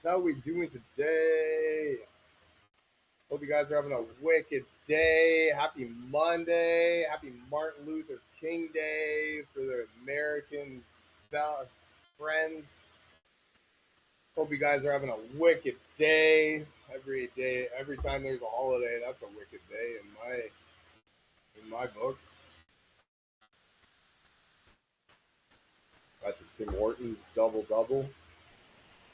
How we doing today? Hope you guys are having a wicked day. Happy Monday. Happy Martin Luther King Day for the American friends. Hope you guys are having a wicked day. Every time there's a holiday, that's a wicked day in my book. Got the Tim Hortons double double.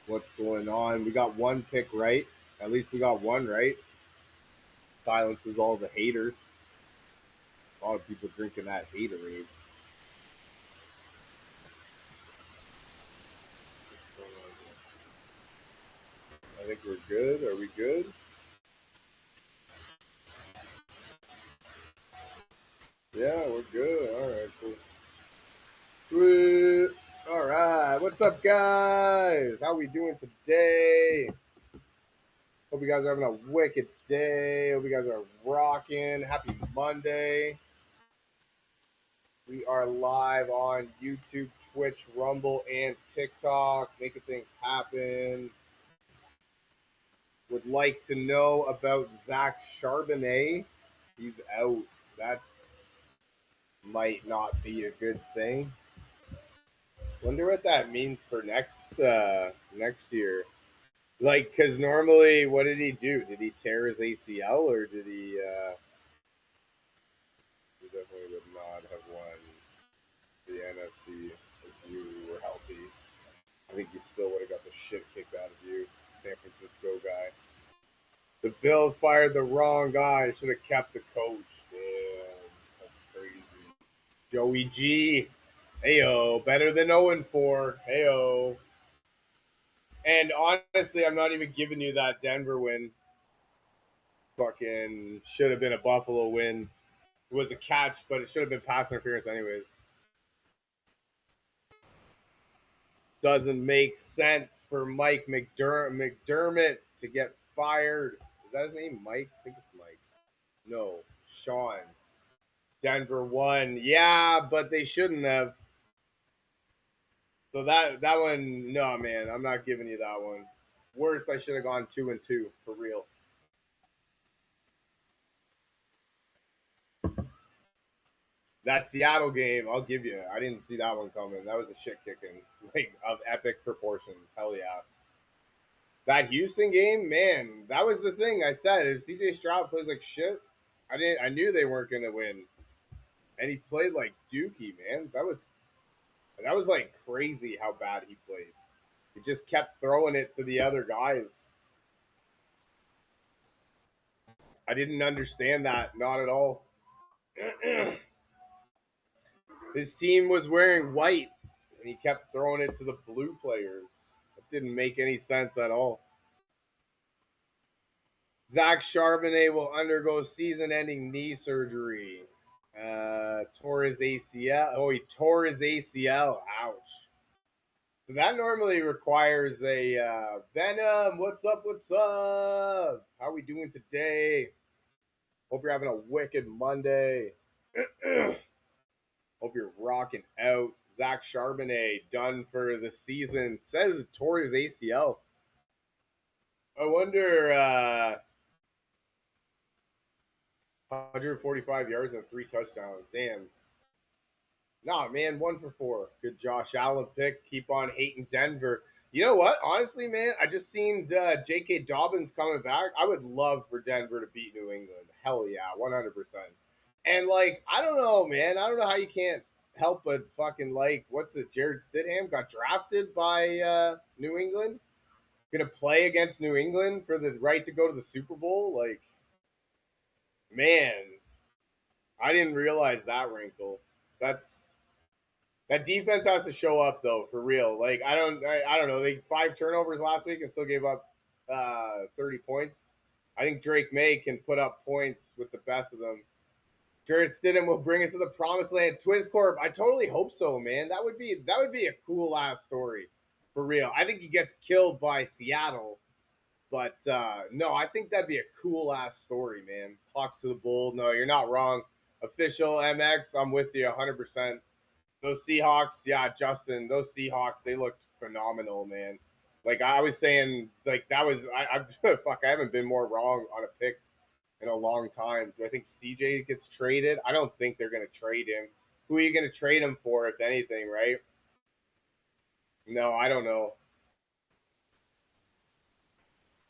What's going on? We got one pick right. At least we got one right. Silences all the haters. A lot of people drinking that haterade. I think we're good. Are we good? Yeah, we're good. All right, cool. Sweet. All right, what's up, guys? How we doing today? Hope you guys are having a wicked day. Hope you guys are rocking. Happy Monday. We are live on YouTube, Twitch, Rumble, and TikTok, making things happen. Would like to know about Zach Charbonnet. He's out. That's might not be a good thing. Wonder what that means for next year. Like, because normally, what did he do? Did he tear his ACL or did he? He definitely would not have won the NFC if you were healthy. I think you still would have got the shit kicked out of you, San Francisco guy. The Bills fired the wrong guy. Should have kept the coach. Damn, that's crazy. Joey G. Heyo, better than 0-4. Heyo. And honestly, I'm not even giving you that Denver win. Fucking should have been a Buffalo win. It was a catch, but it should have been pass interference anyways. Doesn't make sense for Mike McDermott to get fired. Is that his name? Mike? I think it's Mike. No, Sean. Denver won. Yeah, but they shouldn't have. So that one, no man, I'm not giving you that one. Worst, I should have gone 2-2 for real. That Seattle game, I'll give you. I didn't see that one coming. That was a shit kicking, like of epic proportions. Hell yeah. That Houston game, man, that was the thing I said. If CJ Stroud plays like shit, I knew they weren't gonna win. And he played like Dookie, man. That was like crazy how bad he played. He just kept throwing it to the other guys. I didn't understand that, not at all. His team was wearing white, and he kept throwing it to the blue players. It didn't make any sense at all. Zach Charbonnet will undergo season-ending knee surgery. Tore his ACL. Oh, he tore his ACL. Ouch. So that normally requires a Venom. What's up? What's up? How we doing today? Hope you're having a wicked Monday. Hope you're rocking out. Zach Charbonnet done for the season. Says it tore his ACL. I wonder 145 yards and 3 touchdowns. Damn. Nah, man, 1 for 4. Good Josh Allen pick. Keep on hating Denver. You know what? Honestly, man, I just seen J.K. Dobbins coming back. I would love for Denver to beat New England. Hell yeah, 100%. And, like, I don't know, man. I don't know how you can't help but fucking like, what's it? Jared Stidham got drafted by New England. Gonna play against New England for the right to go to the Super Bowl. Like, man, I didn't realize that wrinkle. That defense has to show up though, for real. Like, I don't know. They 5 turnovers last week and still gave up 30 points. I think Drake May can put up points with the best of them. Jared Stidham will bring us to the promised land. Twizcorp, I totally hope so, man. That would be a cool ass story, for real. I think he gets killed by Seattle, but no, I think that'd be a cool ass story, man. Hawks to the Bull. No, you're not wrong. Official MX, I'm with you 100%. Those Seahawks, yeah, Justin, those Seahawks, they looked phenomenal, man. Like I was saying, like that was fuck. I haven't been more wrong on a pick in a long time. Do I think CJ gets traded? I don't think they're gonna trade him. Who are you gonna trade him for, if anything? Right? No, I don't know.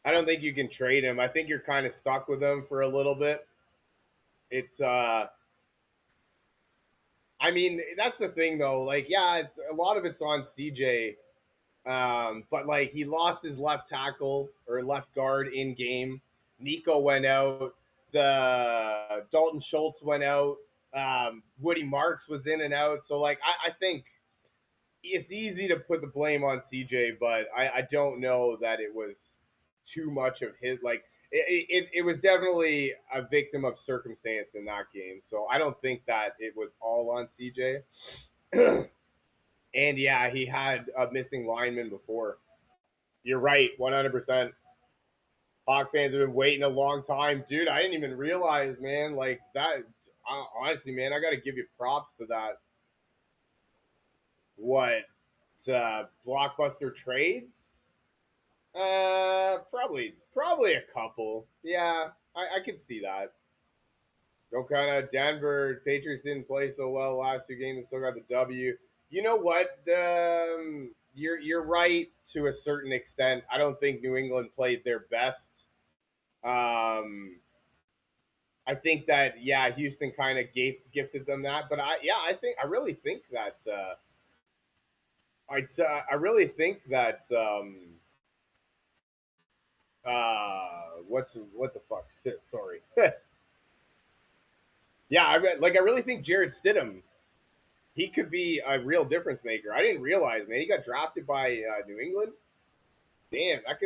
I don't think you can trade him. I think you're kind of stuck with him for a little bit. It's I mean, that's the thing though. Like, yeah, it's a lot of it's on CJ. But like he lost his left tackle or left guard in game. Nico went out. The Dalton Schultz went out. Woody Marks was in and out. So like I think it's easy to put the blame on CJ, but I don't know that it was too much of his. Like it was definitely a victim of circumstance in that game. So I don't think that it was all on CJ. And yeah, he had a missing lineman before. You're right, 100%. Hawk fans have been waiting a long time, dude. I didn't even realize, man. Like that. Honestly, man, I got to give you props to that. What blockbuster trades? Probably a couple. Yeah, I could see that. Don't kind of Denver Patriots didn't play so well last two games and still got the W. You know what? You're right to a certain extent. I don't think New England played their best. I think that yeah, Houston kind of gifted them that, but I really think that I really think that what the fuck? Sorry. Yeah, I really think Jared Stidham he could be a real difference maker. I didn't realize, man, he got drafted by New England. Damn, that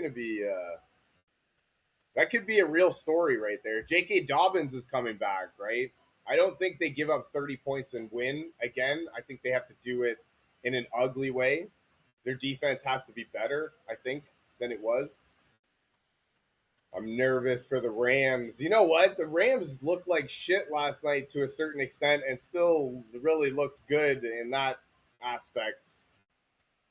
could be a real story right there. J.K. Dobbins is coming back, right? I don't think they give up 30 points and win again. I think they have to do it in an ugly way. Their defense has to be better, I think, than it was. I'm nervous for the Rams. You know what? The Rams looked like shit last night to a certain extent and still really looked good in that aspect.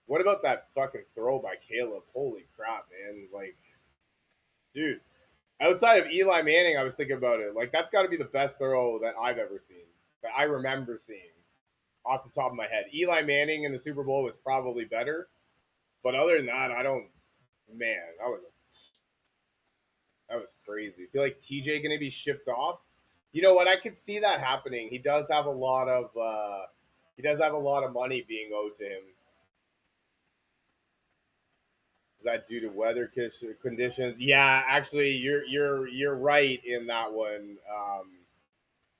What about that fucking throw by Caleb? Holy crap, man. Like, dude, outside of Eli Manning, I was thinking about it. Like, that's got to be the best throw that I've ever seen, that I remember seeing off the top of my head. Eli Manning in the Super Bowl was probably better. But other than that, I don't. Man, that was crazy. I feel like TJ going to be shipped off. You know what? I could see that happening. He does have a lot of money being owed to him. Is that due to weather conditions? Yeah, actually, you're right in that one.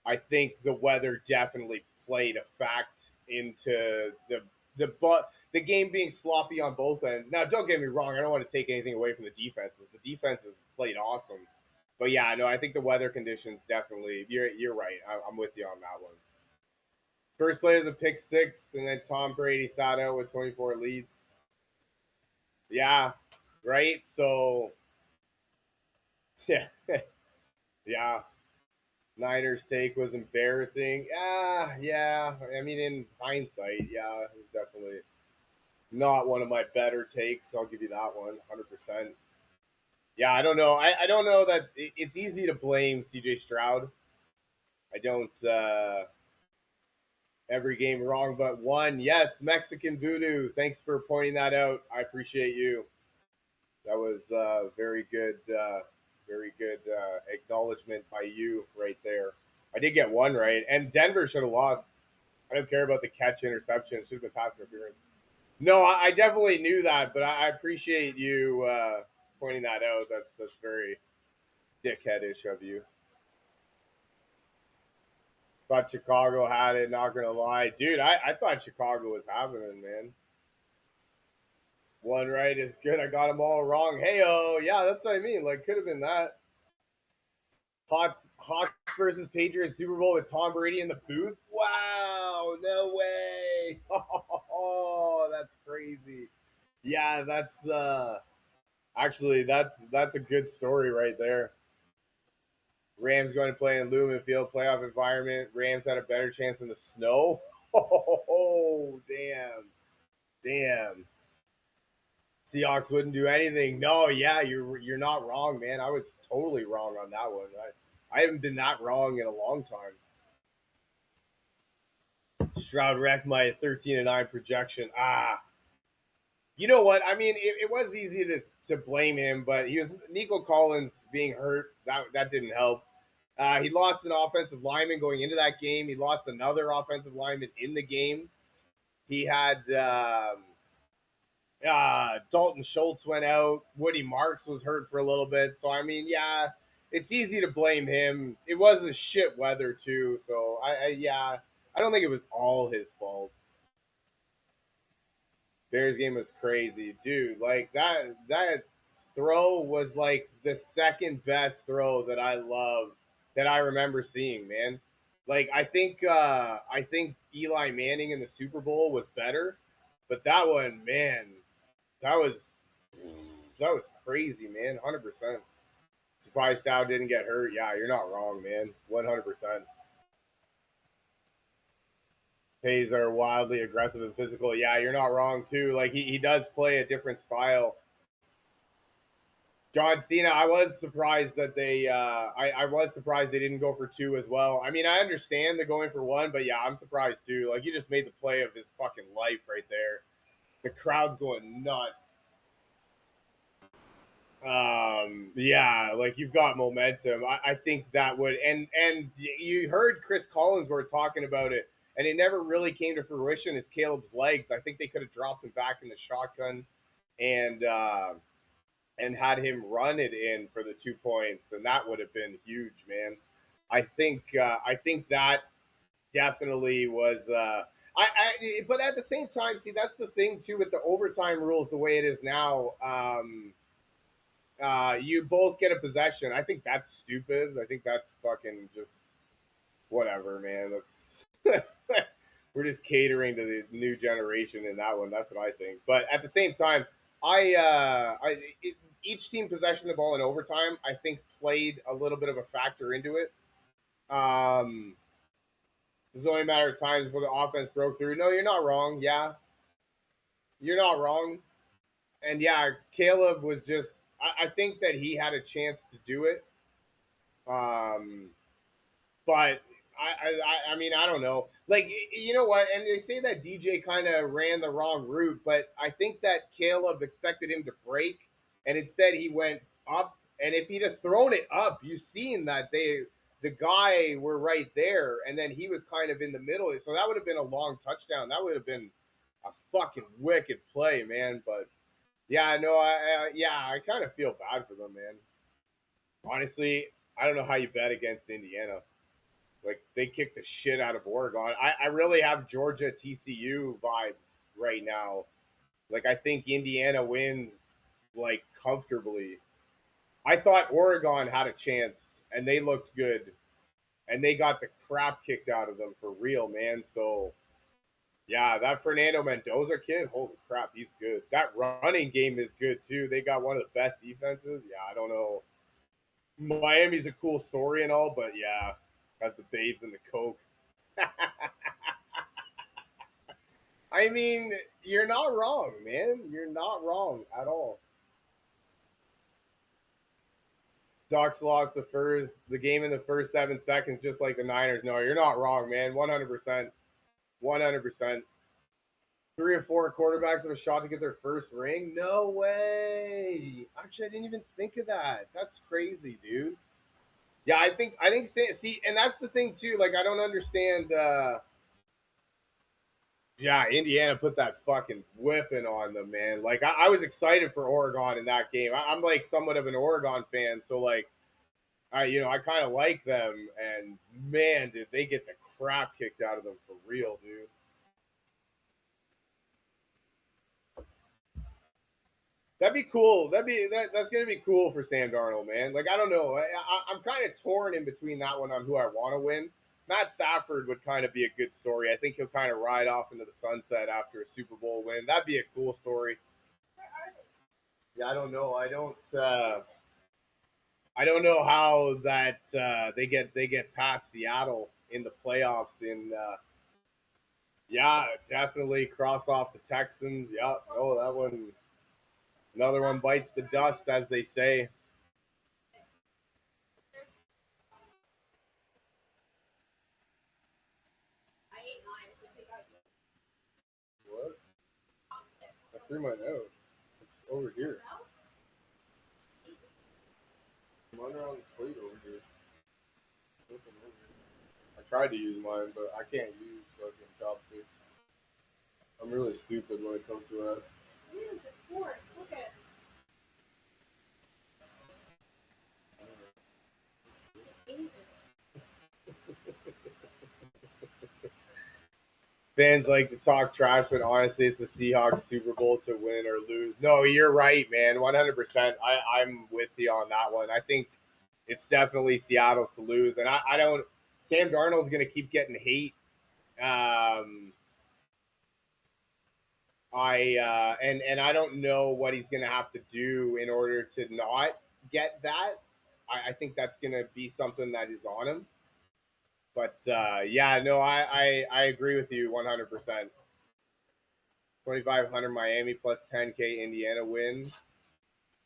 I think the weather definitely played a fact into the game being sloppy on both ends. Now, don't get me wrong. I don't want to take anything away from the defenses. The defenses played awesome. But yeah, no, I think the weather conditions definitely. You're right. I'm with you on that one. First play was a pick six, and then Tom Brady sat out with 24 leads. Yeah, right. So yeah, yeah. Niners take was embarrassing. Yeah. I mean, in hindsight, yeah, it was definitely not one of my better takes. I'll give you that one, 100%. Yeah, I don't know. I don't know that it's easy to blame CJ Stroud. I don't every game wrong but one. Yes, Mexican Voodoo. Thanks for pointing that out. I appreciate you. That was very good acknowledgement by you right there. I did get one right, and Denver should have lost. I don't care about the catch interception. It should have been pass interference. No, I definitely knew that, but I appreciate you pointing that out. That's very dickheadish of you. Thought Chicago had it. Not gonna lie, dude. I thought Chicago was having it, man. One right is good. I got them all wrong. Hey, oh, yeah, that's what I mean. Like, could have been that. Hawks versus Patriots Super Bowl with Tom Brady in the booth. Wow, no way. Oh, that's crazy. Yeah, that's actually that's a good story right there. Rams going to play in Lumen Field playoff environment. Rams had a better chance in the snow. Oh, damn. Damn. Seahawks wouldn't do anything. No, yeah, you're not wrong, man. I was totally wrong on that one. I haven't been that wrong in a long time. Stroud wrecked my 13-9 projection. You know what? I mean, it was easy to blame him, but he was Nico Collins being hurt. That didn't help. He lost an offensive lineman going into that game. He lost another offensive lineman in the game. He had Dalton Schultz went out. Woody Marks was hurt for a little bit. So I mean, yeah, it's easy to blame him. It was a shit weather too. So yeah, I don't think it was all his fault. Bears game was crazy, dude. Like that throw was like the second best throw that I love that I remember seeing, man. Like I think Eli Manning in the Super Bowl was better, but that one, man, that was that was crazy, man. 100%. Surprised Dow didn't get hurt. Yeah, you're not wrong, man. 100%. Pays are wildly aggressive and physical. Yeah, you're not wrong too. Like he does play a different style. John Cena, I was surprised that I was surprised they didn't go for two as well. I mean, I understand the going for one, but yeah, I'm surprised too. Like, you just made the play of his fucking life right there. The crowd's going nuts. Yeah, like you've got momentum. I think that would, and you heard Chris Collinsworth talking about it, and it never really came to fruition as Caleb's legs. I think they could have dropped him back in the shotgun, and had him run it in for the 2 points, and that would have been huge, man. I think that definitely was. But at the same time, see, that's the thing too with the overtime rules, the way it is now. You both get a possession. I think that's stupid. I think that's fucking just whatever, man. That's we're just catering to the new generation in that one. That's what I think. But at the same time, each team possession the ball in overtime, I think, played a little bit of a factor into it. It was only a matter of time before the offense broke through. No, you're not wrong. Yeah, you're not wrong. And yeah, Caleb was just. I think that he had a chance to do it. Um, but I mean, I don't know. Like, you know what? And they say that DJ kind of ran the wrong route, but I think that Caleb expected him to break, and instead he went up. And if he'd have thrown it up, you seen that the guy were right there, and then he was kind of in the middle. So that would have been a long touchdown. That would have been a fucking wicked play, man. But yeah, no, I kind of feel bad for them, man. Honestly, I don't know how you bet against Indiana. Like, they kicked the shit out of Oregon. I really have Georgia TCU vibes right now. Like, I think Indiana wins like comfortably. I thought Oregon had a chance and they looked good and they got the crap kicked out of them for real, man. So yeah, that Fernando Mendoza kid, holy crap, he's good. That running game is good too. They got one of the best defenses. Yeah, I don't know. Miami's a cool story and all, but yeah, has the babes and the coke. I mean, you're not wrong, man. You're not wrong at all. Ducks lost the game in the first 7 seconds, just like the Niners. No, you're not wrong, man. 100%. 100%. Three or four quarterbacks have a shot to get their first ring. No way. Actually, I didn't even think of that. That's crazy, dude. Yeah, I think see, and that's the thing too. Like, I don't understand. Yeah, Indiana put that fucking whipping on them, man. Like, I was excited for Oregon in that game. I'm like somewhat of an Oregon fan, so like, I kind of like them. And man, did they get the crap kicked out of them for real, dude. That'd be cool. That's gonna be cool for Sam Darnold, man. Like, I don't know. I'm kind of torn in between that one on who I want to win. Matt Stafford would kind of be a good story. I think he'll kind of ride off into the sunset after a Super Bowl win. That'd be a cool story. Yeah, I don't know. I don't know how that they get past Seattle in the playoffs. In yeah, definitely cross off the Texans. Yeah, no, that one. Another one bites the dust, as they say. What? I threw mine out. It's over here. Mine are on the plate over here. I tried to use mine, but I can't use fucking chopsticks. I'm really stupid when it comes to that. Look at. Fans like to talk trash, but honestly, it's the Seahawks Super Bowl to win or lose. No, you're right, man. 100%. I'm with you on that one. I think it's definitely Seattle's to lose. And I don't. Sam Darnold's going to keep getting hate. And I don't know what he's going to have to do in order to not get that. I think that's going to be something that is on him. But yeah, no, I agree with you 100%. 2,500 Miami plus 10K Indiana win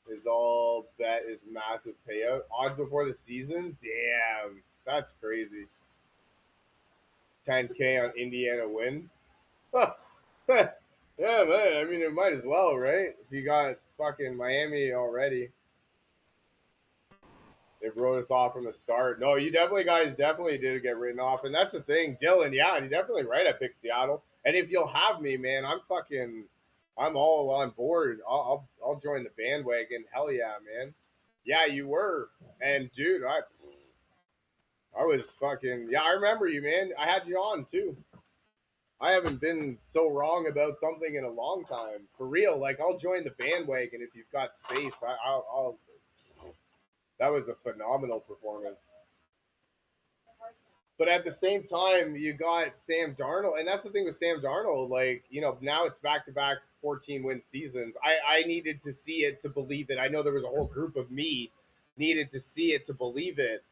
is all bet is massive payout. Odds before the season? Damn, that's crazy. 10K on Indiana win? Yeah, man. I mean, it might as well, right? If you got fucking Miami already. They wrote us off from the start. No, you definitely guys definitely did get written off, and that's the thing, Dylan. Yeah, you're definitely right. I picked Seattle, and if you'll have me, man, I'm all on board. I'll join the bandwagon. Hell yeah, man. Yeah, you were, and dude, I was fucking yeah. I remember you, man. I had you on too. I haven't been so wrong about something in a long time, for real. Like I'll join the bandwagon if you've got space. I'll that was a phenomenal performance. But at the same time, you got Sam Darnold, and that's the thing with Sam Darnold. Like, now it's back to back 14-win seasons. I needed to see it to believe it. I know there was a whole group of me needed to see it to believe it.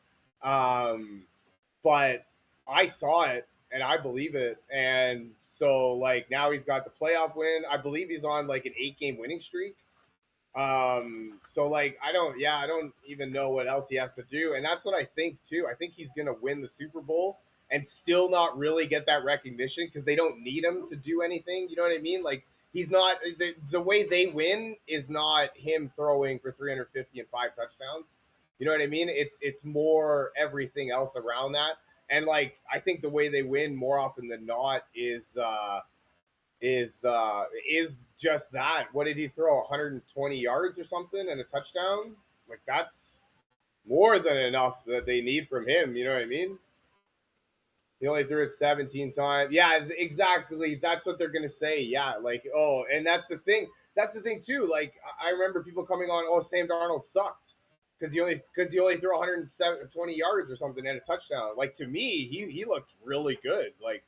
But I saw it and I believe it. And so, like, now he's got the playoff win. I believe he's on like an 8-game winning streak. So like I don't even know what else he has to do. And that's what I think too. I think he's gonna win the Super Bowl and still not really get that recognition because they don't need him to do anything. You know what I mean? Like he's not the way they win is not him throwing for 350 and 5 touchdowns. You know what I mean? It's more everything else around that. And like I think the way they win more often than not is just that. What did he throw? 120 yards or something and a touchdown? Like that's more than enough that they need from him. You know what I mean? He only threw it 17 times. Yeah, exactly. That's what they're gonna say. Yeah, like oh, and that's the thing. That's the thing too. Like I remember people coming on, oh, Sam Darnold sucked because he only threw 120 yards or something and a touchdown. Like to me, he looked really good. Like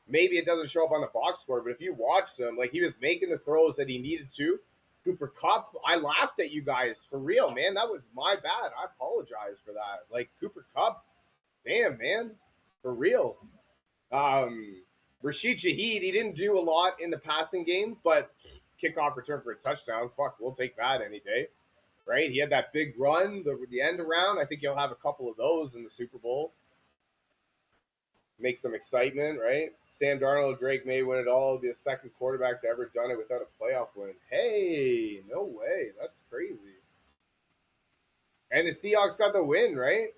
maybe it doesn't show up on the box score, but if you watched him, like he was making the throws that he needed to. Cooper Cup, I laughed at you guys for real, man. That was my bad. I apologize for that. Like Cooper Cup, damn, man, for real. Um, Rashid Shaheed, he didn't do a lot in the passing game, but kickoff return for a touchdown. Fuck, we'll take that any day, right? He had that big run, the end around. I think he'll have a couple of those in the Super Bowl. Make some excitement, right? Sam Darnold, Drake May win it all. Be the second quarterback to ever done it without a playoff win. Hey, no way. That's crazy. And the Seahawks got the win, right?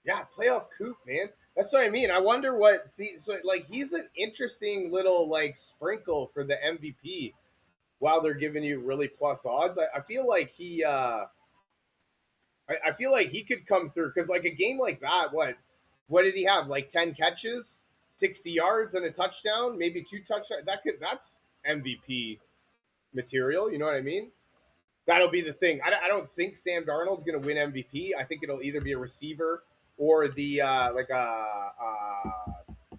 Yeah, playoff Coop, man. That's what I mean. I wonder what so like he's an interesting little like sprinkle for the MVP while they're giving you really plus odds. I feel like I feel like he could come through because like a game like that, what did he have? Like 10 catches, 60 yards, and a touchdown, maybe 2 touchdowns. That's MVP material. You know what I mean? That'll be the thing. I don't think Sam Darnold's going to win MVP. I think it'll either be a receiver or the like a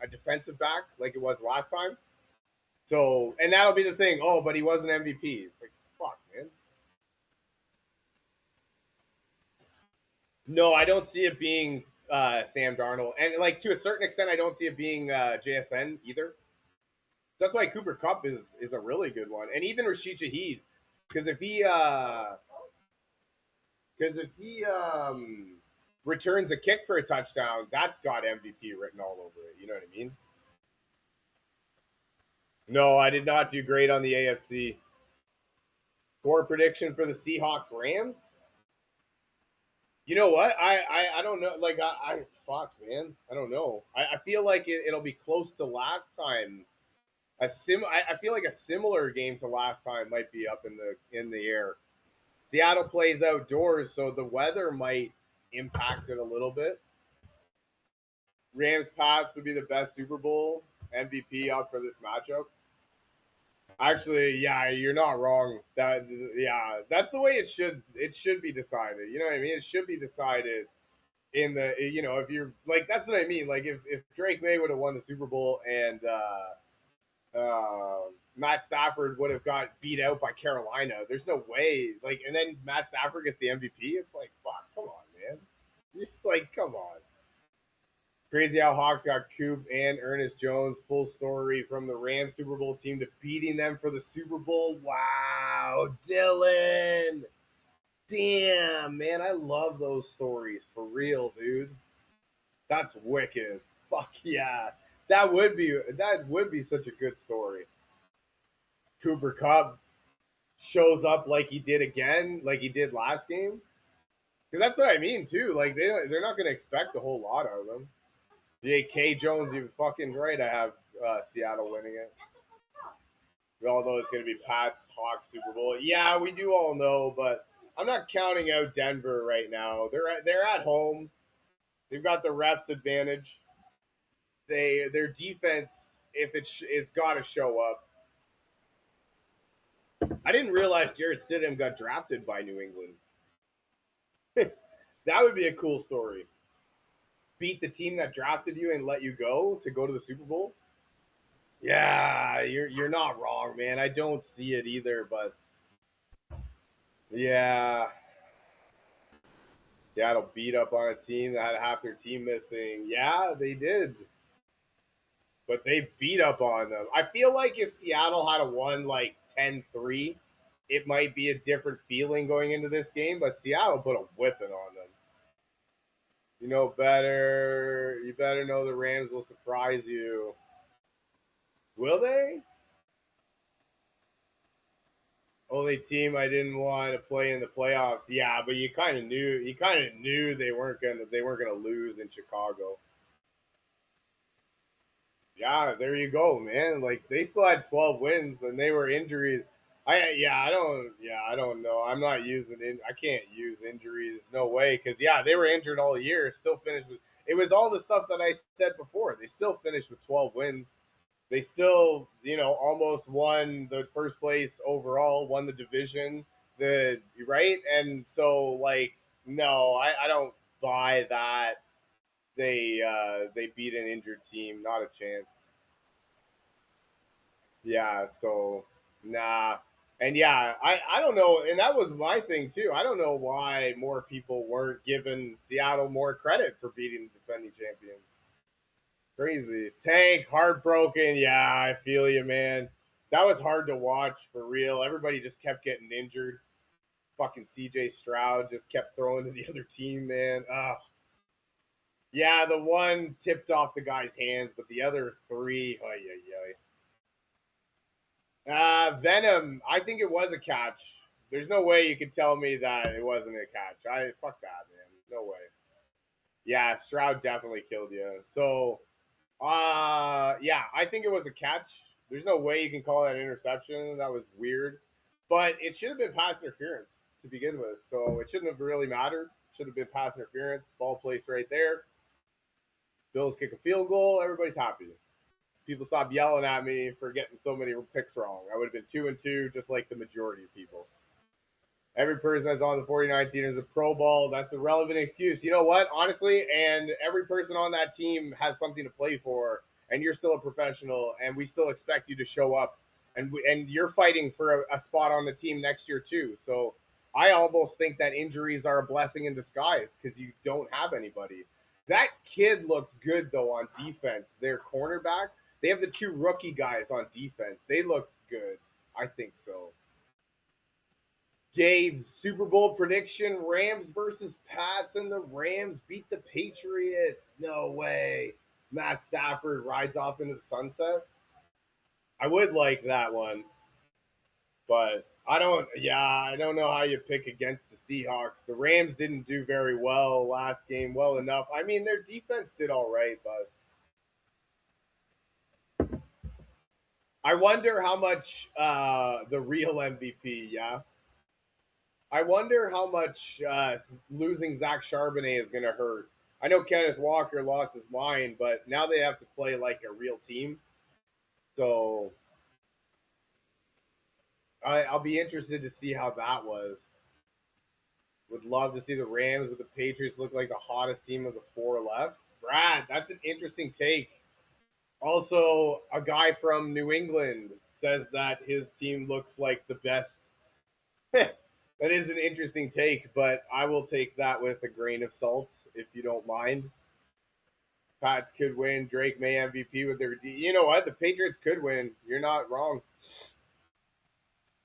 defensive back, like it was last time. So, and that'll be the thing. Oh, but he wasn't MVP. It's like fuck, man. No, I don't see it being Sam Darnold, and like to a certain extent, I don't see it being JSN either. That's why Cooper Cup is a really good one, and even Rashid Shaheed. Because if he returns a kick for a touchdown, that's got MVP written all over it. You know what I mean? No, I did not do great on the AFC. Score prediction for the Seahawks Rams. You know what? I don't know. Like I fuck man. I don't know. I feel like it'll be close to last time. I feel like a similar game to last time might be up in the air. Seattle plays outdoors, so the weather might impact it a little bit. Rams Pats would be the best Super Bowl MVP up for this matchup. Actually, yeah, you're not wrong. That's the way it should be decided. You know what I mean? It should be decided in the if you're like that's what I mean. Like if Drake May would have won the Super Bowl and Matt Stafford would have got beat out by Carolina, there's no way. Like and then Matt Stafford gets the MVP. It's like fuck, come on, man. You're just like come on. Crazy how Hawks got Coop and Ernest Jones. Full story from the Rams Super Bowl team to beating them for the Super Bowl. Wow, Dylan. Damn, man, I love those stories for real, dude. That's wicked. Fuck yeah. That would be such a good story. Cooper Cup shows up like he did again, like he did last game. Because that's what I mean too. Like they're not going to expect a whole lot out of them. Yeah, K Jones, you're fucking right. I have Seattle winning it. We all know it's going to be Pats Hawks Super Bowl. Yeah, we do all know, but I'm not counting out Denver right now. They're at home. They've got the refs advantage. Their defense, if it's got to show up. I didn't realize Jarrett Stidham got drafted by New England. That would be a cool story. Beat the team that drafted you and let you go to the Super Bowl. Yeah, you're not wrong, man. I don't see it either, but yeah, Seattle beat up on a team that had half their team missing. Yeah, they did, but they beat up on them. I feel like if Seattle had a won like 10-3, it might be a different feeling going into this game. But Seattle put a whipping on them. You know better. You better know the Rams will surprise you. Will they? Only team I didn't want to play in the playoffs. Yeah, but you kind of knew they weren't gonna lose in Chicago. Yeah, there you go, man. Like they still had 12 wins and they were injuries. I don't know. I'm not using it. I can't use injuries. No way, because yeah, they were injured all year. Still finished with. It was all the stuff that I said before. They still finished with 12 wins. They still, almost won the first place overall, won the division, the right, and so like, no, I don't buy that. They beat an injured team, not a chance. Yeah, so nah. And yeah, I don't know, and that was my thing too. I don't know why more people weren't giving Seattle more credit for beating the defending champions. Crazy. Tank, heartbroken. Yeah, I feel you, man. That was hard to watch for real. Everybody just kept getting injured. Fucking CJ Stroud just kept throwing to the other team, man. Ugh. Yeah, the one tipped off the guy's hands, but the other three, oh yeah, yeah. Venom, I think it was a catch. There's no way you could tell me that it wasn't a catch. Fuck that, man. No way. Yeah, Stroud definitely killed you. So yeah, I think it was a catch. There's no way you can call that an interception. That was weird. But it should have been pass interference to begin with. So it shouldn't have really mattered. Should have been pass interference. Ball placed right there. Bills kick a field goal. Everybody's happy. People stop yelling at me for getting so many picks wrong. I would have been 2-2, just like the majority of people. Every person that's on the 49 team is a Pro Bowl. That's a relevant excuse. You know what? Honestly, and every person on that team has something to play for, and you're still a professional, and we still expect you to show up, and you're fighting for a spot on the team next year too. So I almost think that injuries are a blessing in disguise because you don't have anybody. That kid looked good though on defense. Their cornerback. They have the two rookie guys on defense. They looked good. I think so. Gabe, Super Bowl prediction: Rams versus Pats, and the Rams beat the Patriots. No way. Matt Stafford rides off into the sunset. I would like that one, but I don't. Yeah, I don't know how you pick against the Seahawks. The Rams didn't do very well last game. Well enough. I mean, their defense did all right, but I wonder how much the real MVP. Yeah, I wonder how much losing Zach Charbonnet is going to hurt. I know Kenneth Walker lost his mind, but now they have to play like a real team. So I'll be interested to see how that was. Would love to see the Rams with the Patriots look like the hottest team of the four left. Brad, that's an interesting take. Also, a guy from New England says that his team looks like the best. That is an interesting take, but I will take that with a grain of salt, if you don't mind. Pats could win. Drake may MVP with their. You know what? The Patriots could win. You're not wrong.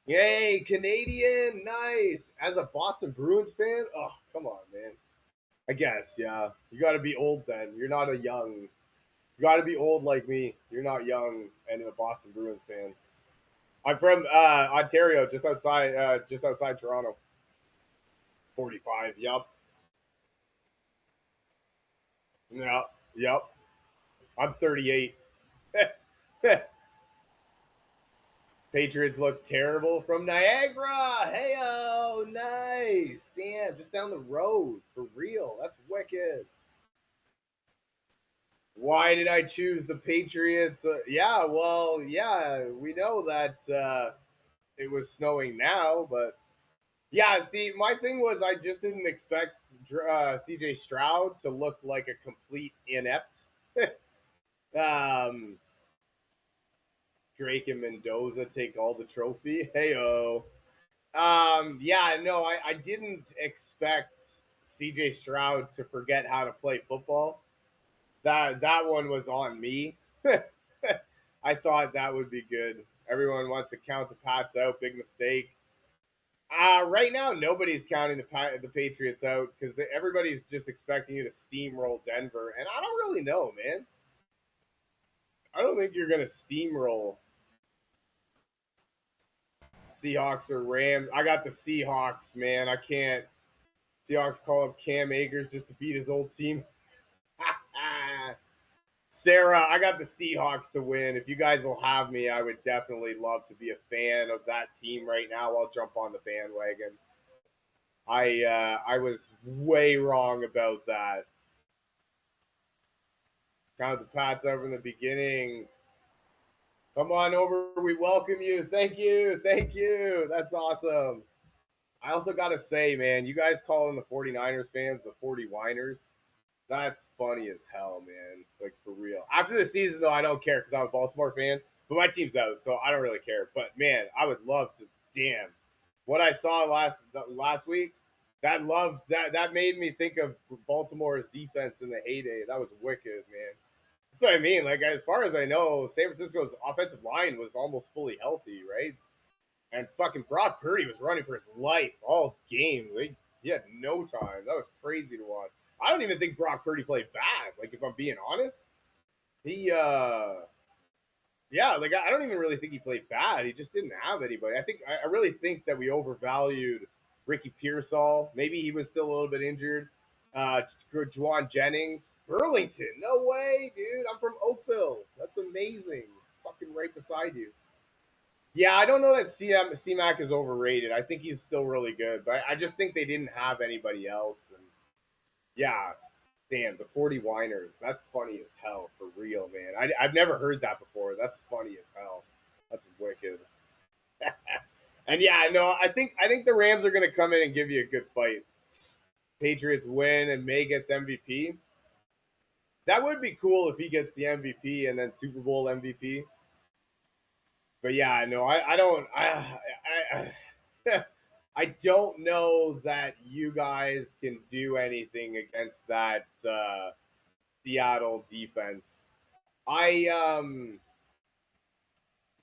Yay, Canadian, nice. As a Boston Bruins fan, oh come on, man. I guess, yeah. You got to be old then. You're not a young. You got to be old like me. You're not young and a Boston Bruins fan. I'm from Ontario, just outside Toronto. 45. Yup. Yeah. Yup. I'm 38. Patriots look terrible from Niagara. Hey, oh, nice. Damn, just down the road. For real. That's wicked. Why did I choose the Patriots? Yeah, well, yeah, we know that it was snowing now, but yeah, see, my thing was I just didn't expect CJ Stroud to look like a complete inept. um, Drake and Mendoza take all the trophy. Heyo. Yeah, no, I didn't expect CJ Stroud to forget how to play football. That one was on me. I thought that would be good. Everyone wants to count the Pats out. Big mistake. Right now, nobody's counting the Patriots out because everybody's just expecting you to steamroll Denver, and I don't really know, man. I don't think you're gonna steamroll Seahawks or Rams. I got the Seahawks, man. I can't. Seahawks call up Cam Akers just to beat his old team. Sarah, I got the Seahawks to win. If you guys will have me, I would definitely love to be a fan of that team right now. I'll jump on the bandwagon. I was way wrong about that. Count the Pats over in the beginning. Come on over. We welcome you. Thank you. Thank you. That's awesome. I also got to say, man, you guys calling the 49ers fans the 40 whiners. That's funny as hell, man. Like, for real. After the season, though, I don't care because I'm a Baltimore fan. But my team's out, so I don't really care. But, man, I would love to. Damn. What I saw last week, that made me think of Baltimore's defense in the heyday. That was wicked, man. That's what I mean. Like, as far as I know, San Francisco's offensive line was almost fully healthy, right? And fucking Brock Purdy was running for his life all game. Like, he had no time. That was crazy to watch. I don't even think Brock Purdy played bad. Like, if I'm being honest, he, yeah, like I don't even really think he played bad. He just didn't have anybody. I really think that we overvalued Ricky Pearsall. Maybe he was still a little bit injured. Juwan Jennings, Burlington. No way, dude. I'm from Oakville. That's amazing. Fucking right beside you. Yeah, I don't know that CMAC is overrated. I think he's still really good, but I just think they didn't have anybody else. And yeah, damn, the 40 whiners. That's funny as hell, for real, man. I've never heard that before. That's funny as hell. That's wicked. And yeah, no, I think the Rams are gonna come in and give you a good fight. Patriots win and May gets MVP. That would be cool if he gets the MVP and then Super Bowl MVP. But yeah, no, I don't I I don't know that you guys can do anything against that Seattle defense. I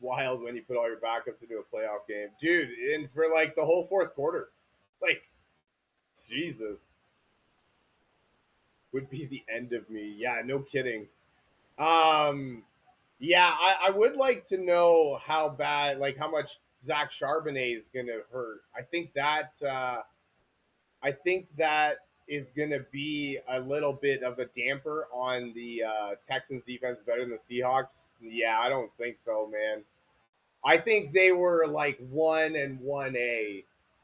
Wild when you put all your backups into a playoff game, dude. And for like the whole fourth quarter, like Jesus, would be the end of me. Yeah, no kidding. Um, yeah, I would like to know how bad, like how much Zach Charbonnet is going to hurt. I think that is going to be a little bit of a damper on the Texans defense better than the Seahawks. Yeah, I don't think so, man. I think they were like 1-1A.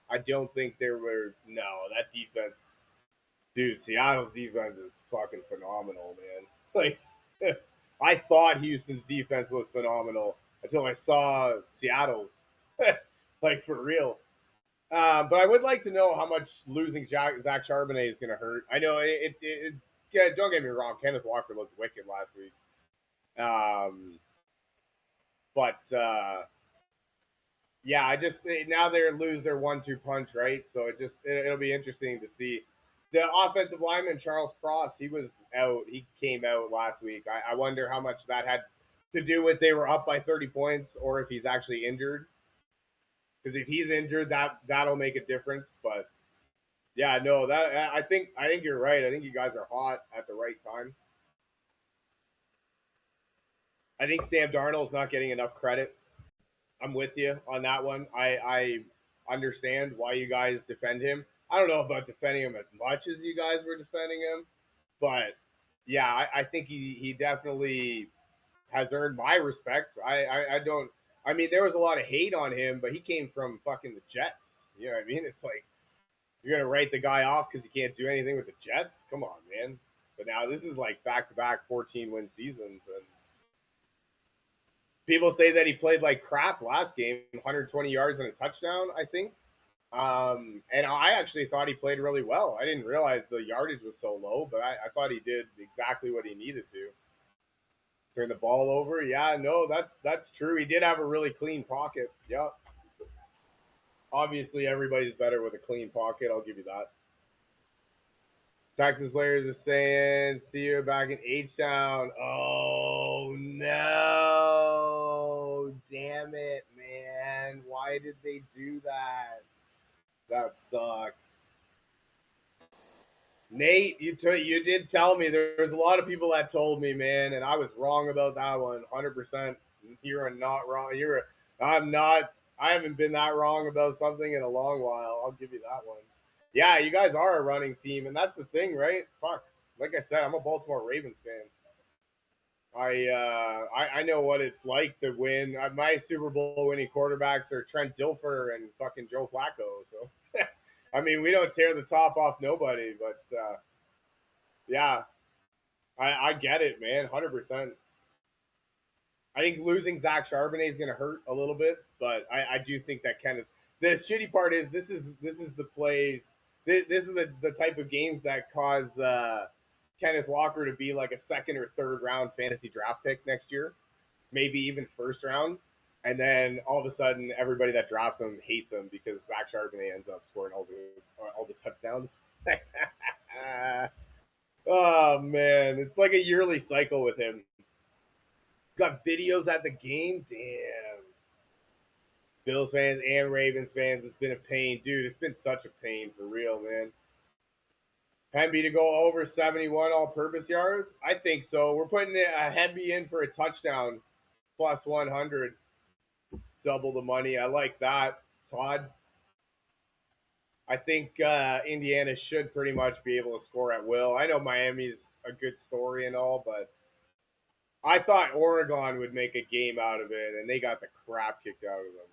I don't think they were. No, that defense, dude. Seattle's defense is fucking phenomenal, man. Like, I thought Houston's defense was phenomenal until I saw Seattle's. Like for real. But I would like to know how much losing Zach Charbonnet is going to hurt. I know yeah, don't get me wrong. Kenneth Walker looked wicked last week. But yeah, I just now they lose their 1-2 punch, right? So it'll be interesting to see. The offensive lineman Charles Cross, he was out. He came out last week. I wonder how much that had to do with they were up by 30 points, or if he's actually injured. Because if he's injured, that'll make a difference. But yeah, no, that I think you're right. I think you guys are hot at the right time. I think Sam Darnold's not getting enough credit. I'm with you on that one. I understand why you guys defend him. I don't know about defending him as much as you guys were defending him, but yeah, I think he definitely has earned my respect. I don't. I mean, there was a lot of hate on him, but he came from fucking the Jets. You know what I mean? It's like you're gonna write the guy off because he can't do anything with the Jets. Come on, man. But now this is like back to back 14-win seasons, and people say that he played like crap last game, 120 yards and a touchdown, I think. And I actually thought he played really well. I didn't realize the yardage was so low, but I thought he did exactly what he needed to. Turn the ball over. Yeah, no, that's true. He did have a really clean pocket. Yeah. Obviously, everybody's better with a clean pocket. I'll give you that. Texas players are saying, "See you back in H Town." Oh no! Damn it, man! Why did they do that? That sucks. Nate, you did tell me there's a lot of people that told me, man, and I was wrong about that one. 100%. You're not wrong. I'm not. I haven't been that wrong about something in a long while. I'll give you that one. Yeah, you guys are a running team, and that's the thing, right? Fuck. Like I said, I'm a Baltimore Ravens fan. I know what it's like to win. My Super Bowl winning quarterbacks are Trent Dilfer and fucking Joe Flacco. So, I mean, we don't tear the top off nobody, but yeah, I get it, man, 100%. I think losing Zach Charbonnet is going to hurt a little bit, but I do think that kind of the shitty part is this is the plays. This is the type of games that cause Kenneth Walker to be like a second or third round fantasy draft pick next year, maybe even first round. And then all of a sudden, everybody that drafts him hates him because Zach Charbonnet ends up scoring all the touchdowns. Oh man, it's like a yearly cycle with him. Got videos at the game. Damn. Bills fans and Ravens fans, it's been a pain, dude. It's been such a pain for real, man. Hemby to go over 71 all-purpose yards? I think so. We're putting a Hemby in for a touchdown plus 100, double the money. I like that, Todd. I think Indiana should pretty much be able to score at will. I know Miami's a good story and all, but I thought Oregon would make a game out of it, and they got the crap kicked out of them.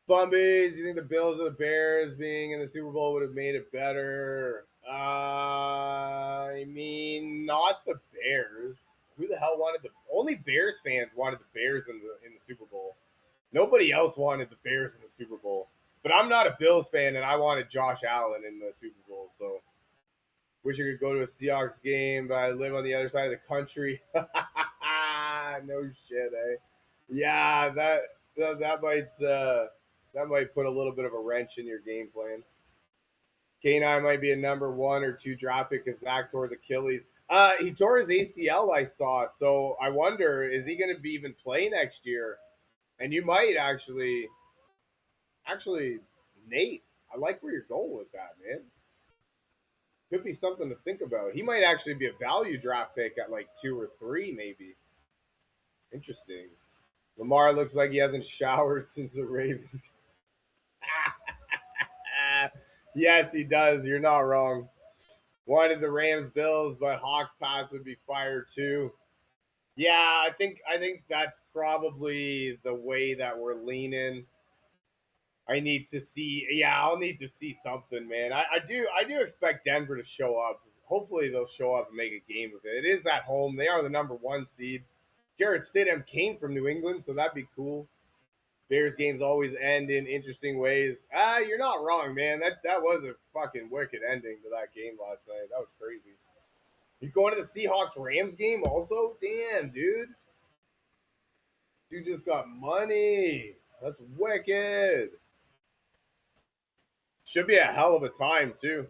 Bumbies, you think the Bills or the Bears being in the Super Bowl would have made it better? I mean, not the Bears. Who the hell wanted the only Bears fans wanted the Bears in the Super Bowl. Nobody else wanted the Bears in the Super Bowl. But I'm not a Bills fan, and I wanted Josh Allen in the Super Bowl. So wish I could go to a Seahawks game, but I live on the other side of the country. No shit, eh? Yeah, that might put a little bit of a wrench in your game plan. K9 might be a number 1 or 2 draft pick because Zach tore his Achilles. He tore his ACL, I saw. So I wonder, is he going to be even play next year? And you might actually, Nate, I like where you're going with that, man. Could be something to think about. He might actually be a value draft pick at like 2 or 3, maybe. Interesting. Lamar looks like he hasn't showered since the Ravens. Yes, he does. You're not wrong. Wanted the Rams Bills, but Hawks pass would be fired too. Yeah, I think that's probably the way that we're leaning. I need to see. Yeah, I'll need to see something, man. I do expect Denver to show up. Hopefully, they'll show up and make a game of it. It is at home. They are the #1 seed. Jarrett Stidham came from New England, so that'd be cool. Bears games always end in interesting ways. You're not wrong, man. That was a fucking wicked ending to that game last night. That was crazy. You going to the Seahawks Rams game also? Damn, dude. Dude just got money. That's wicked. Should be a hell of a time too.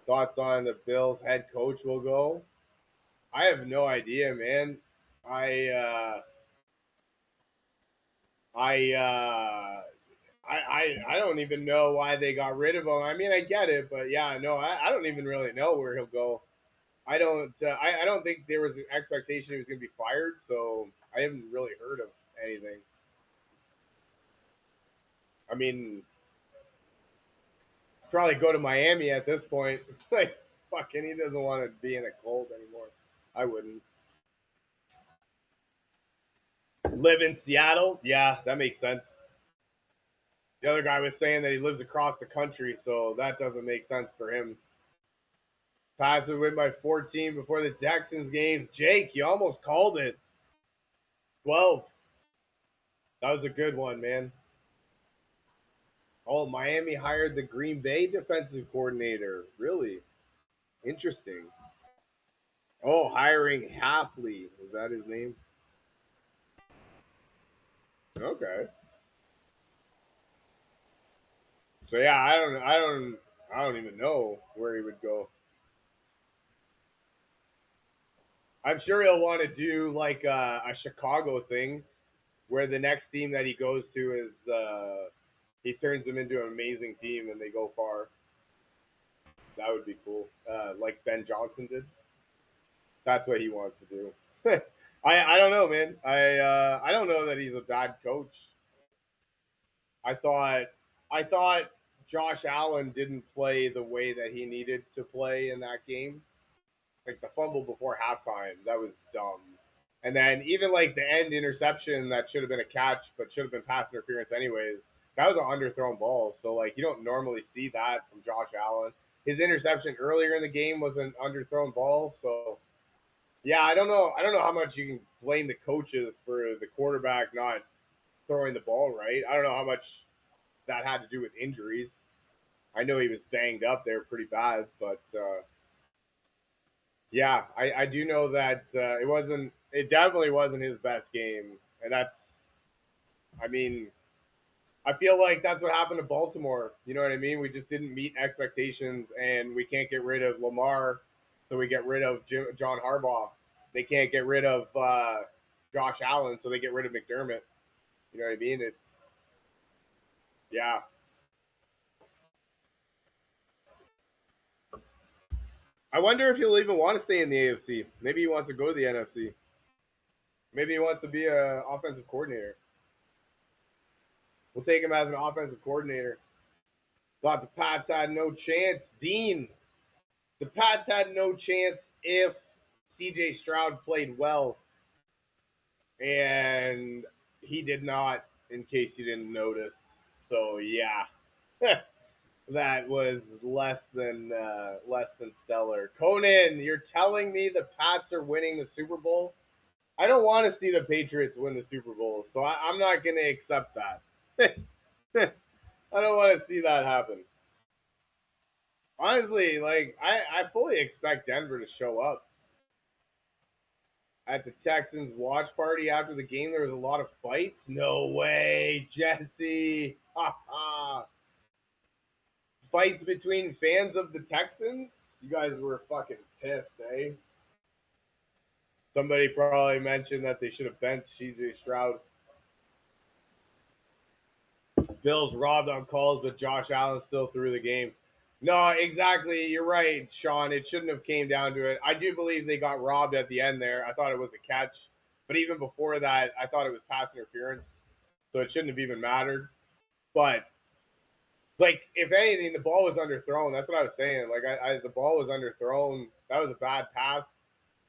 Thoughts on the Bills head coach will go? I have no idea, man. I uh I uh I don't even know why they got rid of him. I mean, I get it, but yeah, no, I don't even really know where he'll go. I don't think there was an expectation he was going to be fired, so I haven't really heard of anything. I mean, probably go to Miami at this point. Like, fucking, he doesn't want to be in a cold anymore. I wouldn't. Live in Seattle? Yeah, that makes sense. The other guy was saying that he lives across the country, so that doesn't make sense for him. Pats would win by 14 before the Texans game. Jake, you almost called it. 12. That was a good one, man. Oh, Miami hired the Green Bay defensive coordinator. Really? Interesting. Oh, hiring Halfley. Is that his name? Okay. So yeah, I don't even know where he would go. I'm sure he'll want to do like a Chicago thing, where the next team that he goes to is he turns them into an amazing team and they go far. That would be cool. Like Ben Johnson did. That's what he wants to do. I don't know, man. I don't know that he's a bad coach. I thought I thought Josh Allen didn't play the way that he needed to play in that game. Like the fumble before halftime, that was dumb. And then even like the end interception that should have been a catch but should have been pass interference anyways. That was an underthrown ball. So like you don't normally see that from Josh Allen. His interception earlier in the game was an underthrown ball. So yeah, I don't know. I don't know how much you can blame the coaches for the quarterback not throwing the ball right. I don't know how much that had to do with injuries. I know he was banged up there pretty bad, but yeah, I do know that it wasn't. It definitely wasn't his best game, and that's. I mean, I feel like that's what happened to Baltimore. You know what I mean? We just didn't meet expectations, and we can't get rid of Lamar, so we get rid of John Harbaugh. They can't get rid of Josh Allen, so they get rid of McDermott. You know what I mean? It's yeah. I wonder if he'll even want to stay in the AFC. Maybe he wants to go to the NFC. Maybe he wants to be an offensive coordinator. We'll take him as an offensive coordinator. Thought the Pats had no chance. Dean, the Pats had no chance if CJ Stroud played well, and he did not, in case you didn't notice. So, yeah. That was less than stellar. Conan, you're telling me the Pats are winning the Super Bowl? I don't want to see the Patriots win the Super Bowl, so I'm not going to accept that. I don't want to see that happen. Honestly, like I fully expect Denver to show up at the Texans watch party after the game. There was a lot of fights. No way, Jesse. Ha ha. Fights between fans of the Texans. You guys were fucking pissed, eh? Somebody probably mentioned that they should have benched CJ Stroud. Bills robbed on calls, but Josh Allen still threw the game. No, exactly. You're right, Sean. It shouldn't have came down to it. I do believe they got robbed at the end there. I thought it was a catch, but even before that, I thought it was pass interference, so it shouldn't have even mattered. But like, if anything, the ball was underthrown. That's what I was saying. Like, the ball was underthrown. That was a bad pass.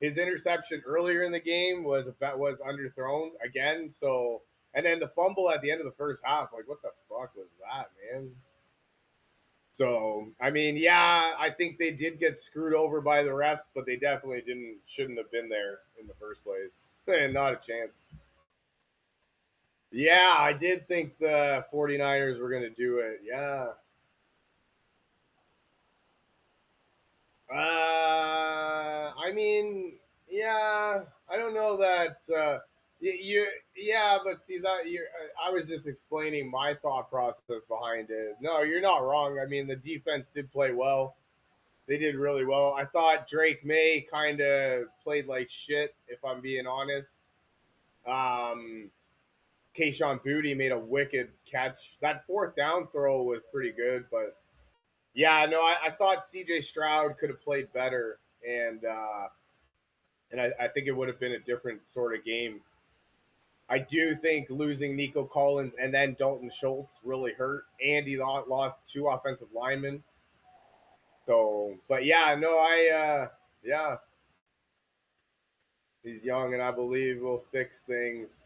His interception earlier in the game was underthrown again. So, and then the fumble at the end of the first half. Like, what the fuck was that, man? So, I mean, yeah, I think they did get screwed over by the refs, but they definitely shouldn't have been there in the first place. And not a chance. Yeah, I did think the 49ers were going to do it. Yeah. I mean, yeah, I don't know that yeah, but see that I was just explaining my thought process behind it. No, you're not wrong. I mean, the defense did play well. They did really well. I thought Drake May kind of played like shit, if I'm being honest. Um, Kayshawn Booty made a wicked catch. That fourth down throw was pretty good, but yeah, no, I thought CJ Stroud could have played better, and I think it would have been a different sort of game. I do think losing Nico Collins and then Dalton Schultz really hurt, and he lost two offensive linemen. So, but yeah, no, yeah, he's young, and I believe will fix things.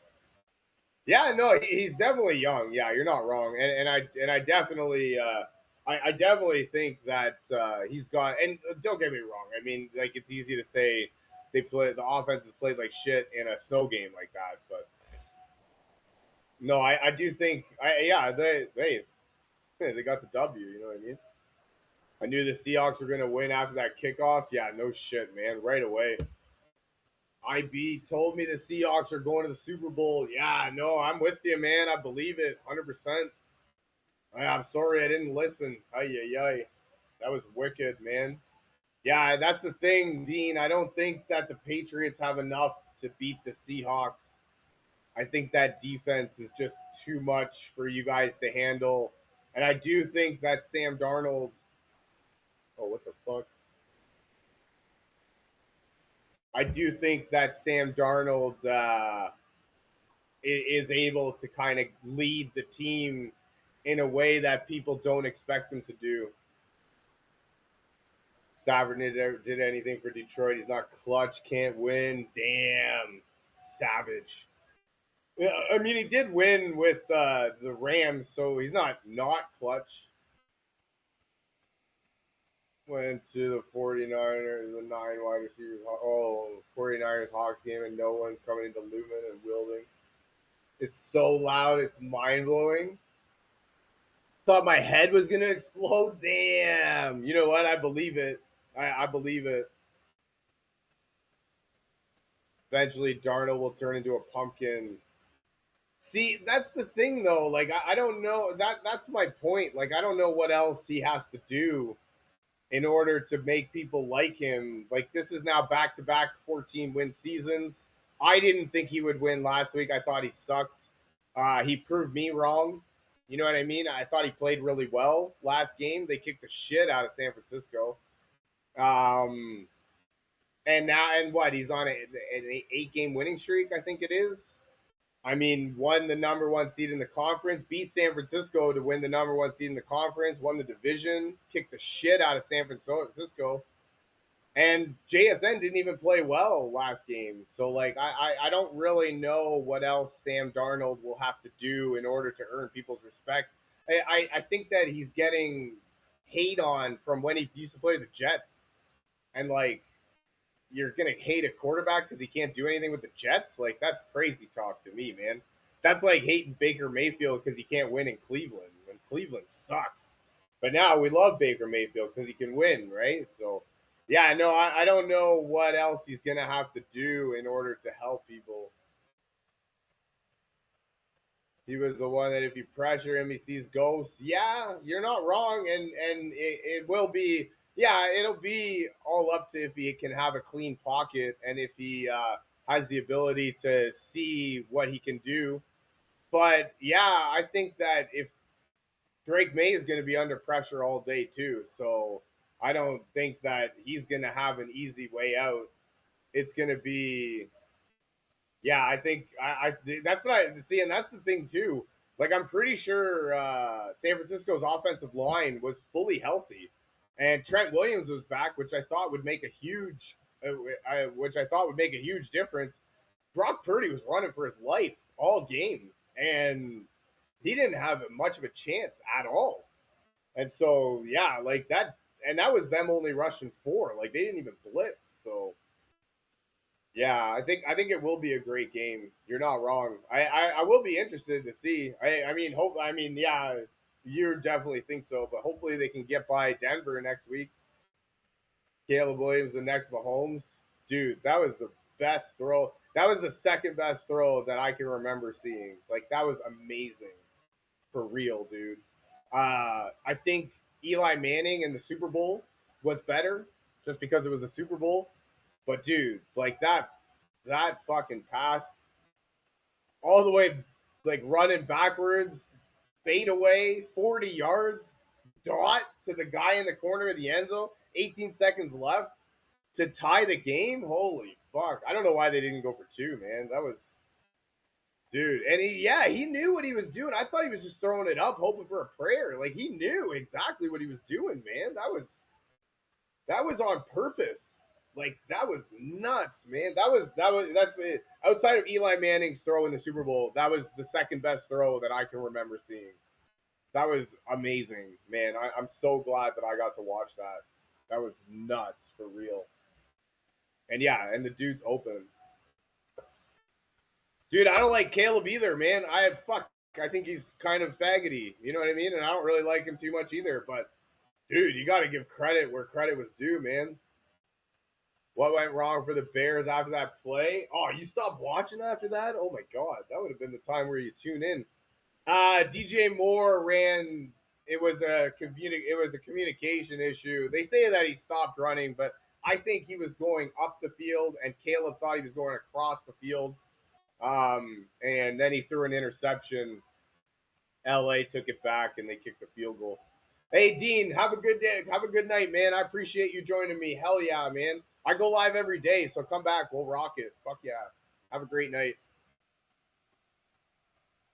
Yeah, no, he's definitely young. Yeah, you're not wrong, and I definitely I definitely think that he's got. And don't get me wrong. I mean, like it's easy to say the offense has played like shit in a snow game like that, but no, I do think yeah they got the W. You know what I mean? I knew the Seahawks were gonna win after that kickoff. Yeah, no shit, man, right away. IB told me the Seahawks are going to the Super Bowl. Yeah, no, I'm with you, man. I believe it 100%. I'm sorry I didn't listen. Ay, ay, ay. That was wicked, man. Yeah, that's the thing, Dean. I don't think that the Patriots have enough to beat the Seahawks. I think that defense is just too much for you guys to handle. And I do think that Sam Darnold. Oh, what the fuck? I do think that Sam Darnold is able to kind of lead the team in a way that people don't expect him to do. Stafford did anything for Detroit. He's not clutch, can't win. Damn, savage. Yeah, I mean, he did win with the Rams, so he's not clutch. Went to the 49ers, the nine wide receivers. Oh, 49ers Hawks game, and no one's coming into Lumen and Wilding. It's so loud, it's mind blowing. Thought my head was gonna explode. Damn. You know what? I believe it. I believe it. Eventually, Darnold will turn into a pumpkin. See, that's the thing, though. Like, I don't know. That's my point. Like, I don't know what else he has to do in order to make people like him. Like, this is now back to back 14 win seasons. I didn't think he would win last week. I thought he sucked. He proved me wrong. You know what I mean? I thought he played really well last game. They kicked the shit out of San Francisco. Um, and now, and what? He's on an 8 game winning streak, I think it is. I mean, won the number one seed in the conference, beat San Francisco to win the number one seed in the conference, won the division, kicked the shit out of San Francisco. And JSN didn't even play well last game. So, like, I don't really know what else Sam Darnold will have to do in order to earn people's respect. I think that he's getting hate on from when he used to play the Jets. And, like, you're going to hate a quarterback because he can't do anything with the Jets? Like, that's crazy talk to me, man. That's like hating Baker Mayfield because he can't win in Cleveland when Cleveland sucks. But now we love Baker Mayfield because he can win, right? So, yeah, no, I don't know what else he's going to have to do in order to help people. He was the one that if you pressure him, he sees ghosts. Yeah, you're not wrong, and it will be. Yeah, it'll be all up to if he can have a clean pocket and if he has the ability to see what he can do. But yeah, I think that Drake May is going to be under pressure all day too. So I don't think that he's going to have an easy way out. It's going to be, yeah, I think I that's what I see, and that's the thing too. Like I'm pretty sure San Francisco's offensive line was fully healthy, and Trent Williams was back, which I thought would make a huge, which I thought would make a huge difference. Brock Purdy was running for his life all game, and he didn't have much of a chance at all. And so, yeah, like that, and that was them only rushing four. Like they didn't even blitz. So, yeah, I think it will be a great game. You're not wrong. I will be interested to see. I mean, hope. I mean, yeah, you definitely think so. But hopefully they can get by Denver next week. Caleb Williams, the next Mahomes, dude, that was the best throw. That was the second best throw that I can remember seeing. Like that was amazing for real, dude. I think Eli Manning in the Super Bowl was better just because it was a Super Bowl. But dude, like that fucking pass all the way like running backwards, fade away, 40 yards, dot to the guy in the corner of the end zone, 18 seconds left to tie the game. Holy fuck. I don't know why they didn't go for two, man. That was dude, and he knew what he was doing. I thought he was just throwing it up, hoping for a prayer. Like he knew exactly what he was doing, man. That was on purpose. Like that was nuts, man. That's it. Outside of Eli Manning's throw in the Super Bowl, that was the second best throw that I can remember seeing. That was amazing, man. I'm so glad that I got to watch that. That was nuts for real. And yeah, and the dude's open. Dude, I don't like Caleb either, man. I think he's kind of faggoty. You know what I mean? And I don't really like him too much either. But dude, you got to give credit where credit was due, man. What went wrong for the Bears after that play? Oh, you stopped watching after that? Oh my god, that would have been the time where you tune in. DJ Moore ran. It was a communication issue. They say that he stopped running, but I think he was going up the field, and Caleb thought he was going across the field. And then he threw an interception. LA took it back, and they kicked the field goal. Hey Dean, have a good day. Have a good night, man. I appreciate you joining me. Hell yeah, man. I go live every day, so come back. We'll rock it. Fuck yeah. Have a great night.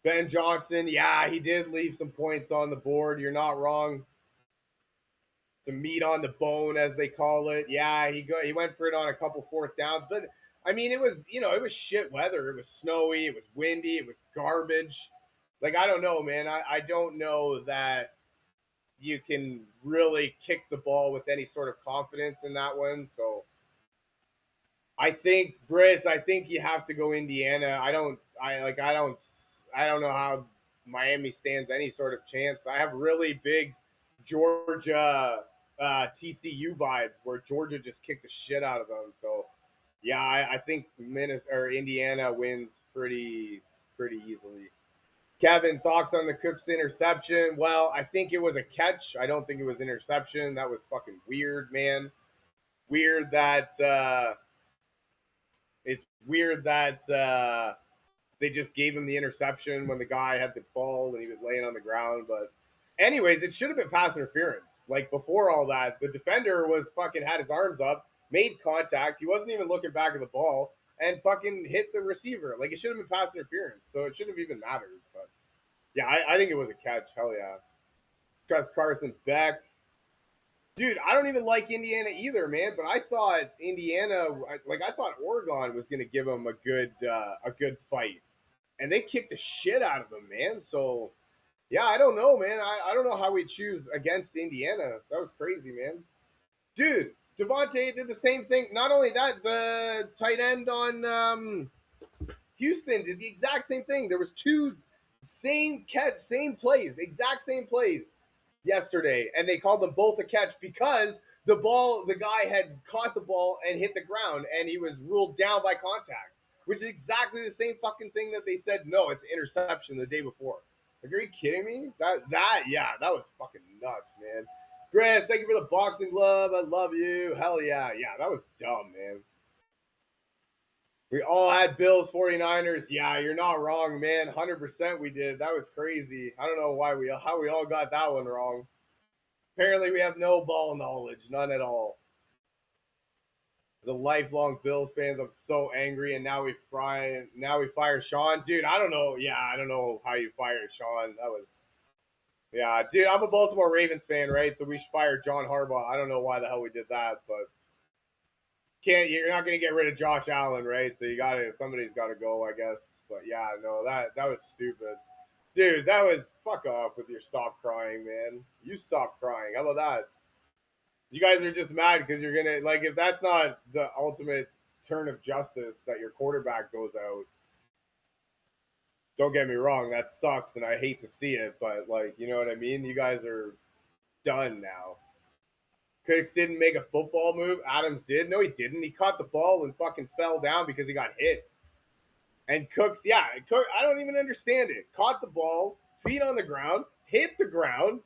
Ben Johnson, yeah, he did leave some points on the board. You're not wrong. Some meat on the bone, as they call it. Yeah, he went for it on a couple fourth downs, but I mean, it was shit weather. It was snowy. It was windy. It was garbage. Like I don't know, man. I don't know that you can really kick the ball with any sort of confidence in that one. So I think Briz, I think you have to go Indiana. I don't know how Miami stands any sort of chance. I have really big Georgia TCU vibes where Georgia just kicked the shit out of them. So yeah, I think Minnesota or Indiana wins pretty easily. Kevin, thoughts on the Cooks interception? Well, I think it was a catch. I don't think it was interception. That was fucking weird, man. Weird that it's weird that they just gave him the interception when the guy had the ball and he was laying on the ground. But anyways, it should have been pass interference. Like before all that, the defender was fucking had his arms up, made contact. He wasn't even looking back at the ball and fucking hit the receiver. Like it should have been pass interference. So it shouldn't have even mattered. But yeah, I think it was a catch. Hell yeah. Trust Carson Beck. Dude, I don't even like Indiana either, man. But I thought I thought Oregon was going to give them a good fight, and they kicked the shit out of them, man. So yeah, I don't know, man. I don't know how we choose against Indiana. That was crazy, man. Dude, Devontae did the same thing. Not only that, the tight end on Houston did the exact same thing. There was two same plays, exact same plays yesterday, and they called them both a catch because the guy had caught the ball and hit the ground, and he was ruled down by contact, which is exactly the same fucking thing that they said no, it's interception the day before. Like, are you kidding me? Yeah, that was fucking nuts, man. Chris, thank you for the boxing glove. I love you. Hell yeah, that was dumb, man. We all had Bills 49ers. Yeah, you're not wrong, man. 100% we did. That was crazy. I don't know how we all got that one wrong. Apparently we have no ball knowledge, none at all. The lifelong Bills fans, I'm so angry, and now we fire Sean. Dude, I don't know. Yeah, I don't know how you fired Sean. That was yeah, dude, I'm a Baltimore Ravens fan, right? So we should fire John Harbaugh. I don't know why the hell we did that, but you're not gonna get rid of Josh Allen, right? So somebody's gotta go, I guess. But yeah, no, that was stupid. Dude, that was fuck off with your stop crying, man. You stop crying. How about that? You guys are just mad because you're gonna like if that's not the ultimate turn of justice that your quarterback goes out. Don't get me wrong, that sucks and I hate to see it, but like you know what I mean? You guys are done now. Cooks didn't make a football move. Adams did. No, he didn't. He caught the ball and fucking fell down because he got hit. And Cooks, yeah, I don't even understand it. Caught the ball, feet on the ground, hit the ground,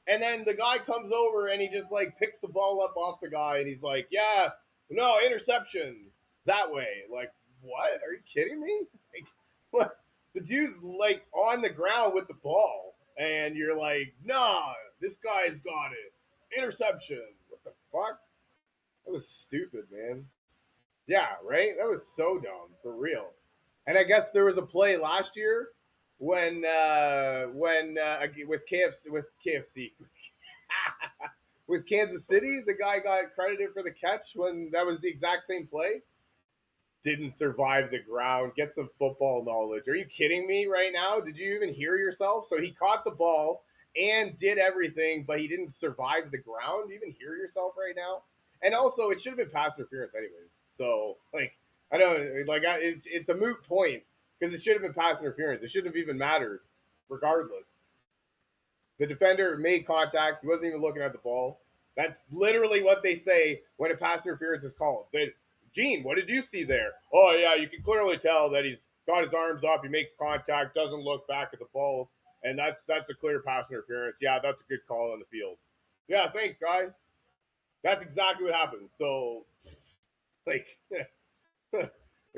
and then the guy comes over and he just like picks the ball up off the guy and he's like, yeah, no, interception that way. Like, what? Are you kidding me? Like, what? The dude's like on the ground with the ball and you're like, nah, this guy's got it. Interception. What the fuck? That was stupid, man. Yeah, right? That was so dumb, for real. And I guess there was a play last year when with KFC with Kansas City, the guy got credited for the catch when that was the exact same play. Didn't survive the ground. Get some football knowledge. Are you kidding me right now? Did you even hear yourself? So he caught the ball and did everything, but he didn't survive the ground. Do you even hear yourself right now? And also, it should have been pass interference anyways. So like, I don't like it's a moot point because it should have been pass interference. It shouldn't have even mattered, regardless. The defender made contact. He wasn't even looking at the ball. That's literally what they say when a pass interference is called. But Gene, what did you see there? Oh yeah, you can clearly tell that he's got his arms up. He makes contact, doesn't look back at the ball, and that's a clear pass interference. Yeah, that's a good call on the field. Yeah, thanks, guy. That's exactly what happened. So, like, the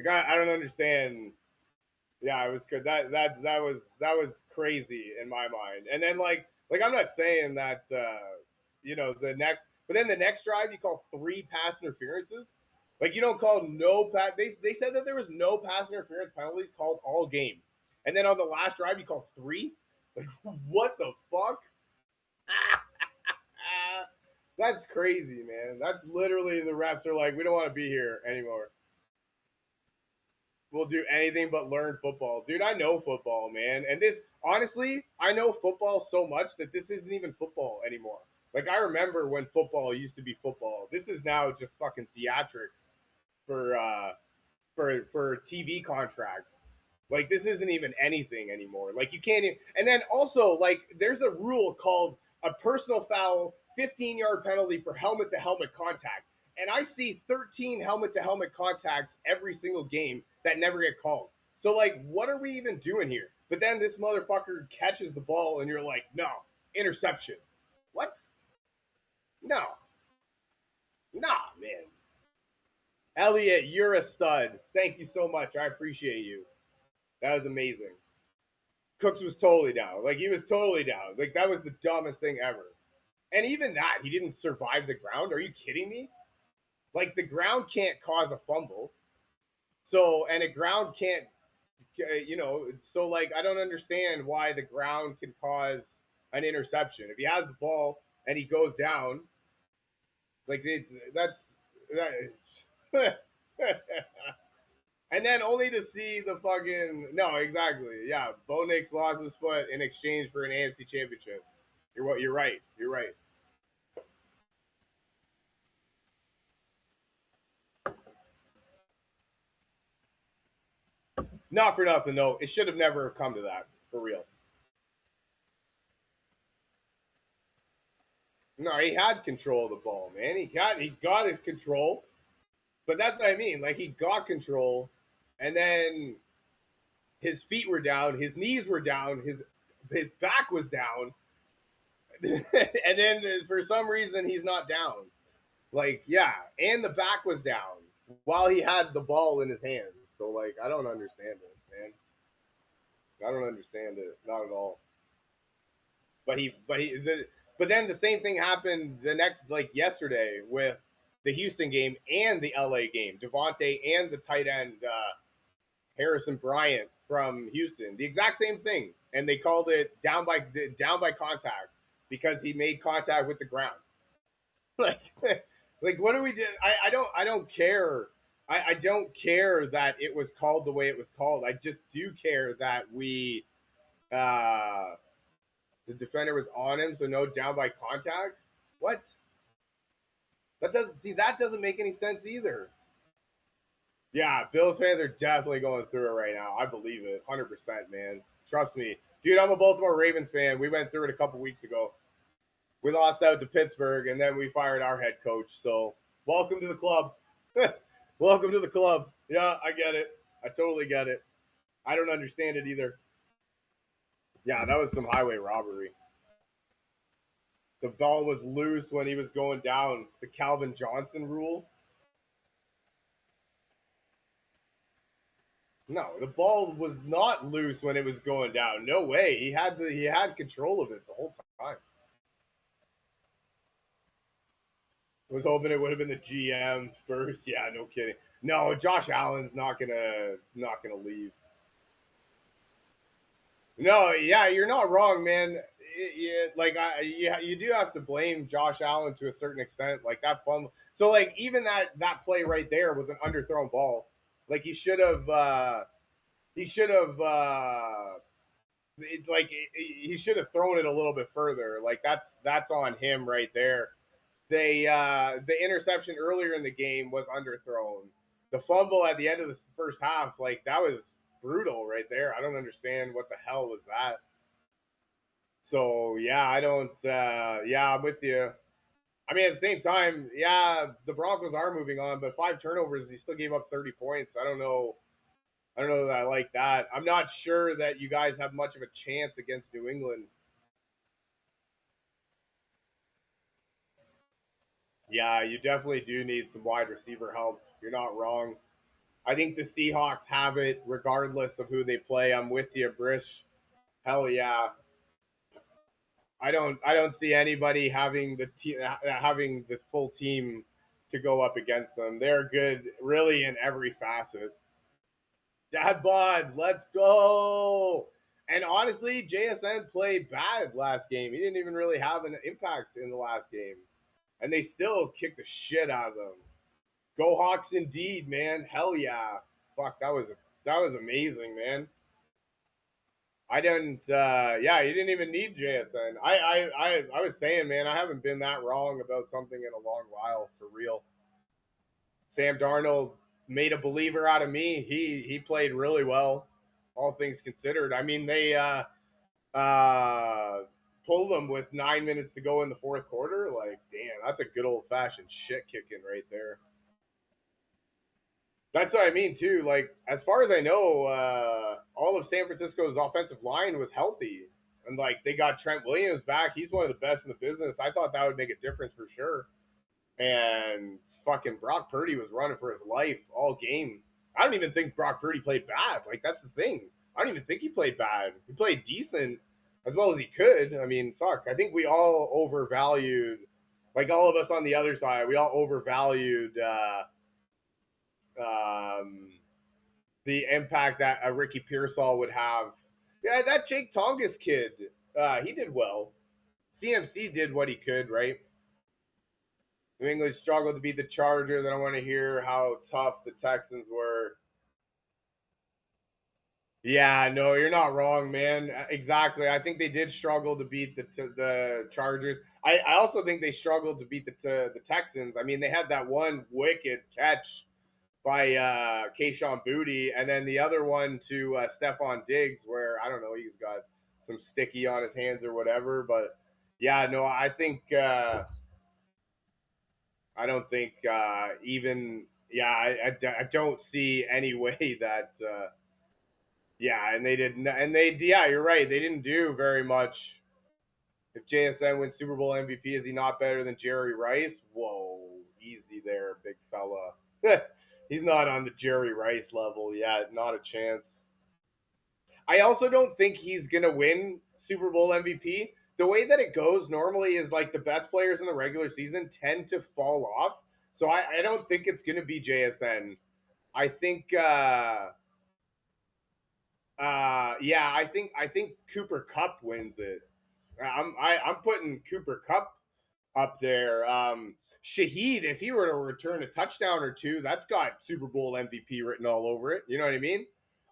guy, I don't understand. Yeah, it was good. That was crazy in my mind. And then like I'm not saying that the next, but then the next drive you call three pass interferences. Like you don't call no pass. They said that there was no pass interference penalties called all game, and then on the last drive you call three. Like what the fuck? That's crazy, man. That's literally the refs are like, we don't want to be here anymore. We'll do anything but learn football. Dude, I know football, man. And this, honestly, I know football so much that this isn't even football anymore. Like, I remember when football used to be football. This is now just fucking theatrics for, for TV contracts. Like, this isn't even anything anymore. Like, you can't even, and then also, like, there's a rule called a personal foul 15-yard penalty for helmet to helmet contact. And I see 13 helmet to helmet contacts every single game that never get called. So like, what are we even doing here? But then this motherfucker catches the ball, and you're like, no, interception. What? No, nah, man. Elliot, you're a stud. Thank you so much. I appreciate you. That was amazing. Cooks was totally down. Like he was totally down. Like that was the dumbest thing ever. And even that, he didn't survive the ground. Are you kidding me? Like the ground can't cause a fumble. So and a ground can't so like I don't understand why the ground can cause an interception. If he has the ball and he goes down, like that and then only to see the fucking no, exactly. Yeah, Bo Nix lost his foot in exchange for an AFC championship. You're right. You're right. Not for nothing though. It should have never come to that, for real. No, he had control of the ball, man. He got his control. But that's what I mean. Like he got control and then his feet were down, his knees were down, his back was down. And then for some reason he's not down. Like, yeah, and the back was down. while he had the ball in his hands. So like, I don't understand it, man. I don't understand it, not at all. But then the same thing happened the next like yesterday with the Houston game and the LA game. Devontae and the tight end Harrison Bryant from Houston, the exact same thing, and they called it down by contact because he made contact with the ground. Like, like what do we do? I don't care. I don't care that it was called the way it was called. I just do care that we uh the defender was on him, so no down by contact. What? That doesn't make any sense either. Yeah, Bills fans are definitely going through it right now. I believe it, 100%, man. Trust me, dude. I'm a Baltimore Ravens fan. We went through it a couple weeks ago. We lost out to Pittsburgh, and then we fired our head coach. So, welcome to the club. Welcome to the club. Yeah, I get it. I totally get it. I don't understand it either. Yeah, that was some highway robbery. The ball was loose when he was going down. It's the Calvin Johnson rule. No, the ball was not loose when it was going down. No way. He had control of it the whole time. Was hoping it would have been the GM first. Yeah, no kidding. No, Josh Allen's not gonna leave. No, yeah, you're not wrong, man. You do have to blame Josh Allen to a certain extent. Like that fumble. So like even that play right there was an underthrown ball. Like he should have he should have thrown it a little bit further. Like that's on him right there. The interception earlier in the game was underthrown. The fumble at the end of the first half, like that was brutal right there. I don't understand what the hell was that. So yeah, I don't. Yeah, I'm with you. I mean, at the same time, yeah, the Broncos are moving on, but 5 turnovers, he still gave up 30 points. I don't know. I don't know that I like that. I'm not sure that you guys have much of a chance against New England. Yeah, you definitely do need some wide receiver help. You're not wrong. I think the Seahawks have it regardless of who they play. I'm with you, Brish. Hell yeah. I don't see anybody having the full team to go up against them. They're good really in every facet. Dad bods, let's go. And honestly, JSN played bad last game. He didn't even really have an impact in the last game. And they still kicked the shit out of them. Go Hawks indeed, man. Hell yeah. Fuck, that was amazing, man. I didn't. Yeah, you didn't even need JSN. I was saying, man, I haven't been that wrong about something in a long while, for real. Sam Darnold made a believer out of me. He played really well, all things considered. I mean, they uh, pulled them with 9 minutes to go in the fourth quarter. Like, damn, that's a good old fashioned shit kicking right there. That's what I mean too. Like as far as I know, all of San Francisco's offensive line was healthy, and like they got Trent Williams back. He's one of the best in the business. I thought that would make a difference for sure. And fucking Brock Purdy was running for his life all game. I don't even think Brock Purdy played bad. Like that's the thing. I don't even think he played bad. He played decent as well as he could. I mean, fuck. I think we all overvalued, like all of us on the other side, we all overvalued um, the impact that a Ricky Pearsall would have. Yeah, that Jake Tongas kid, he did well. CMC did what he could, right? New England struggled to beat the Chargers. I don't want to hear how tough the Texans were. Yeah, no, you're not wrong, man. Exactly. I think they did struggle to beat the Chargers. I also think they struggled to beat the Texans. I mean, they had that one wicked catch by Kayshawn Booty, and then the other one to Stephon Diggs, where I don't know, he's got some sticky on his hands or whatever. But yeah, no, I don't think even yeah, I don't see any way that yeah, and they didn't, and they yeah, you're right, they didn't do very much. If JSN wins Super Bowl MVP, is he not better than Jerry Rice? Whoa, easy there, big fella. He's not on the Jerry Rice level yet. Not a chance. I also don't think he's gonna win Super Bowl MVP. The way that it goes normally is like the best players in the regular season tend to fall off. So I don't think it's gonna be JSN. I think yeah, I think Cooper Cup wins it. I'm putting Cooper Cup up there. Shaheed, if he were to return a touchdown or two, that's got Super Bowl MVP written all over it. You know what I mean?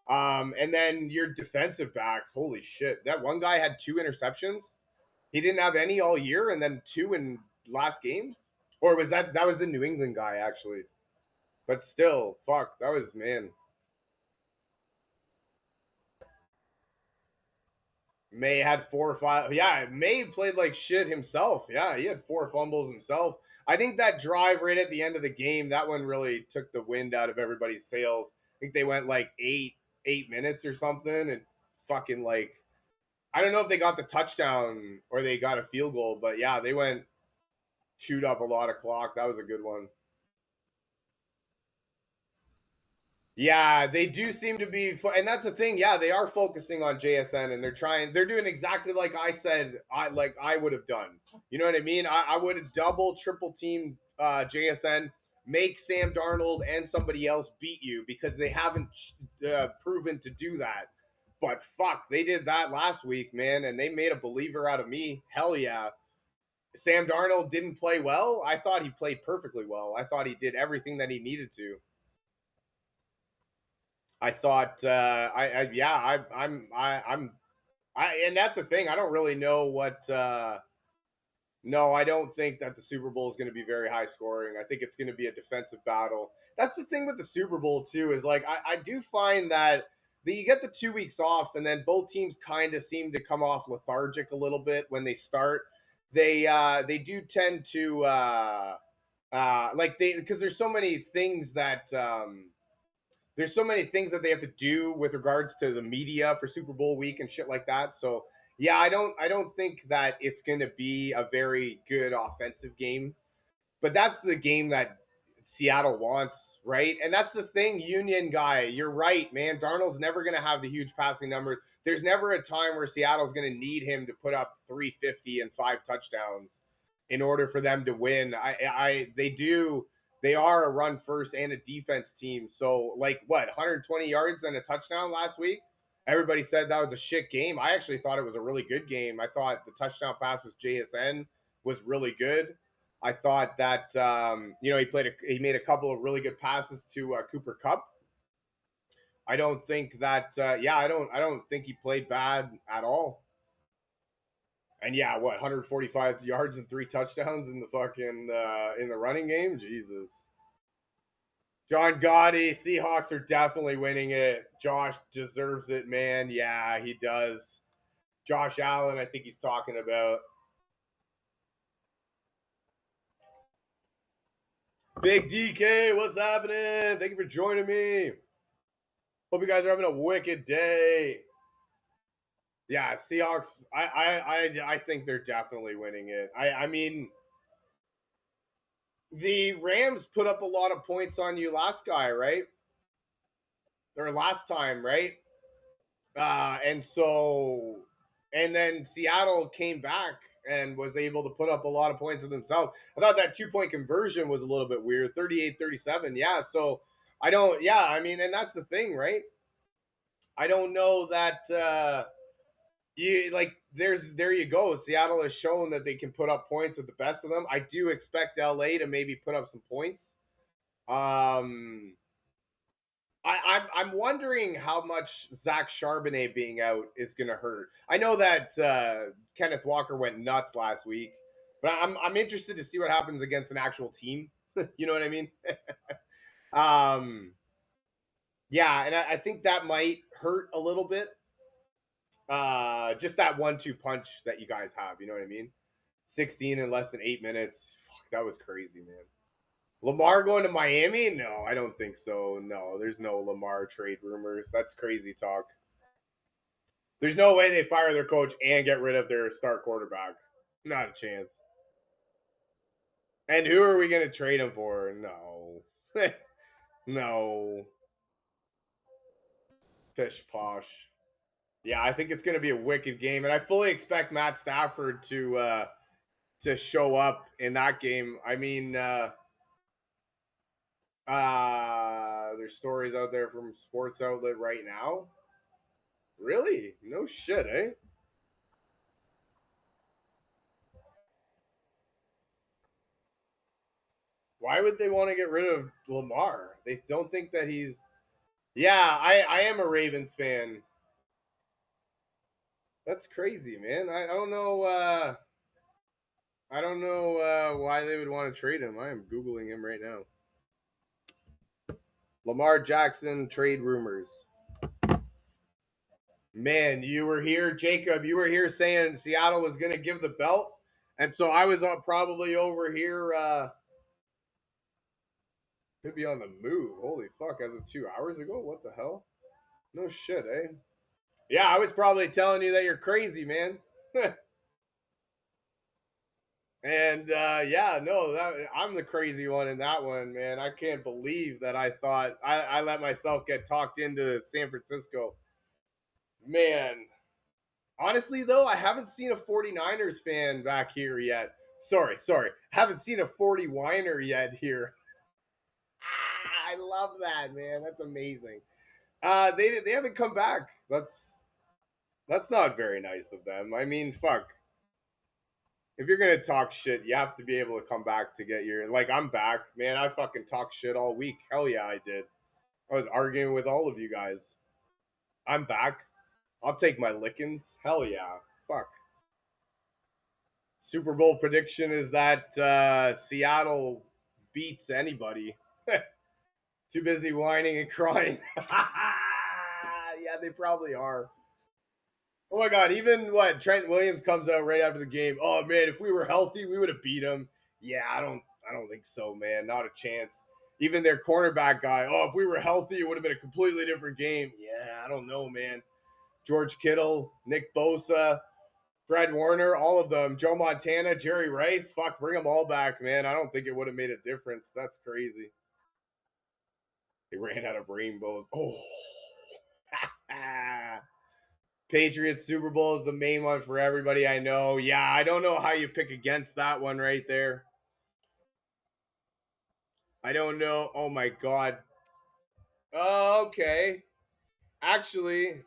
And then your defensive backs, holy shit. That one guy had 2 interceptions. He didn't have any all year and then 2 in last game. Or was that was the New England guy actually. But still, fuck, that was man. May had 4 or 5. Yeah, May played like shit himself. Yeah, he had 4 fumbles himself. I think that drive right at the end of the game, that one really took the wind out of everybody's sails. I think they went like 8 minutes or something, and fucking like I don't know if they got the touchdown or they got a field goal, but yeah, they went shoot up a lot of clock. That was a good one. Yeah, they do seem to be, and that's the thing. Yeah, they are focusing on JSN, and they're trying. They're doing exactly like I said. I would have done. You know what I mean? I would have double, triple teamed JSN, make Sam Darnold and somebody else beat you because they haven't proven to do that. But fuck, they did that last week, man, and they made a believer out of me. Hell yeah. Sam Darnold didn't play well. I thought he played perfectly well. I thought he did everything that he needed to. I thought, I yeah, and that's the thing. I don't really know what. No, I don't think that the Super Bowl is going to be very high scoring. I think it's going to be a defensive battle. That's the thing with the Super Bowl too. Is like I do find that you get the 2 weeks off, and then both teams kind of seem to come off lethargic a little bit when they start. They do tend to like they because there's so many things that they have to do with regards to the media for Super Bowl week and shit like that. So yeah, I don't think that it's going to be a very good offensive game, but that's the game that Seattle wants, right? And that's the thing, Union guy. You're right, man. Darnold's never going to have the huge passing numbers. There's never a time where Seattle's going to need him to put up 350 and 5 touchdowns in order for them to win. They are a run first and a defense team. So like what, 120 yards and a touchdown last week? Everybody said that was a shit game. I actually thought it was a really good game. I thought the touchdown pass was JSN was really good. I thought that he made a couple of really good passes to Cooper Cup. I don't think that I don't think he played bad at all. And yeah, what 145 yards and 3 touchdowns in the fucking in the running game? Jesus. John Gotti, Seahawks are definitely winning it. Josh deserves it, man. Yeah, he does. Josh Allen, I think he's talking about. Big DK, what's happening? Thank you for joining me. Hope you guys are having a wicked day. Yeah, Seahawks. I think they're definitely winning it. I mean, the Rams put up a lot of points on you last guy, right? Or last time, right? And then Seattle came back and was able to put up a lot of points of themselves. I thought that 2 point conversion was a little bit weird, 38-37. Yeah, so I don't. Yeah, I mean, and that's the thing, right? I don't know that. You like there you go. Seattle has shown that they can put up points with the best of them. I do expect LA to maybe put up some points. I'm wondering how much Zach Charbonnet being out is going to hurt. I know that Kenneth Walker went nuts last week, but I'm interested to see what happens against an actual team. You know what I mean? um, yeah, and I think that might hurt a little bit. Just that 1-2 punch that you guys have. You know what I mean? 16 in less than 8 minutes. Fuck, that was crazy, man. Lamar going to Miami? No, I don't think so. No, there's no Lamar trade rumors. That's crazy talk. There's no way they fire their coach and get rid of their star quarterback. Not a chance. And who are we going to trade him for? No. No. Pish posh. Yeah, I think it's going to be a wicked game, and I fully expect Matt Stafford to show up in that game. I mean, there's stories out there from Sports Outlet right now. Really? No shit, eh? Why would they want to get rid of Lamar? They don't think that he's. Yeah, I am a Ravens fan. That's crazy, man. I don't know. I don't know why they would want to trade him. I am googling him right now. Lamar Jackson trade rumors. Man, you were here, Jacob. You were here saying Seattle was going to give the belt, and so I was probably over here. Could be on the move. Holy fuck! As of 2 hours ago, what the hell? No shit, eh? Yeah, I was probably telling you that you're crazy, man. And yeah, no, I'm the crazy one in that one, man. I can't believe that I thought I let myself get talked into San Francisco. Man, honestly, though, I haven't seen a 49ers fan back here yet. Sorry. Haven't seen a 40 whiner yet here. I love that, man. That's amazing. They haven't come back. That's not very nice of them. I mean, fuck. If you're gonna talk shit, you have to be able to come back to get your like. I'm back, man. I fucking talked shit all week. Hell yeah, I did. I was arguing with all of you guys. I'm back. I'll take my lickings. Hell yeah. Fuck. Super Bowl prediction is that Seattle beats anybody. Too busy whining and crying. Yeah, they probably are. Oh my god, even what Trent Williams comes out right after the game. Oh man, if we were healthy, we would have beat him. Yeah, I don't think so, man. Not a chance. Even their cornerback guy. Oh, if we were healthy, it would have been a completely different game. Yeah, I don't know, man. George Kittle, Nick Bosa, Fred Warner, all of them. Joe Montana, Jerry Rice. Fuck, bring them all back, man. I don't think it would have made a difference. That's crazy. They ran out of rainbows. Oh. Patriots Super Bowl is the main one for everybody I know. Yeah, I don't know how you pick against that one right there. I don't know. Oh my god. Oh, okay. Actually,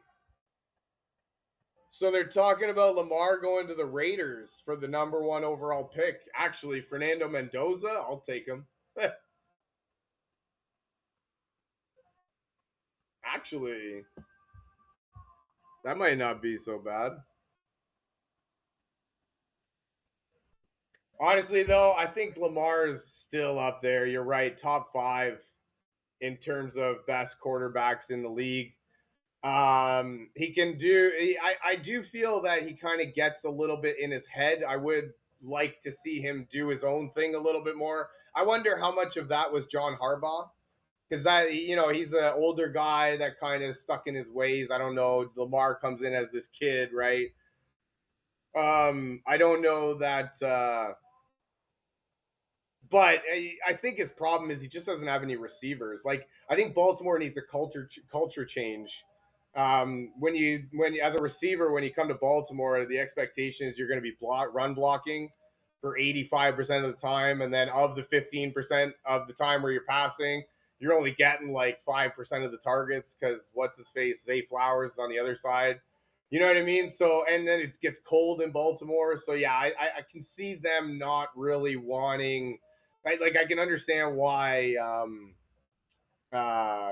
so they're talking about Lamar going to the Raiders for the number one overall pick. Actually, Fernando Mendoza, I'll take him. Actually, that might not be so bad. Honestly, though, I think Lamar is still up there. You're right, top five in terms of best quarterbacks in the league. He can do. I do feel that he kind of gets a little bit in his head. I would like to see him do his own thing a little bit more. I wonder how much of that was John Harbaugh, because that he's an older guy that kind of stuck in his ways. I don't know. Lamar comes in as this kid, right? I don't know that. But I think his problem is he just doesn't have any receivers. Like I think Baltimore needs a culture change. When as a receiver when you come to Baltimore, the expectation is you're going to be run blocking for 85% of the time, and then of the 15% of the time where you're passing, you're only getting like 5% of the targets because what's his face Zay Flowers is on the other side. You know what I mean? So and then it gets cold in Baltimore. So yeah, I can see them not really wanting like I can understand why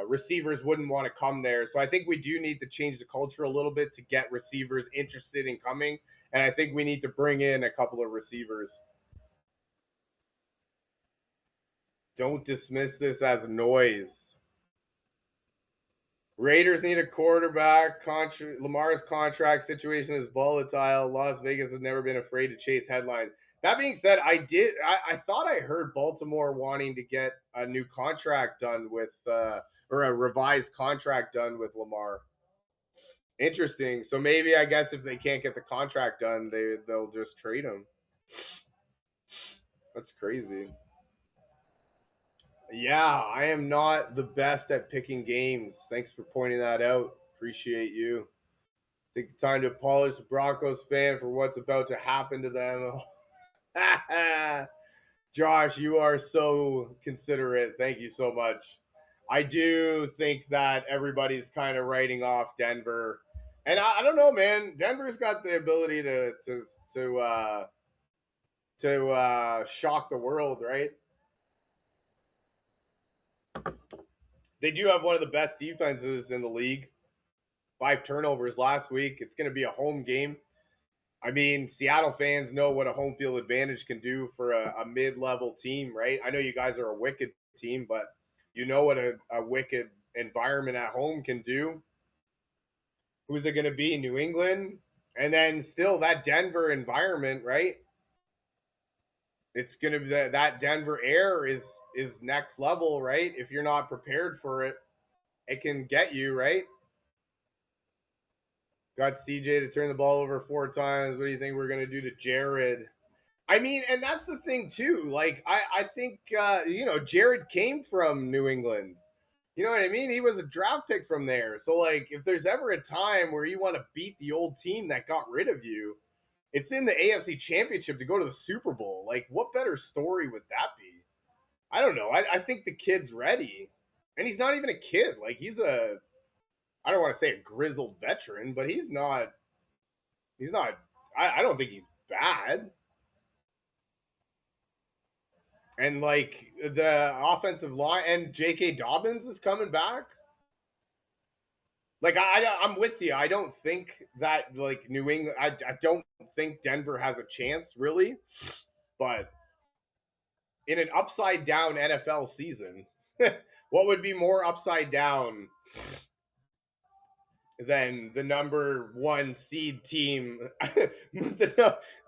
receivers wouldn't want to come there. So I think we do need to change the culture a little bit to get receivers interested in coming. And I think we need to bring in a couple of receivers. Don't dismiss this as noise. Raiders need a quarterback. Lamar's contract situation is volatile. Las Vegas has never been afraid to chase headlines. That being said, I thought I heard Baltimore wanting to get a new contract done with or a revised contract done with Lamar. Interesting. So maybe I guess if they can't get the contract done, they'll just trade him. That's crazy. Yeah, I am not the best at picking games. Thanks for pointing that out. Appreciate you. Take the time to apologize to Broncos fan for what's about to happen to them. Josh, you are so considerate. Thank you so much. I do think that everybody's kind of writing off Denver, and I don't know, man. Denver's got the ability to shock the world, right? They do have one of the best defenses in the league. 5 turnovers last week. It's going to be a home game. I mean, Seattle fans know what a home field advantage can do for a mid-level team, right? I know you guys are a wicked team, but you know what a wicked environment at home can do. Who's it going to be? New England, and then still that Denver environment, right? It's going to be that Denver air is next level, right? If you're not prepared for it, it can get you, right? Got CJ to turn the ball over 4 times. What do you think we're going to do to Jared? I mean, and that's the thing too. Like, I think Jared came from New England. You know what I mean? He was a draft pick from there. So, like, if there's ever a time where you want to beat the old team that got rid of you, it's in the AFC Championship to go to the Super Bowl. Like, what better story would that be? I don't know. I think the kid's ready, and he's not even a kid. Like, he's a I don't want to say a grizzled veteran, but he's not. He's not. I don't think he's bad. And like the offensive line and J.K. Dobbins is coming back. Like I'm with you. I don't think that like New England. I don't think Denver has a chance really, but in an upside down NFL season, what would be more upside down than the number one seed team,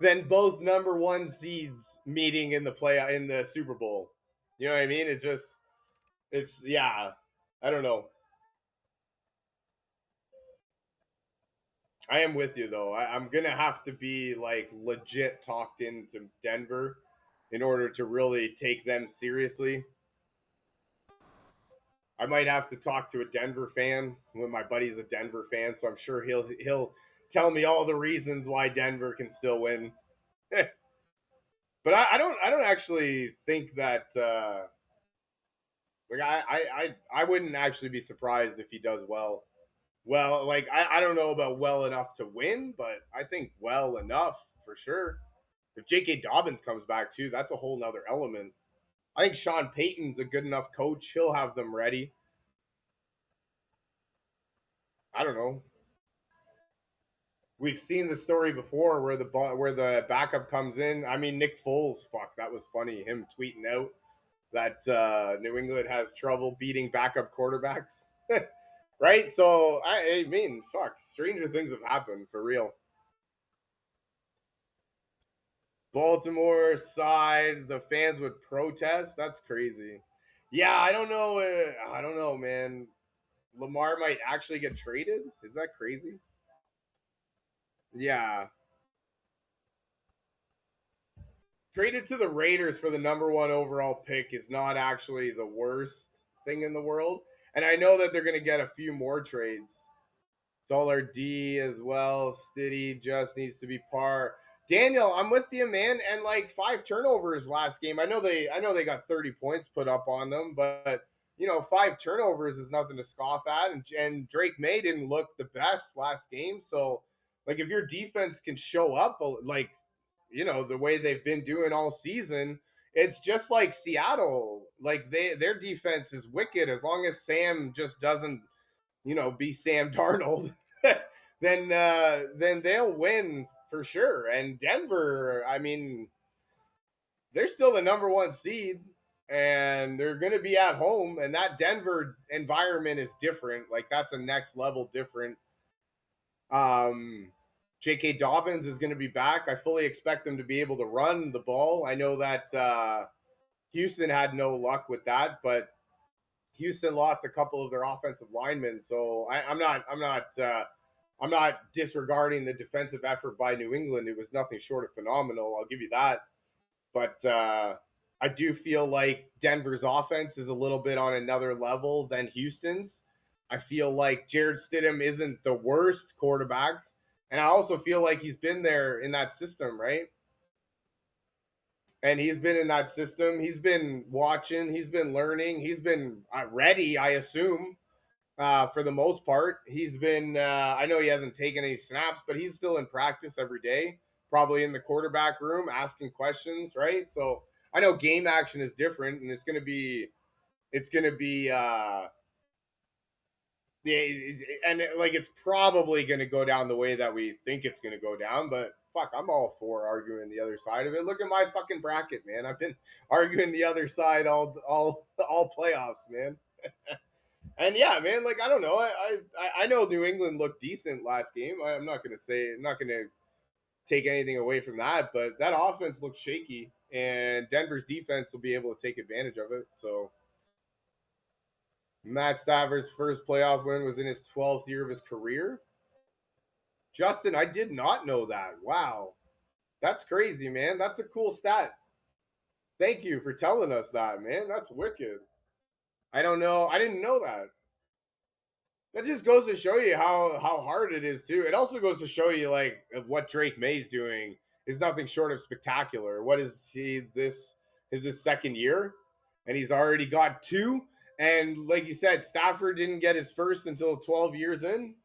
than both number one seeds meeting in the Super Bowl? You know what I mean? It's yeah. I don't know. I am with you though. I'm gonna have to be like legit talked into Denver in order to really take them seriously. I might have to talk to a Denver fan when my buddy's a Denver fan, so I'm sure he'll tell me all the reasons why Denver can still win. But I don't actually think that like I wouldn't actually be surprised if he does well. Well, like I don't know about well enough to win, but I think well enough for sure. If J.K. Dobbins comes back too, that's a whole nother element. I think Sean Payton's a good enough coach. He'll have them ready. I don't know. We've seen the story before where the backup comes in. I mean, Nick Foles, fuck, that was funny. Him tweeting out that New England has trouble beating backup quarterbacks, right? So I mean, fuck, stranger things have happened for real. Baltimore side, the fans would protest. That's crazy. Yeah, I don't know. I don't know, man. Lamar might actually get traded. Is that crazy? Yeah, traded to the Raiders for the number one overall pick is not actually the worst thing in the world. And I know that they're going to get a few more trades. Dollar D as well. Stiddy just needs to be par. Daniel, I'm with you, man. And like 5 turnovers last game. I know they got 30 points put up on them, but 5 turnovers is nothing to scoff at. And Drake May didn't look the best last game. So like if your defense can show up like the way they've been doing all season, it's just like Seattle. Like their defense is wicked as long as Sam just doesn't be Sam Darnold, then they'll win for sure. And Denver, I mean, they're still the number one seed, and they're going to be at home. And that Denver environment is different. Like that's a next level different. Um, J.K. Dobbins is going to be back. I fully expect them to be able to run the ball. I know that Houston had no luck with that, but Houston lost a couple of their offensive linemen, so I'm not disregarding the defensive effort by New England. It was nothing short of phenomenal. I'll give you that. But I do feel like Denver's offense is a little bit on another level than Houston's. I feel like Jared Stidham isn't the worst quarterback. And I also feel like he's been there in that system, right? And he's been in that system. He's been watching. He's been learning. He's been ready, I assume, for the most part. He's been, I know he hasn't taken any snaps, but he's still in practice every day, probably in the quarterback room asking questions, right? So I know game action is different, and it's going to be, yeah, and like it's probably going to go down the way that we think it's going to go down. But fuck, I'm all for arguing the other side of it. Look at my fucking bracket, man. I've been arguing the other side all playoffs, man. And yeah, man, like I don't know. I know New England looked decent last game. I'm not gonna say, I'm not gonna take anything away from that, but that offense looked shaky, and Denver's defense will be able to take advantage of it. So Matt Stafford's first playoff win was in his 12th year of his career. Justin, I did not know that. Wow, that's crazy, man. That's a cool stat. Thank you for telling us that, man. That's wicked. I don't know. I didn't know that. That just goes to show you how hard it is too. It also goes to show you like what Drake May's doing is nothing short of spectacular. What is he this is his second year and he's already got two, and like you said, Stafford didn't get his first until 12 years in.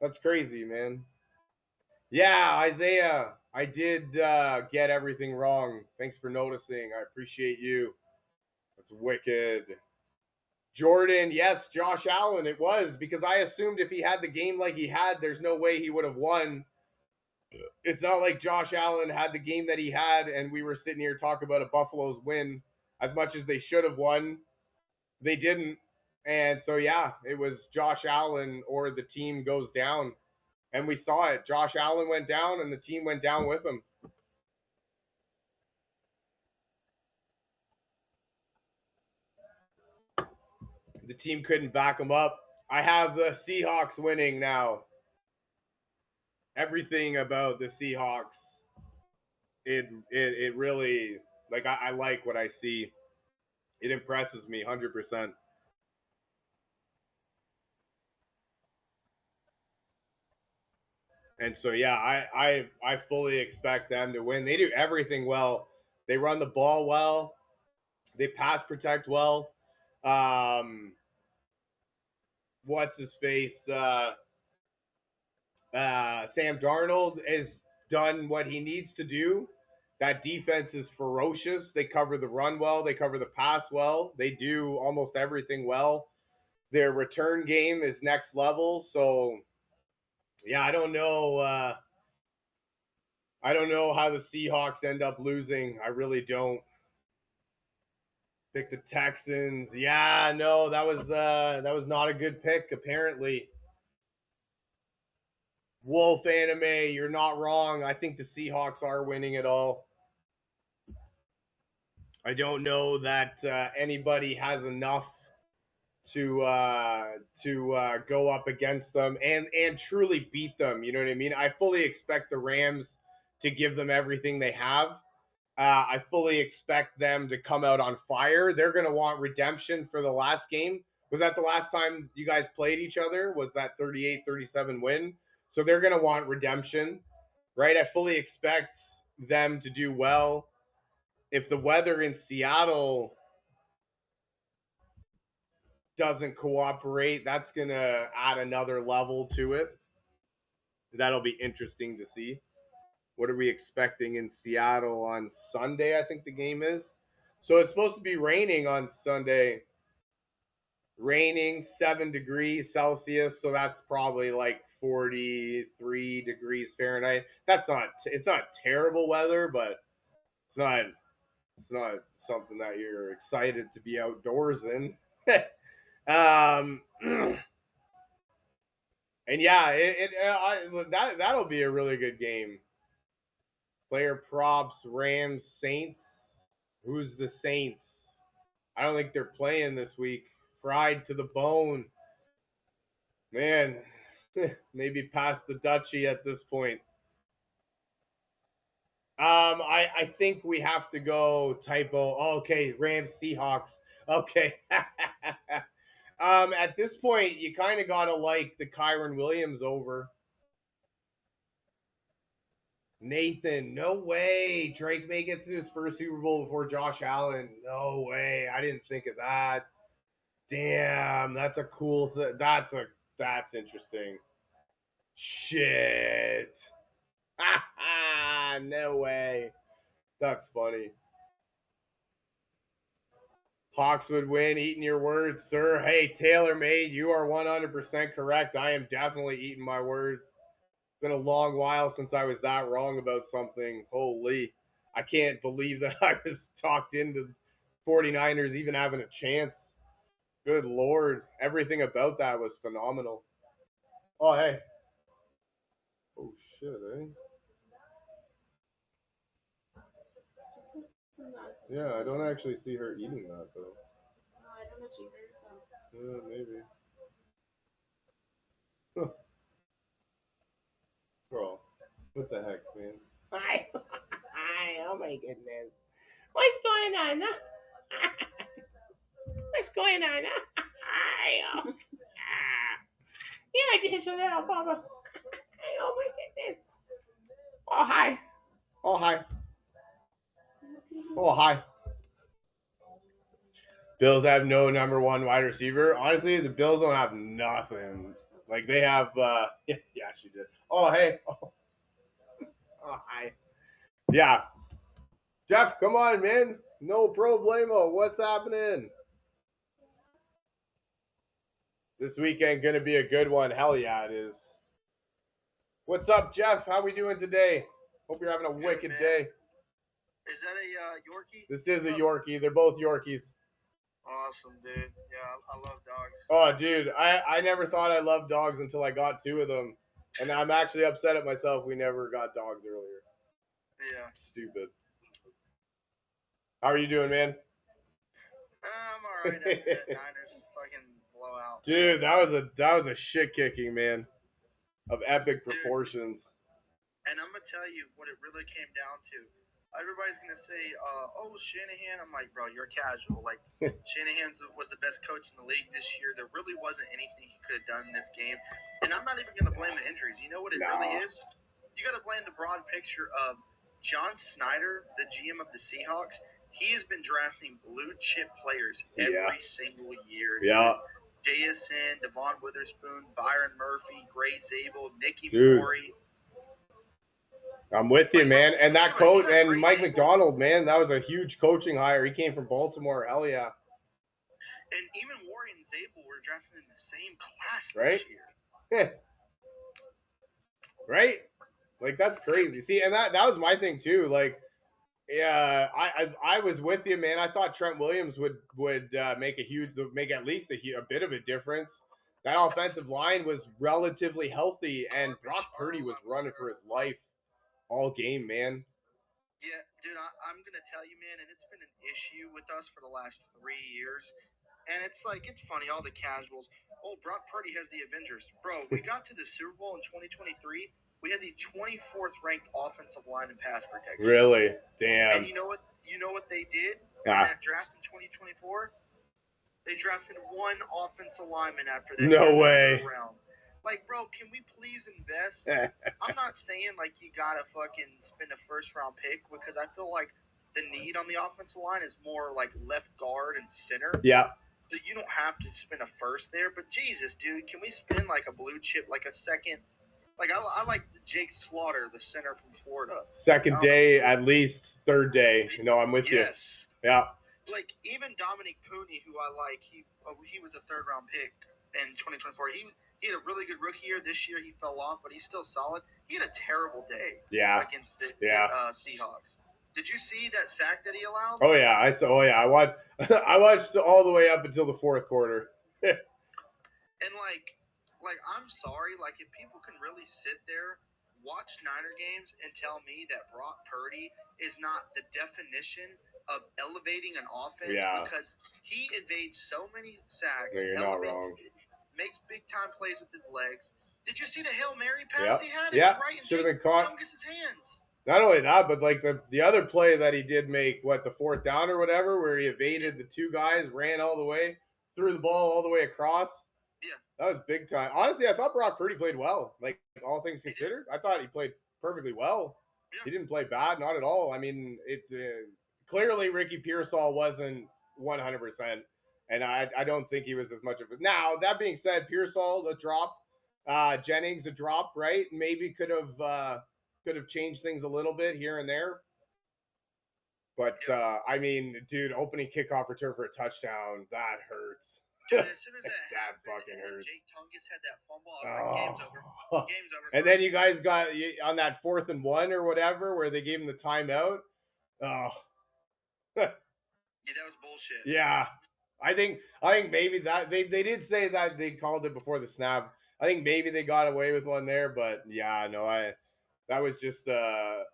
That's crazy, man. Yeah, Isaiah, I did get everything wrong. Thanks for noticing. I appreciate you. That's wicked. Jordan, yes, Josh Allen, it was because I assumed if he had the game like he had, there's no way he would have won. It's not like Josh Allen had the game that he had, and we were sitting here talking about a Buffalo's win as much as they should have won. They didn't. And so, yeah, it was Josh Allen or the team goes down. And we saw it. Josh Allen went down, and the team went down with him. The team couldn't back him up. I have the Seahawks winning now. Everything about the Seahawks, it really, like I like what I see. It impresses me 100%. And so yeah, I fully expect them to win. They do everything well. They run the ball well. They pass protect well. What's his face? Sam Darnold has done what he needs to do. That defense is ferocious. They cover the run well. They cover the pass well. They do almost everything well. Their return game is next level. So, yeah, I don't know. I don't know how the Seahawks end up losing. I really don't. Pick the Texans. Yeah, no, that was not a good pick. Apparently, Wolf Anime, you're not wrong. I think the Seahawks are winning it all. I don't know that anybody has enough to go up against them and truly beat them. You know what I mean? I fully expect the Rams to give them everything they have. I fully expect them to come out on fire. They're going to want redemption for the last game. Was that the last time you guys played each other? Was that 38-37 win? So they're going to want redemption, right? I fully expect them to do well. If the weather in Seattle doesn't cooperate, that's going to add another level to it. That'll be interesting to see. What are we expecting in Seattle on Sunday? I think the game is. So it's supposed to be raining on Sunday. Raining 7 degrees Celsius. So that's probably like 43 degrees Fahrenheit. It's not terrible weather, but it's not something that you're excited to be outdoors in. And yeah, that'll be a really good game. Player props, Rams, Saints. Who's the Saints? I don't think they're playing this week. Fried to the bone. Man, maybe past the Dutchie at this point. I think we have to go typo. Okay, Rams Seahawks. Okay. At this point, you kind of gotta like the Kyron Williams over. Nathan, no way. Drake may get to his first Super Bowl before Josh Allen. No way. I didn't think of that. Damn, that's a cool that's interesting. Shit. No way. That's funny. Hawks would win. Eating your words, sir. Hey, TaylorMade, you are 100% correct. I am definitely eating my words. It's been a long while since I was that wrong about something. Holy. I can't believe that I was talked into 49ers even having a chance. Good Lord. Everything about that was phenomenal. Oh, hey. Oh, shit, eh? Yeah, I don't actually see her eating that, though. No, I don't know she heard some. Yeah, maybe. Huh. Bro, what the heck, man? Hi. Hi. Oh, my goodness. What's going on? What's going on? Hi. Oh. Yeah, just a little Papa. Oh, my goodness. Oh, hi. Oh, hi. Oh, hi. Bills have no number one wide receiver. Honestly, the Bills don't have nothing. Like they have yeah, she did. Oh hey. Oh hi. Yeah. Jeff, come on, man. No problemo. What's happening? This weekend gonna be a good one. Hell yeah, it is. What's up, Jeff? How we doing today? Hope you're having a wicked day. Is that a Yorkie? This is a Yorkie. They're both Yorkies. Awesome, dude. Yeah, I love dogs. Oh, dude, I never thought I loved dogs until I got two of them. And I'm actually upset at myself we never got dogs earlier. Yeah. Stupid. How are you doing, man? I'm alright after that Niners fucking blowout. Dude, that was a shit kicking, man. Of epic proportions. And I'm gonna tell you what it really came down to. Everybody's gonna say, "Oh, Shanahan." I'm like, bro, you're casual. Like, Shanahan was the best coach in the league this year. There really wasn't anything he could have done in this game. And I'm not even gonna blame the injuries. You know what it really is? You got to blame the broad picture of John Snyder, the GM of the Seahawks. He has been drafting blue chip players every single year. Yeah. JSN, Devon Witherspoon, Byron Murphy, Gray Zabel, Nicky Morey. I'm with you, man. And that coach and Mike McDonald, man, that was a huge coaching hire. He came from Baltimore. Hell yeah. And even Morey and Zabel were drafted in the same class this year. Right? Like that's crazy. See, and that was my thing too. Like, yeah, I was with you, man. I thought Trent Williams would make at least a bit of a difference. That offensive line was relatively healthy, and Brock Purdy was running for his life all game, man. Yeah, dude, I'm going to tell you, man, and it's been an issue with us for the last 3 years. And it's like, it's funny, all the casuals. Oh, Brock Purdy has the Avengers. Bro, we got to the Super Bowl in 2023. We had the 24th ranked offensive line in pass protection. Really? Damn. And you know what they did in that draft in 2024? They drafted one offensive lineman after that. No way. Round. Like, bro, can we please invest? I'm not saying, like, you got to fucking spend a first-round pick because I feel like the need on the offensive line is more, like, left guard and center. Yeah. So you don't have to spend a first there. But, Jesus, dude, can we spend, like, a blue chip, like a second? Like, I like Jake Slaughter, the center from Florida. Second day, at least third day. No, I'm with you. Yes. Yeah. Like, even Dominic Pooney, who I like, he was a third-round pick in 2024. He had a really good rookie year. This year he fell off, but he's still solid. He had a terrible day against the Seahawks. Did you see that sack that he allowed? Oh yeah, I saw. Oh yeah, I watched. I watched all the way up until the fourth quarter. And like I'm sorry, like if people can really sit there, watch Niner games, and tell me that Brock Purdy is not the definition of elevating an offense because he evades so many sacks. No, you're not wrong. Makes big time plays with his legs. Did you see the Hail Mary pass he had? Yeah, right in should have been caught. His hands. Not only that, but like the other play that he did make, what, the fourth down or whatever, where he evaded the two guys, ran all the way, threw the ball all the way across. Yeah, That was big time. Honestly, I thought Brock Purdy played well. Like all things he did. considered, I thought he played perfectly well. Yeah, He didn't play bad, not at all. I mean, it clearly Ricky Pearsall wasn't 100%, and I don't think he was as much of it. Now that being said, Pearsall a drop, Jennings a drop, right? Maybe could have changed things a little bit here and there. But yeah. I mean, dude, opening kickoff return for a touchdown, that hurts. Dude, as soon as that That happened, fucking and then hurts. Jake Tungus had that fumble, I was like, game's over. Oh. Game's over. And then you guys got on that 4th and 1 or whatever, where they gave him the timeout. Oh, yeah, that was bullshit. yeah. I think maybe that they did say that they called it before the snap. I think maybe they got away with one there, but yeah, no, that was just a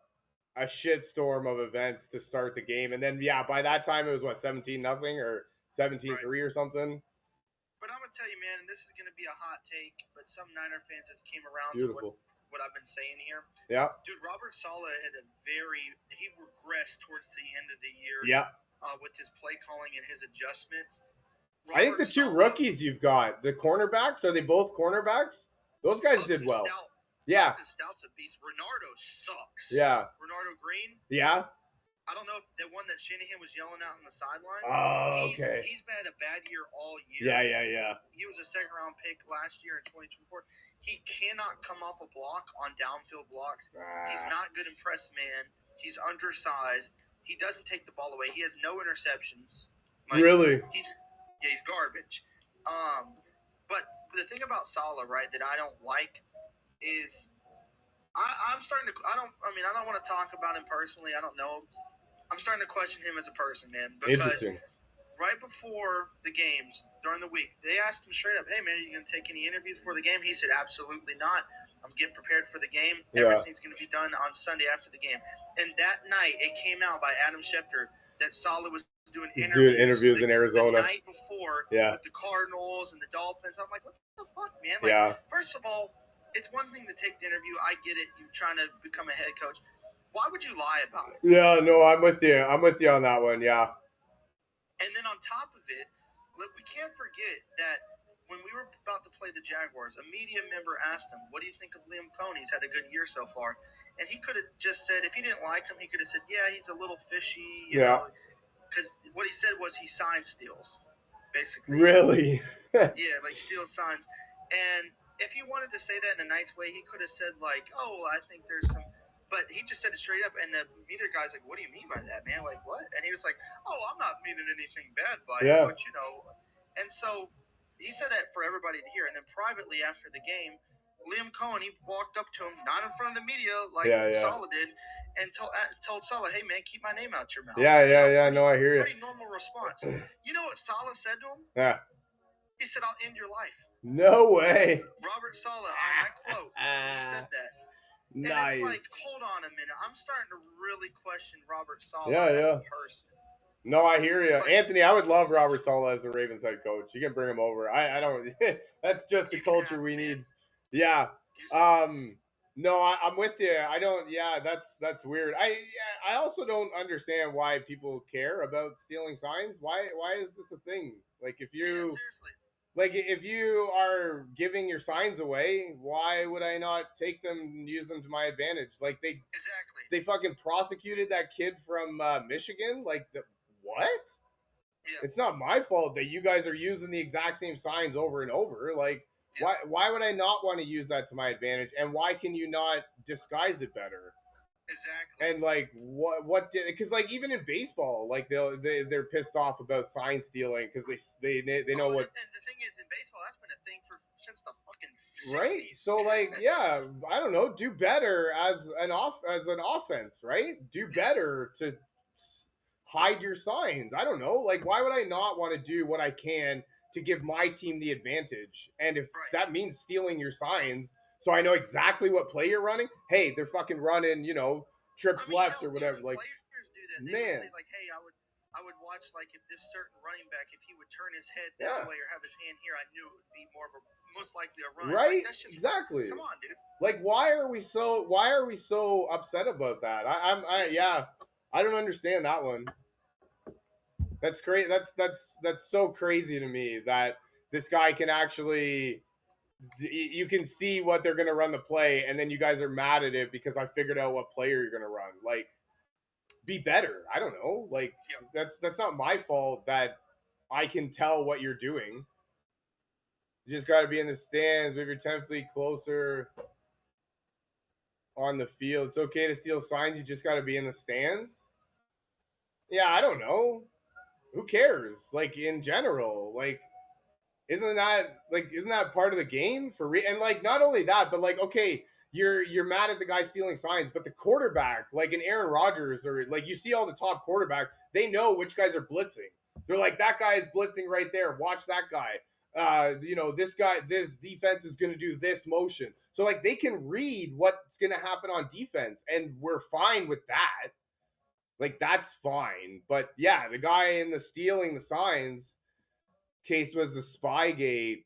shitstorm of events to start the game. And then yeah, by that time it was what, 17-0 or 17-3 Right. or something. But I'm gonna tell you, man, and this is gonna be a hot take, but some Niner fans have came around Beautiful. to what I've been saying here. Yeah. Dude, Robert Saleh had he regressed towards the end of the year. Yeah. With his play calling and his adjustments. I think the two rookies you've got, the cornerbacks, are they both cornerbacks? Those guys did well. Stout. Yeah. Stout's a beast. Renardo sucks. Yeah. Renardo Green. Yeah. I don't know if the one that Shanahan was yelling out on the sideline. Oh, okay. He's been a bad year all year. Yeah. He was a second-round pick last year in 2024. He cannot come off a block on downfield blocks. He's not good in press man. He's undersized. He doesn't take the ball away. He has no interceptions. Like, really? He's garbage. But the thing about Saleh, right, that I don't like is I'm starting to. I don't want to talk about him personally. I don't know. I'm starting to question him as a person, man. Because right before the games during the week, they asked him straight up, "Hey, man, are you going to take any interviews for the game?" He said, "Absolutely not. I'm getting prepared for the game. Yeah. Everything's going to be done on Sunday after the game." And that night, it came out by Adam Schefter that Saleh was doing interviews in Arizona the night before with the Cardinals and the Dolphins. I'm like, what the fuck, man? Like, first of all, it's one thing to take the interview. I get it. You're trying to become a head coach. Why would you lie about it? Yeah, no, I'm with you. I'm with you on that one, yeah. And then on top of it, we can't forget that when we were about to play the Jaguars, a media member asked him, "What do you think of Liam Cohn? He's had a good year so far." And he could have just said, if he didn't like him, he could have said, "Yeah, he's a little fishy." You know? Because what he said was he sign steals, basically. Really? Yeah, like steals signs. And if he wanted to say that in a nice way, he could have said like, "Oh, I think there's some," but he just said it straight up. And the media guy's like, "What do you mean by that, man? Like what?" And he was like, "Oh, I'm not meaning anything bad by it, but you know." And so he said that for everybody to hear. And then privately after the game, Liam Cohen, he walked up to him, not in front of the media like Saleh did, and told Saleh, "Hey, man, keep my name out your mouth." Yeah. No, I hear you. Pretty normal response. You know what Saleh said to him? Yeah. He said, "I'll end your life." No way. Robert Saleh, I quote, he said that. Nice. And it's like, hold on a minute. I'm starting to really question Robert Saleh as a person. No, I hear you. Anthony, I would love Robert Saleh as the Ravens head coach. You can bring him over. I don't that's just the culture we need. Yeah. No, I'm with you. I don't that's weird. I also don't understand why people care about stealing signs. Why is this a thing? Like if you Like if you are giving your signs away, why would I not take them and use them to my advantage? Like they fucking prosecuted that kid from Michigan. Like what? Yeah. It's not my fault that you guys are using the exact same signs over and over. Like why would I not want to use that to my advantage? And why can you not disguise it better? Exactly. And like what did, because like even in baseball, like they're pissed off about sign stealing because they know what. And the thing is, in baseball, that's been a thing since the fucking 60s. Right. So like I don't know, do better as an offense, right? Do better to hide your signs. I don't know, like why would I not want to do what I can to give my team the advantage? And if that means stealing your signs, so I know exactly what play you're running. Hey, they're fucking running, trips left or whatever. Like, players do that. They man, would say like, "Hey, I would watch like if this certain running back, if he would turn his head this way or have his hand here, I knew it would be more of a most likely a run. Right? Like, that's just, exactly. come on, dude. Like, why are we so upset about that? I don't understand that one. That's crazy. That's so crazy to me that this guy can actually. You can see what they're going to run the play, and then you guys are mad at it because I figured out what player you're going to run. Like, be better. I don't know. Like, that's not my fault that I can tell what you're doing. You just got to be in the stands, move your 10 feet closer on the field. It's okay to steal signs. You just got to be in the stands. Yeah, I don't know. Who cares? Like, in general, like, isn't that part of the game for and like not only that, but like, okay, you're mad at the guy stealing signs, but the quarterback, like in Aaron Rodgers, or like you see all the top quarterback, they know which guys are blitzing. They're like, that guy is blitzing right there. Watch that guy. This defense is going to do this motion. So like they can read what's going to happen on defense, and we're fine with that. Like, that's fine. But yeah, the guy in the stealing the signs case was the Spygate.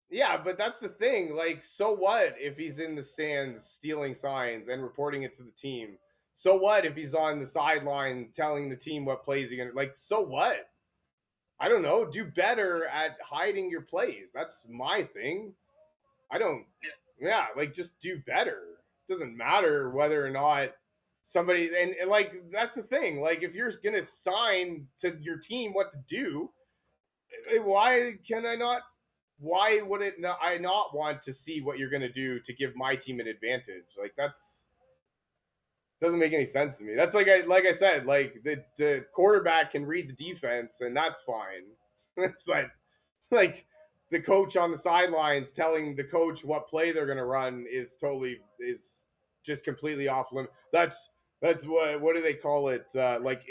Yeah, but that's the thing. Like, so what if he's in the stands stealing signs and reporting it to the team? So what if he's on the sideline telling the team what plays he's gonna like? So what? I don't know. Do better at hiding your plays. That's my thing. I don't. Yeah, like just do better. It doesn't matter whether or not somebody and like that's the thing. Like if you're gonna sign to your team what to do, why can I not? Why would I not want to see what you're going to do to give my team an advantage? Like that's doesn't make any sense to me. That's like I said, like the quarterback can read the defense and that's fine. But like the coach on the sidelines telling the coach what play they're going to run is just completely off limit. That's what do they call it? Like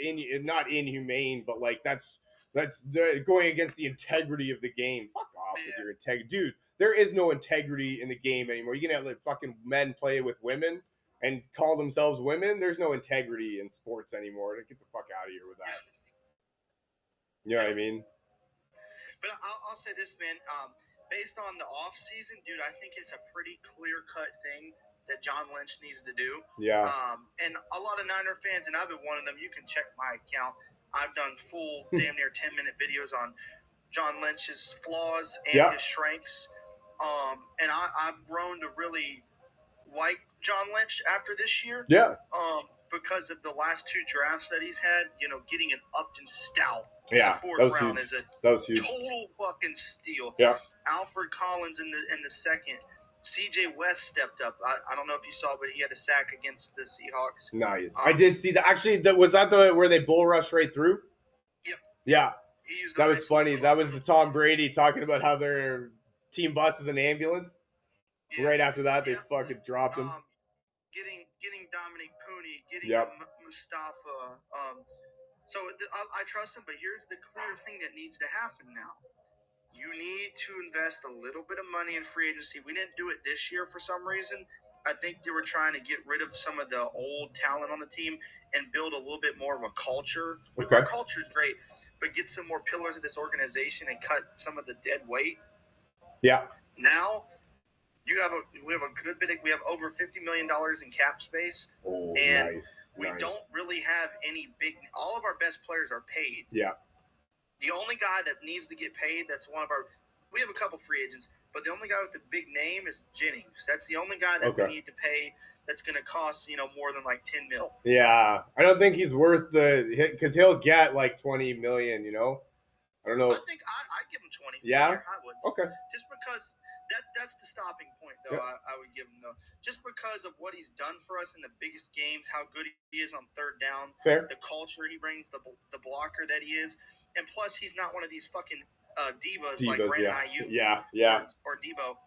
not inhumane, but like that's going against the integrity of the game. Fuck off with your integrity, dude. There is no integrity in the game anymore. You can have like fucking men play with women and call themselves women. There's no integrity in sports anymore. Get the fuck out of here with that. You know what I mean? But I'll say this, man. Based on the off season, dude, I think it's a pretty clear cut thing that John Lynch needs to do. Yeah. And a lot of Niner fans, and I've been one of them. You can check my account. I've done full, damn near 10-minute videos on John Lynch's flaws and his strengths. And I've grown to really like John Lynch after this year. Yeah. Because of the last two drafts that he's had, getting an Upton Stout in the fourth round huge. is a huge. total fucking steal. Yeah. Alfred Collins in the second. CJ West stepped up. I don't know if you saw, but he had a sack against the Seahawks. Nice. I did see that. Actually, was that where they bull rushed right through? Yep. Yeah. That was funny. That was the Tom Brady talking about how their team bus is an ambulance. Yeah. Right after that, they fucking dropped him. Getting Dominic Pooney, getting Mustafa. So I trust him, but here's the clear thing that needs to happen now. You need to invest a little bit of money in free agency. We didn't do it this year for some reason. I think they were trying to get rid of some of the old talent on the team and build a little bit more of a culture. Okay. Our culture is great, but get some more pillars of this organization and cut some of the dead weight. Yeah. Now we have a good bit. We have over $50 million in cap space, and we don't really have any big. All of our best players are paid. Yeah. The only guy that needs to get paid, that's one of our – we have a couple free agents, but the only guy with the big name is Jennings. That's the only guy that we need to pay that's going to cost, more than like $10 million. Yeah. I don't think he's worth because he'll get like $20 million, I don't know. I think I'd give him 20. Yeah? I would. Okay. Just because that's the stopping point, though, I would give him, though. Just because of what he's done for us in the biggest games, how good he is on third down. Fair. The culture he brings, the blocker that he is. And plus, he's not one of these fucking divas like Brandon Ayuk or Debo.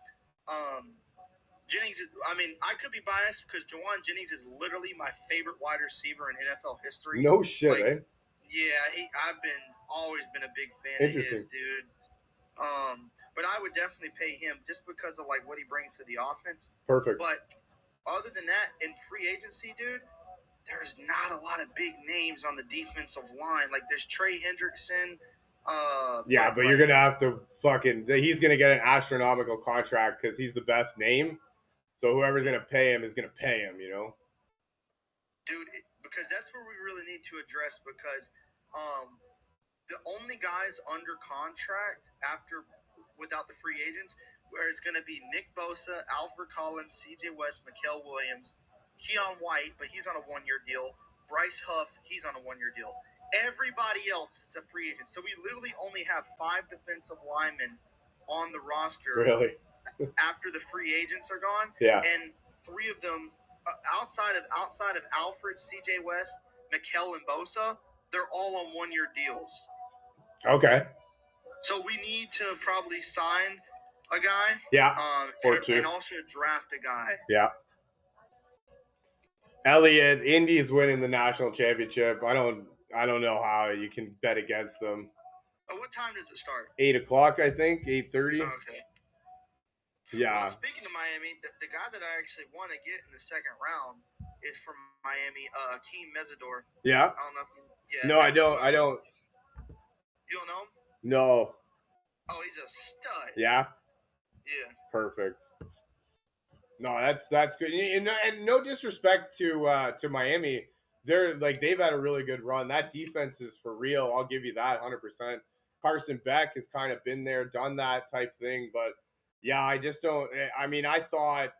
Jennings is, I could be biased because Jawan Jennings is literally my favorite wide receiver in NFL history. No shit, eh? Yeah, I've always been a big fan of his, dude. But I would definitely pay him just because of like what he brings to the offense. Perfect. But other than that, in free agency, dude, there's not a lot of big names on the defensive line. Like there's Trey Hendrickson. Yeah, but you're gonna have to he's gonna get an astronomical contract because he's the best name. So whoever's gonna pay him is gonna pay him, you know. Dude, because that's where we really need to address because the only guys under contract without the free agents where it's going to be Nick Bosa, Alfred Collins, C.J. West, Mikael Williams, Keon White, but he's on a one-year deal. Bryce Huff, he's on a one-year deal. Everybody else is a free agent. So we literally only have 5 defensive linemen on the roster. Really? After the free agents are gone. Yeah. And 3 of them outside of Alfred, C.J. West, Mikael, and Bosa, they're all on one-year deals. Okay. So we need to probably sign a guy. Yeah. Or 2. And also draft a guy. Yeah. Elliott, Indy's winning the national championship. I don't know how you can bet against them. What time does it start? 8:00, I think. 8:30. Okay. Yeah. Well, speaking of Miami, the guy that I actually want to get in the second round is from Miami, Akeem Mesidor. Yeah. I don't know if you, No, I don't. You don't know him? No. Oh, he's a stud. Yeah. Yeah. Perfect. No, that's good. And no disrespect to Miami, they've had a really good run. That defense is for real. I'll give you that 100%. Carson Beck has kind of been there, done that type thing, but yeah, I just don't. I mean, I thought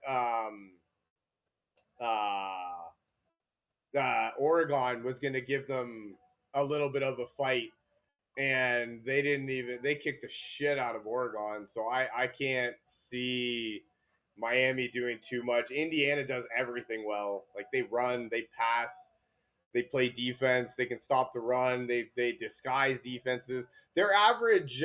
Oregon was going to give them a little bit of a fight, and they didn't even. They kicked the shit out of Oregon, so I can't see Miami doing too much. Indiana does everything well. Like they run, they pass, they play defense, they can stop the run, they disguise defenses. Their average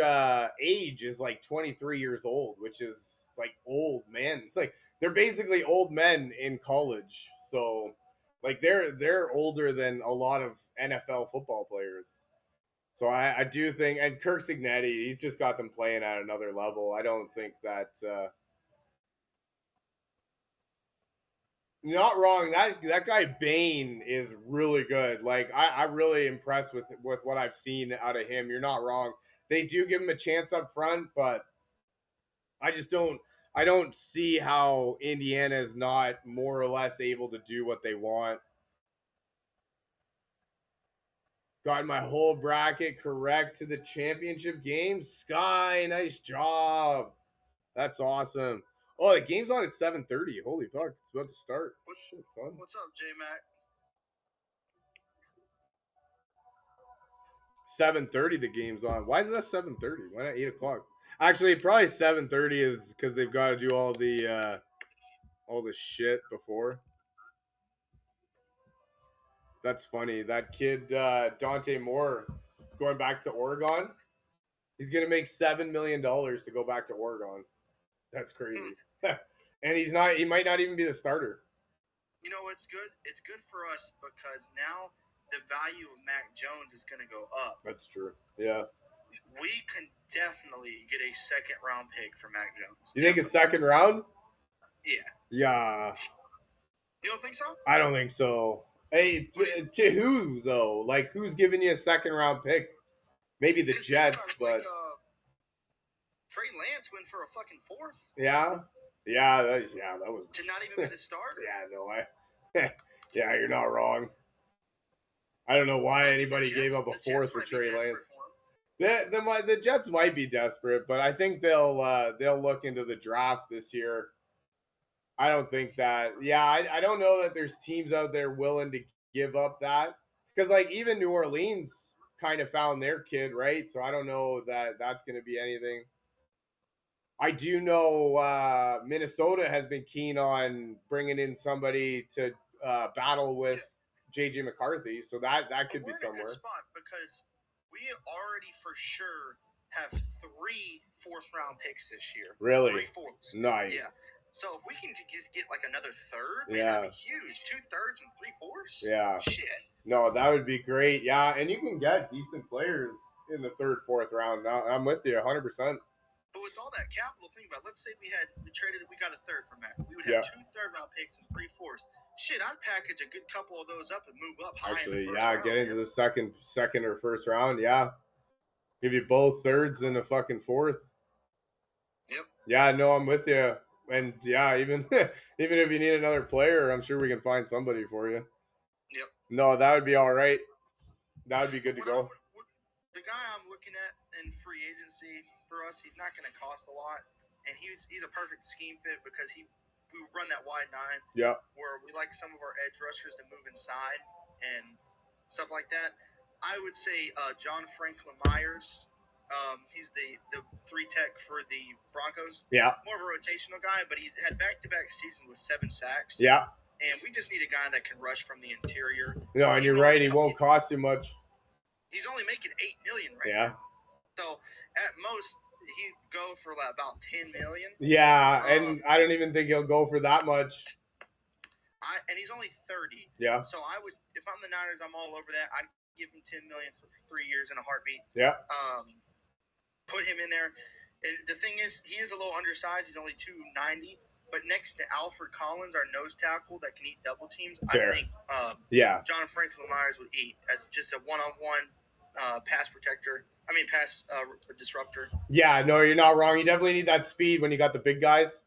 age is like 23 years old, which is like old men. Like they're basically old men in college. So like they're older than a lot of NFL football players. So I do think, and Kirk Cignetti, he's just got them playing at another level. I don't think that not wrong. That guy Bain is really good. Like I'm really impressed with what I've seen out of him. You're not wrong. They do give him a chance up front, but I just don't. I don't see how Indiana is not more or less able to do what they want. Got my whole bracket correct to the championship game. Sky, nice job. That's awesome. Oh, the game's on at 7:30. Holy fuck, it's about to start. Shit, son. What's up, J-Mac? 7:30 the game's on. Why is it at 7:30? Why not 8:00? Actually, probably 7:30 is because they've got to do all the shit before. That's funny. That kid Dante Moore is going back to Oregon. He's gonna make $7 million to go back to Oregon. That's crazy. And he might not even be the starter. You know what's good? It's good for us because now the value of Mac Jones is going to go up. That's true. Yeah. We can definitely get a second round pick for Mac Jones. You think a second round? Yeah. Yeah. You don't think so? I don't think so. Hey, to who though? Like, who's giving you a second round pick? Maybe the Jets, but Trey Lance went for a fucking 4th. Yeah. Yeah, that was to not even be the starter. Yeah, no, yeah, you're not wrong. I don't know why anybody gave up a 4th for Trey Lance. The Jets might be desperate, but I think they'll look into the draft this year. I don't think that. Yeah, I don't know that there's teams out there willing to give up that because like even New Orleans kind of found their kid, right? So I don't know that that's going to be anything. I do know Minnesota has been keen on bringing in somebody to battle with J.J. McCarthy, so that could be somewhere. We're in a good spot because we already for sure have 3 4th-round picks this year. Really? 3 4ths. Nice. Yeah. So if we can just get like another 3rd, man, that'd be huge. 2 3rds and 3 4ths. Yeah. Shit. No, that would be great. Yeah, and you can get decent players in the 3rd, 4th round. I'm with you 100%. But with all that capital, think about it. Let's say we got a third from Mac. We would have 2 third-round picks and 3 fourths. Shit, I'd package a good couple of those up and move up high Actually, in the first round. Get into the second or first round. Yeah, give you both thirds and a fucking fourth. Yep. Yeah, no, I'm with you. And yeah, even even if you need another player, I'm sure we can find somebody for you. Yep. No, that would be all right. That would be good to go. The guy I'm looking at in free agency for us, he's not going to cost a lot, and he's a perfect scheme fit because we run that wide 9. Yeah. Where we like some of our edge rushers to move inside and stuff like that. I would say John Franklin Myers. He's the 3 tech for the Broncos. Yeah. More of a rotational guy, but he's had back-to-back seasons with 7 sacks. Yeah. And we just need a guy that can rush from the interior. No, and you're right. He won't cost you much. He's only making $8 million now. So at most he'd go for about $10 million. Yeah, and I don't even think he'll go for that much. And he's only 30. Yeah. So if I'm the Niners, I'm all over that. I'd give him $10 million for 3 years in a heartbeat. Yeah. Put him in there. And the thing is, he is a little undersized. He's only 290. But next to Alfred Collins, our nose tackle that can eat double teams, Fair. I think John Franklin Myers would eat as just a one-on-one pass disruptor. Yeah, no, you're not wrong. You definitely need that speed when you got the big guys.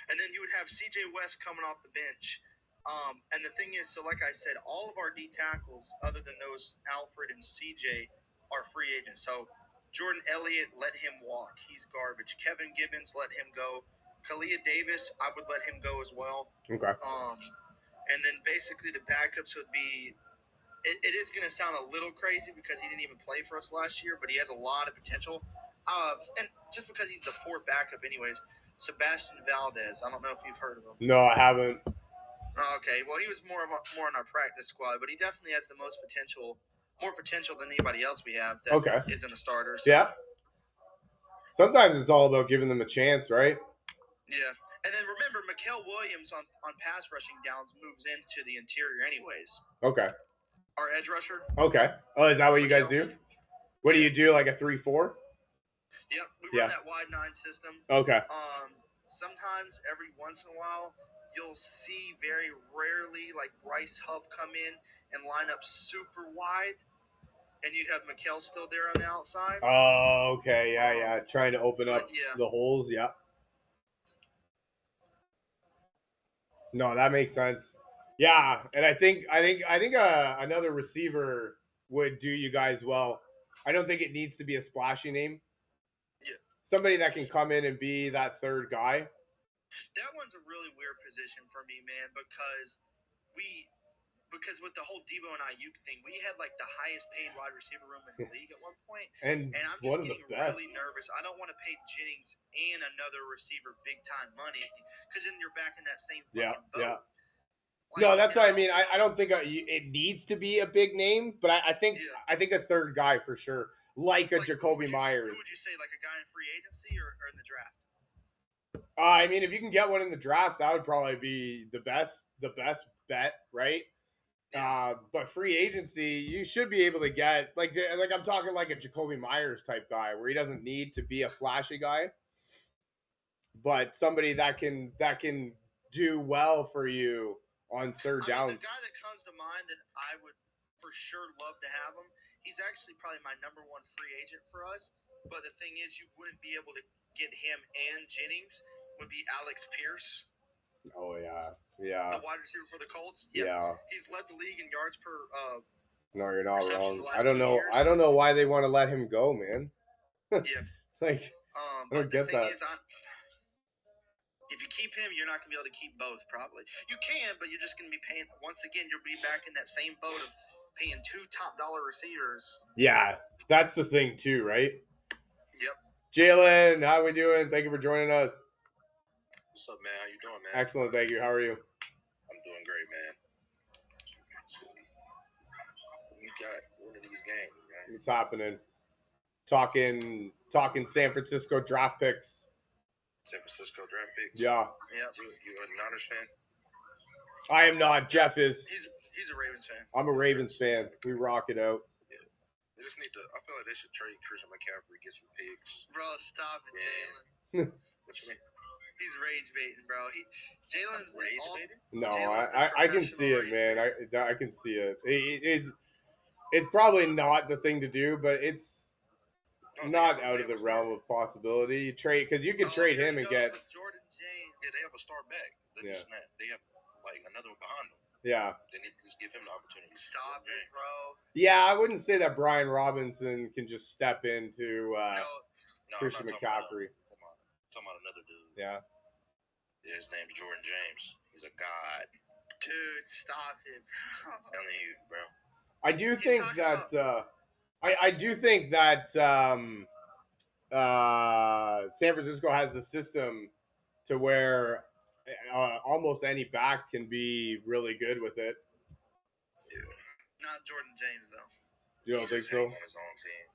And then you would have C.J. West coming off the bench. And the thing is, so like I said, all of our D tackles, other than those Alfred and C.J., are free agents. So Jordan Elliott, let him walk. He's garbage. Kevin Gibbons, let him go. Kalia Davis, I would let him go as well. Okay. And then basically the backups would be – it is going to sound a little crazy because he didn't even play for us last year, but he has a lot of potential. And just because he's the 4th backup anyways, Sebastian Valdez. I don't know if you've heard of him. No, I haven't. Okay, well, he was more on our practice squad, but he definitely has the most potential, more potential than anybody else we have that isn't a starter. So. Yeah. Sometimes it's all about giving them a chance, right? Yeah. And then remember, Mikael Williams on pass rushing downs moves into the interior anyways. Okay. Our edge rusher. Okay. Oh, is that what you guys do? What do you do, like a 3-4? Yep. We run that wide 9 system. Okay. Sometimes every once in a while, you'll see very rarely like Bryce Huff come in and line up super wide, and you'd have Mikael still there on the outside. Oh, okay. Yeah. Trying to open up the holes. Yeah. No, that makes sense. Yeah, and I think another receiver would do you guys well. I don't think it needs to be a splashy name. Yeah. Somebody that can come in and be that third guy. That one's a really weird position for me, man, because with the whole Debo and Ayuk thing, we had like the highest paid wide receiver room in the league at one point. and I'm just getting really nervous. I don't want to pay Jennings and another receiver big time money because then you're back in that same fucking boat. Yeah. Like, no, that's what I mean. I don't think it needs to be a big name, but I think a third guy for sure, like a Jacoby Myers. Who would you say, like a guy in free agency or in the draft? I mean, if you can get one in the draft, that would probably be the best bet, right? But free agency, you should be able to get like I'm talking like a Jacoby Myers type guy where he doesn't need to be a flashy guy, but somebody that can do well for you on third downs. The guy that comes to mind that I would for sure love to have him. He's actually probably my #1 free agent for us. But the thing is, you wouldn't be able to get him and Jennings. Would be Alex Pierce. Oh yeah. The wide receiver for the Colts. Yep. Yeah. He's led the league in yards per. No, you're not wrong. I don't know. I don't know why they want to let him go, man. Yeah. Like, I don't get that. If you keep him, you're not going to be able to keep both, probably. You can, but you're just going to be paying. Once again, you'll be back in that same boat of paying 2 top-dollar receivers. Yeah, that's the thing too, right? Yep. Jalen, how we doing? Thank you for joining us. What's up, man? How you doing, man? Excellent, thank you. How are you? I'm doing great, man. We got one of these games, man. What's happening? Talking San Francisco draft picks. San Francisco draft picks? Yeah. You a Niners fan? I am not. Jeff is. He's a Ravens fan. I'm a Ravens fan. We rock it out. Yeah. just need to. I feel like they should trade Christian McCaffrey, get some picks. Bro, stop it, Yeah. Jalen. What you mean? He's rage baiting, bro. Jalen's Rage baiting? No, Jalen's the I can see it, professional man. I can see it. It's probably not the thing to do, but it's not out of the realm of possibility. Trade because you can trade him and get Jordan James. Yeah, they have a star back. They have like another one behind them. Yeah. They need to just give him the opportunity. Stop it, bro. Yeah, I wouldn't say that Brian Robinson can just step into Christian McCaffrey. Talking about another dude. Yeah. His name's Jordan James. He's a god. Dude, stop it, bro. I'm telling you, bro. I do think that I do think that San Francisco has the system to where almost any back can be really good with it. Yeah. Not Jordan James though. You don't think so? On his own team.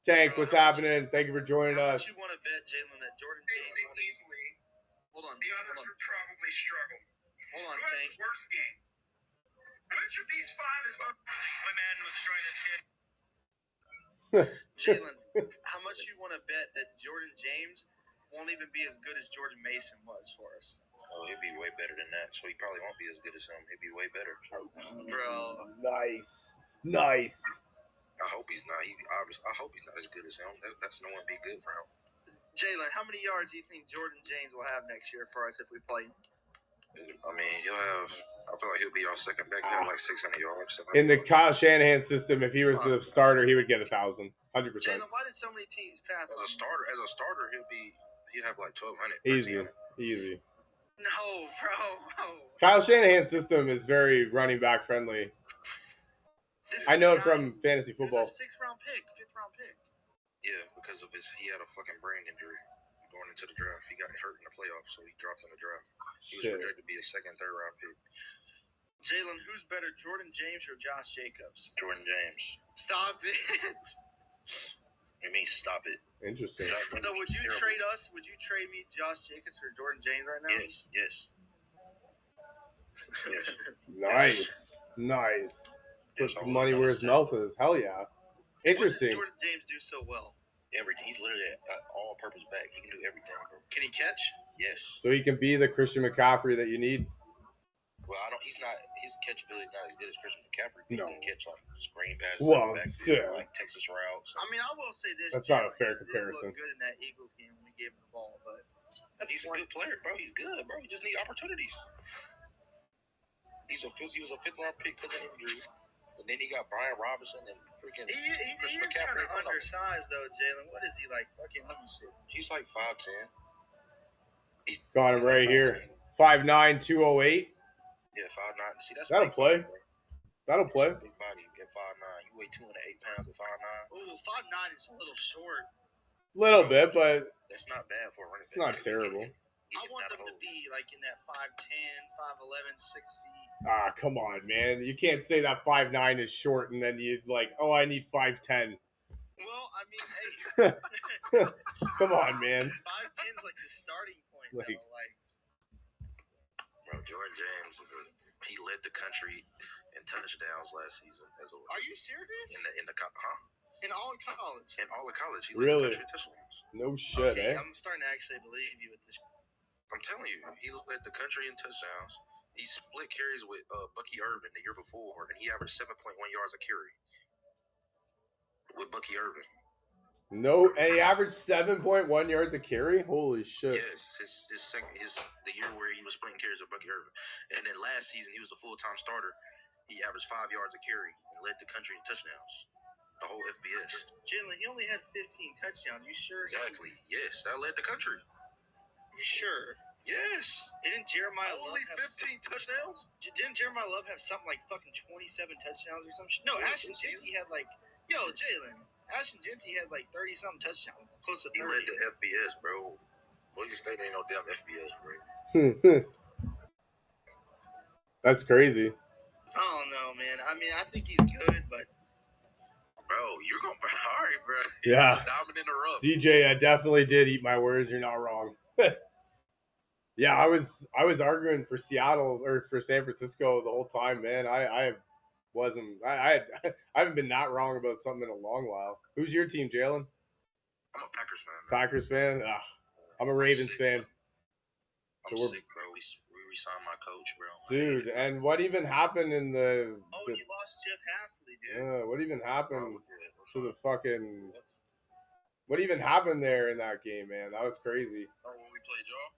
Tank, what's happening? Thank you for joining us. How much you want to bet, Jalen, that Jordan James easily? Hold on. The others would probably struggle. Hold on, Who has Tank. the worst game? Which of these five is my man was enjoying this kid? Jalen, how much you want to bet that Jordan James won't even be as good as Jordan Mason was for us? Oh, he'd be way better than that. So he probably won't be as good as him. He'd be way better. Bro. Nice. I hope he's not. I hope he's not as good as him. That's no one be good for him. Jalen, how many yards do you think Jordan James will have next year for us if we play him? I mean, you'll have. I feel like he'll be our second back. He'll have like 600 yards. In the Kyle Shanahan system, if he was the starter, he would get 1,000, 100%. Jalen, why did so many teams pass? As a starter, he'll have like 1,200. Easy. No, bro. Kyle Shanahan's system is very running back friendly. I know it from fantasy football. He was a 6th-round pick, 5th-round pick. Yeah, because of he had a fucking brain injury going into the draft. He got hurt in the playoffs, so he dropped in the draft. He was projected to be a 2nd, 3rd-round pick. Jalen, who's better, Jordan James or Josh Jacobs? Jordan James. Stop it. You mean stop it? Interesting. So would you trade us? Would you trade me Josh Jacobs or Jordan James right now? Yes. Nice. Put Yes, some money where his mouth is. Hell yeah. Interesting. What does Jordan James do so well? Everything. He's literally an all-purpose back. He can do everything, bro. Can he catch? Yes. So he can be the Christian McCaffrey that you need. Well, he's not. His catchability is not as good as Christian McCaffrey. No. He can catch like screen passes, Well, like Texas routes. I mean, I will say this. That's not a fair He comparison. did look good in that Eagles game when we gave him the ball, but He's a good player, bro. He's good, bro. He just need opportunities. He was a 5th-round pick because of injury. And then he got Brian Robinson and freaking he is kind of undersized though, Jalen. What is he like? Fucking, let me see. He's like 5'10". Got him right here. 5'9", 208. Yeah, 5'9". See, That'll play. That'll play. Big body at 5'9". You weigh 208 pounds at 5'9". Oh, 5'9" is a little short. Little bit, but that's not bad for a running back. It's not terrible. I want them to be like in that 5'10", 5'11", 6 feet. Ah, come on, man. You can't say that 5'9" is short and then you like, oh, I need 5'10". Well, I mean, hey. Come on, man. 5'10" is like the starting point, though. Like, bro, Jordan James he led the country in touchdowns last season. Are you serious? In all of college. In all of college, he led the country in touchdowns. No shit, okay, I'm starting to actually believe you with this. I'm telling you, he led the country in touchdowns. He split carries with Bucky Irvin the year before, and he averaged 7.1 yards a carry with Bucky Irvin. No, and he averaged 7.1 yards a carry. Holy shit! Yes, the year where he was splitting carries with Bucky Irvin, and then last season he was a full-time starter. He averaged 5 yards a carry and led the country in touchdowns. The whole FBS. Jalen, he only had 15 touchdowns. You sure? Exactly. Yes, that led the country. You sure? Yes. Didn't Jeremiah only Love 15 touchdowns? Didn't Jeremiah Love have something like fucking 27 touchdowns or something? No, Ashton Jeanty had like, Jalen. Ashton Jeanty had like 30-something touchdowns, close to 30. He led the FBS, bro. Boise State ain't no damn FBS, bro. That's crazy. I don't know, man. I mean, I think he's good, but. Bro, you're going to be all right, bro. Yeah. Diamond in the rough. DJ, I definitely did eat my words. You're not wrong. Yeah, I was arguing for Seattle or for San Francisco the whole time, man. I Wasn't I haven't been that wrong about something in a long while. Who's your team, Jalen? I'm a Packers fan, man. Packers fan? Ugh, I'm a Ravens fan. I'm So sick, bro. We re-signed my coach, bro. Dude, and what even happened in the you lost Jeff Hafley, dude. what even happened What's to the up? fucking what even happened there in that game, man? That was crazy. Oh, when we played y'all?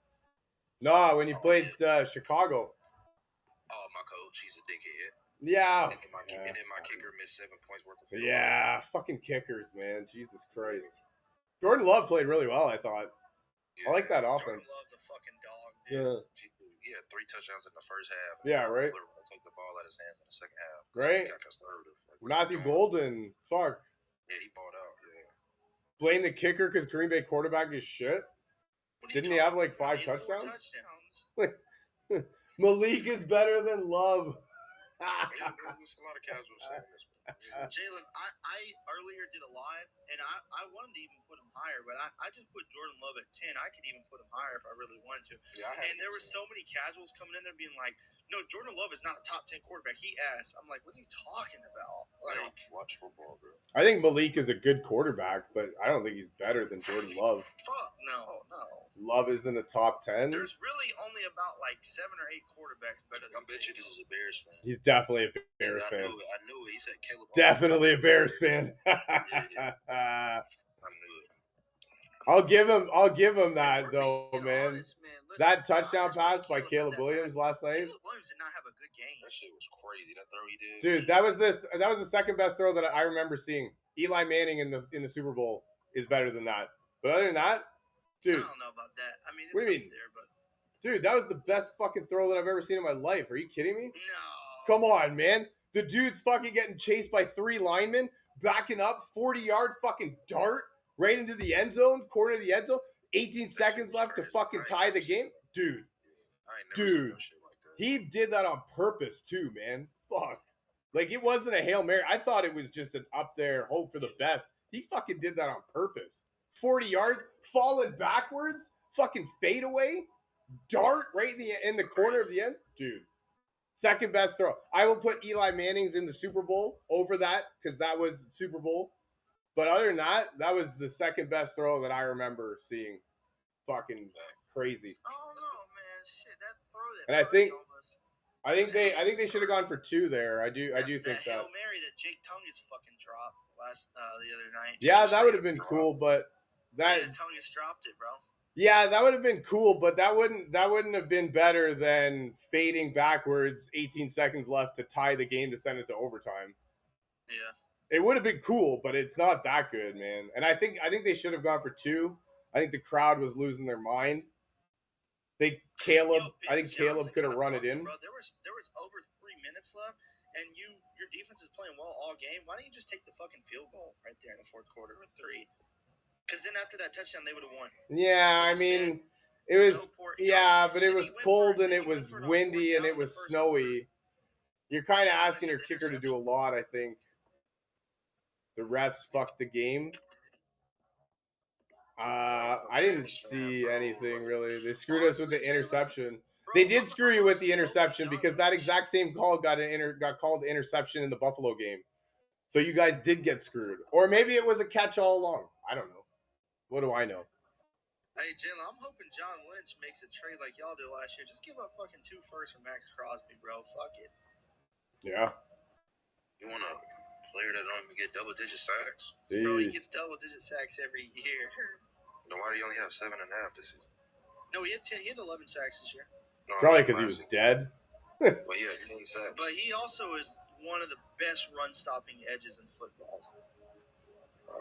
No, when you played Chicago. Oh, my coach, he's a dickhead. Yeah. And then my kicker missed 7 points worth of field. Yeah, fucking kickers, man. Jesus Christ. Jordan Love played really well, I thought. Yeah. I like that Jordan offense. Love's a fucking dog, dude. He had 3 touchdowns in the first half. Yeah, right. Take the ball out of his hands in the second half. Right. He got conservative. Matthew Golden, fuck. Yeah, he balled out. Yeah. Blame the kicker because Green Bay quarterback is shit. Didn't he have like 5 touchdowns? Malik is better than Love. There's a lot of casuals saying this. Jalen, I earlier did a live, and I wanted to even put him higher, but I just put Jordan Love at 10. I could even put him higher if I really wanted to. Yeah, and there were so many casuals coming in there being like, no, Jordan Love is not a top 10 quarterback. He ass. I'm like, what are you talking about? I Like, don't watch football, bro. I think Malik is a good quarterback, but I don't think he's better than Jordan Love. fuck, no. Love is in the top 10. There's really only about like 7 or 8 quarterbacks better than I bet you this is a Bears fan. He's definitely a Bears fan. I knew it. He said Caleb. Definitely a Bears fan. I knew it. I'll give him that If we're though, being man. honest, man, listen, That I touchdown understand pass by Caleb Caleb had that Williams pass. last night. Caleb Williams did not have a good game. That shit was crazy. That throw he did. Dude, that was the second best throw that I remember seeing. Eli Manning in the Super Bowl is better than that. But other than that, dude. I don't know about that. I mean, it What was do you up mean? there, but Dude, that was the best fucking throw that I've ever seen in my life. Are you kidding me? no. Come on, man. The dude's fucking getting chased by 3 linemen, backing up, 40-yard fucking dart right into the end zone, corner of the end zone. 18 seconds left to fucking tie the game. Dude, I ain't never seen no shit like that. he did that on purpose too, man. Fuck. Like, it wasn't a Hail Mary. I thought it was just an up there hope for the best. He fucking did that on purpose. 40 yards, falling backwards, fucking fade away, dart right in the corner of the end. Dude, second best throw. I will put Eli Manning's in the Super Bowl over that because that was Super Bowl. But other than that, that was the second best throw that I remember seeing. Fucking crazy. Oh no, man! Shit, that throw that. And I Purdy think- almost, I think they should have gone for 2 there. I do think that that. Hail Mary that Jake Tungus fucking dropped the other night. Yeah, that would have been cool, but that Yeah, Tungus dropped it, bro. yeah, that would have been cool, but that wouldn't have been better than fading backwards 18 seconds left to tie the game to send it to overtime. Yeah. It would have been cool, but it's not that good, man. And I think they should have gone for 2. I think the crowd was losing their mind. I think Caleb could have run it in. Bro, there was over 3 minutes left, and your defense is playing well all game. Why don't you just take the fucking field goal right there in the fourth quarter with 3? Because then after that touchdown, they would have won. Yeah, I mean, it was but it was cold and it was windy and it was snowy. You're kind of asking your kicker to do a lot, I think. The refs fucked the game. I didn't see anything really. They screwed us with the interception. They did screw you with the interception because that exact same call got called interception in the Buffalo game. So you guys did get screwed, or maybe it was a catch all along. I don't know. What do I know? Hey, Jalen, I'm hoping John Lynch makes a trade like y'all did last year. Just give up fucking 2 firsts for Max Crosby, bro. Fuck it. Yeah. You want a player that don't even get double-digit sacks? Bro, he Jeez. gets double-digit sacks every year. No, why do you only have 7.5 this season? No, he had 10. He had 11 sacks this year. No, Probably because he was dead. But he had 10 sacks. But he also is one of the best run-stopping edges in football.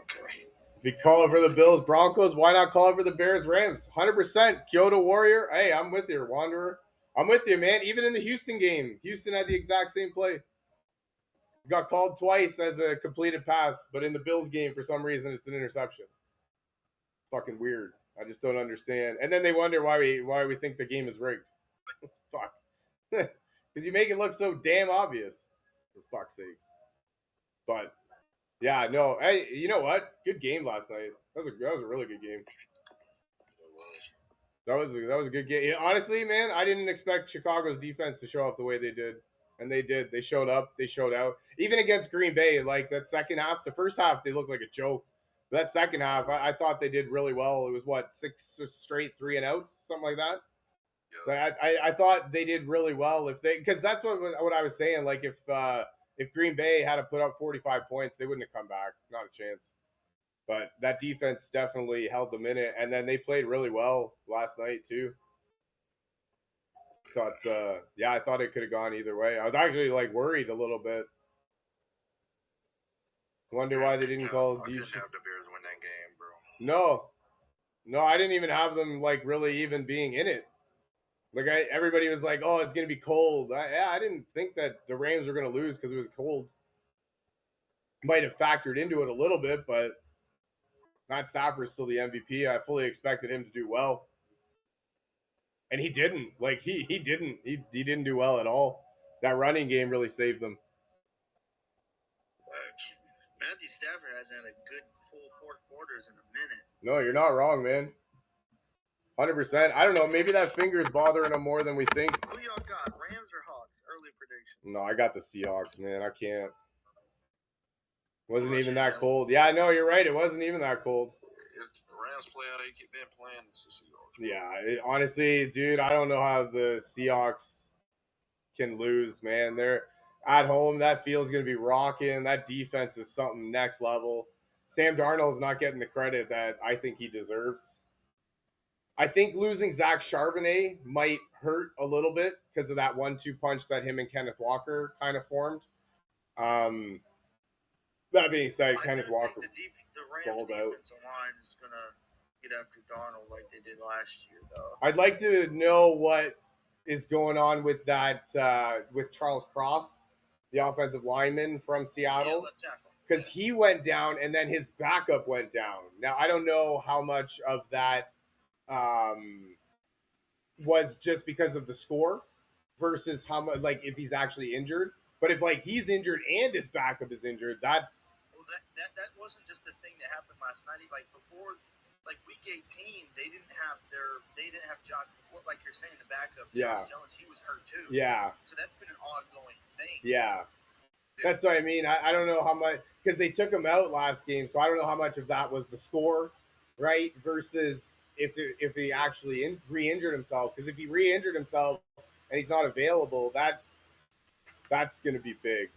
Okay. If you call it for the Bills, Broncos, why not call it for the Bears, Rams? 100%. Kyoto Warrior. Hey, I'm with you, Wanderer. I'm with you, man. Even in the Houston game, Houston had the exact same play. Got called twice as a completed pass, but in the Bills game, for some reason, it's an interception. Fucking weird. I just don't understand. And then they wonder why we think the game is rigged. Fuck. Because you make it look so damn obvious. For fuck's sakes. But yeah, no. Hey, you know what? Good game last night. That was a really good game. That was a good game. Yeah, honestly, man, I didn't expect Chicago's defense to show up the way they did. And they did. They showed up. They showed out. Even against Green Bay, like that second half, the first half, they looked like a joke. But that second half, I thought they did really well. It was what, 6 straight 3-and-outs, something like that. So I thought they did really well because that's what I was saying. Like if Green Bay had to put up 45 points, they wouldn't have come back. Not a chance. But that defense definitely held them in it, and then they played really well last night too. I thought it could have gone either way. I was actually like worried a little bit. Wonder why they didn't call I didn't have the Bears win that game, bro. No, I didn't even have them like really even being in it. Like everybody was like, "Oh, it's gonna be cold." I didn't think that the Rams were gonna lose because it was cold. Might have factored into it a little bit, but Matt Stafford's still the MVP. I fully expected him to do well, and he didn't. Like he didn't do well at all. That running game really saved them. Matthew Stafford hasn't had a good full 4 quarters in a minute. No, you're not wrong, man. 100%. I don't know. Maybe that finger's bothering him more than we think. Who y'all got? Rams or Hawks? Early prediction. No, I got the Seahawks, man. I can't. Wasn't even that cold. Yeah, I know. You're right. It wasn't even that cold. If the Rams play how they keep been playing, it's the Seahawks. Yeah, honestly, dude, I don't know how the Seahawks can lose, man. They're at home. That field's going to be rocking. That defense is something next level. Sam Darnold's not getting the credit that I think he deserves. I think losing Zach Charbonnet might hurt a little bit because of that 1-2 punch that him and Kenneth Walker kind of formed. That being said, Kenneth Walker the Rams defensive line is going to get after Darnold like they did last year, though. I'd like to know what is going on with that with Charles Cross, the offensive lineman from Seattle, because he went down and then his backup went down. Now I don't know how much of that was just because of the score versus how much, like, if he's actually injured. But if like he's injured and his backup is injured, that's that wasn't just the thing that happened last night. Like before, like week 18, they didn't have Josh, like you're saying, the backup. Josh Jones, he was hurt too. Yeah. So that's been an ongoing thing. Yeah. That's what I mean. I don't know how much, because they took him out last game, so I don't know how much of that was the score, right? Versus if he actually re-injured himself. Because if he re-injured himself and he's not available, that's going to be big.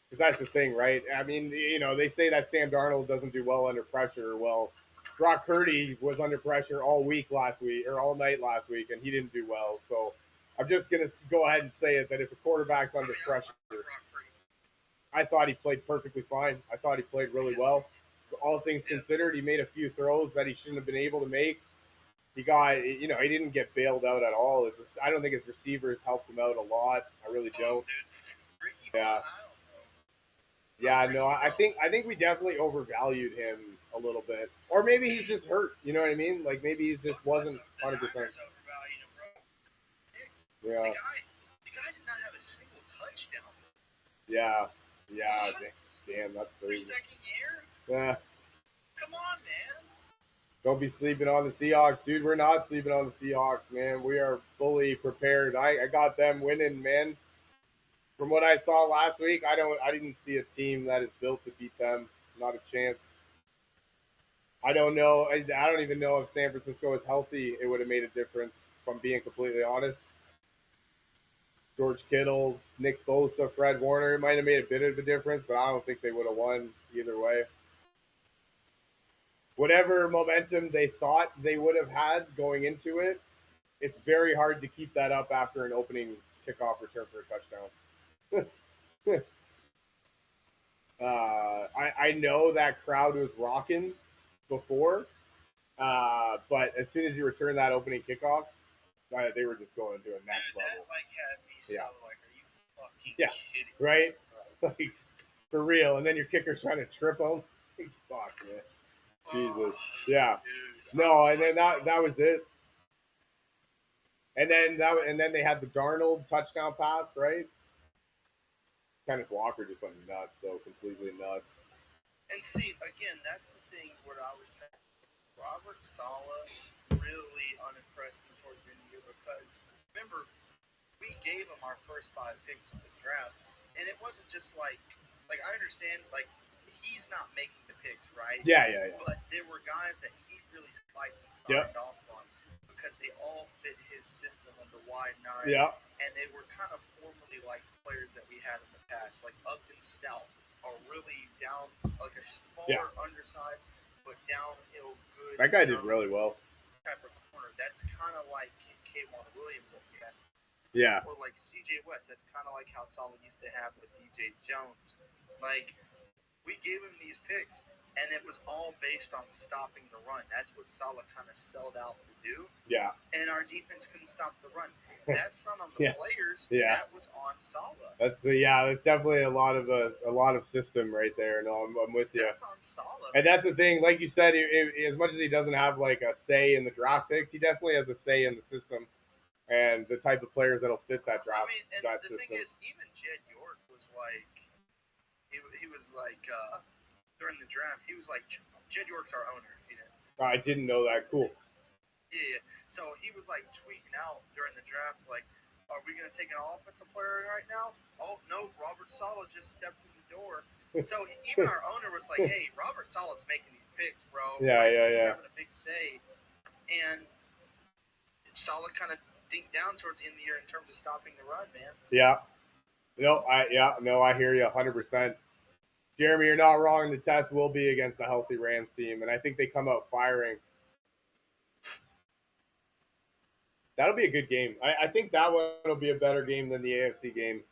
Because that's the thing, right? I mean, you know, they say that Sam Darnold doesn't do well under pressure. Well, Brock Purdy was under pressure all night last week, and he didn't do well. So I'm just going to go ahead and say it, that if a quarterback's under pressure, I thought he played perfectly fine. I thought he played really well. All things considered, he made a few throws that he shouldn't have been able to make. He didn't get bailed out at all. I don't think his receivers helped him out a lot. I really don't. Yeah. Yeah, no, I think we definitely overvalued him a little bit. Or maybe he's just hurt. You know what I mean? Like maybe he just wasn't 100%. Yeah. The guy did not have a single touchdown. Yeah. Damn, that's crazy. Your second year? Yeah. Come on, man. Don't be sleeping on the Seahawks, dude. We're not sleeping on the Seahawks, man. We are fully prepared. I got them winning, man. From what I saw last week, I didn't see a team that is built to beat them. Not a chance. I don't know. I don't even know if San Francisco was healthy, it would have made a difference, if I'm being completely honest. George Kittle, Nick Bosa, Fred Warner, it might have made a bit of a difference, but I don't think they would have won either way. Whatever momentum they thought they would have had going into it, it's very hard to keep that up after an opening kickoff return for a touchdown. I know that crowd was rocking before, but as soon as you return that opening kickoff, they were just going to a next level. That had me so like, are you fucking kidding? Right? Like, for real. And then your kicker's trying to trip them. Fuck, man. Jesus. Yeah. Dude, no, and then that was it. And then they had the Darnold touchdown pass, right? Kenneth Walker just went nuts, though, completely nuts. And see, again, that's the thing where I was Robert Saleh really unimpressed me towards the end of the year, because remember, we we gave him our first 5 picks in the draft, and it wasn't just like I understand like he's not making the picks, right? Yeah. But there were guys that he really liked and Yep. signed off on because they all fit his system of the wide nine, Yeah. and they were kind of formally like players that we had in the past, like Upton Stout, are really down, like a smaller, undersized, but downhill good. That guy did really well. Type of corner. That's kind of like Kayvon Williams up here. Yeah. Or like CJ West. That's kind of like how Salah used to have with DJ Jones. Like, we gave him these picks, and it was all based on stopping the run. That's what Salah kind of sold out to do. Yeah. And our defense couldn't stop the run. That's not on the players. Yeah. That was on Salah. That's definitely a lot of system right there. No, I'm with you. That's on Salah. And that's the thing, like you said, as much as he doesn't have like a say in the draft picks, he definitely has a say in the system and the type of players that'll fit that draft. I mean, and that the system. thing is, even Jed York was like, he was like during the draft, he was like, Jed York's our owner. If you didn't. I didn't know that. Cool. Yeah. So he was like tweeting out during the draft, like, are we going to take an offensive player right now? Oh, no, Robert Saleh just stepped in the door. So even our owner was like, hey, Robert Saleh's making these picks, bro. Yeah. He's having a big say. And Saleh kind of dinked down towards the end of the year in terms of stopping the run, man. Yeah. I hear you 100%. Jeremy, you're not wrong. The test will be against a healthy Rams team, and I think they come out firing. That'll be a good game. I think that one will be a better game than the AFC game.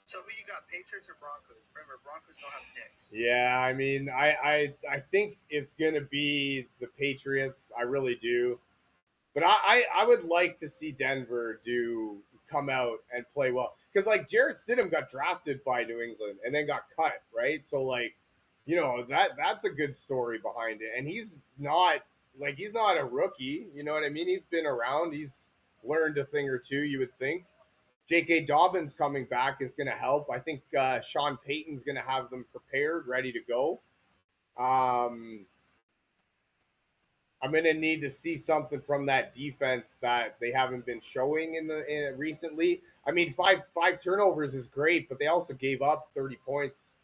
So who you got, Patriots or Broncos? Remember, Broncos don't have Knicks. Yeah, I mean, I think it's going to be the Patriots. I really do. But I would like to see Denver come out and play well. Because, like, Jarrett Stidham got drafted by New England and then got cut, right? So, like, that's a good story behind it. And he's not a rookie. You know what I mean? He's been around. He's learned a thing or two, you would think. J.K. Dobbins coming back is going to help. I think Sean Payton's going to have them prepared, ready to go. I'm going to need to see something from that defense that they haven't been showing in recently. I mean, five turnovers is great, but they also gave up 30 points.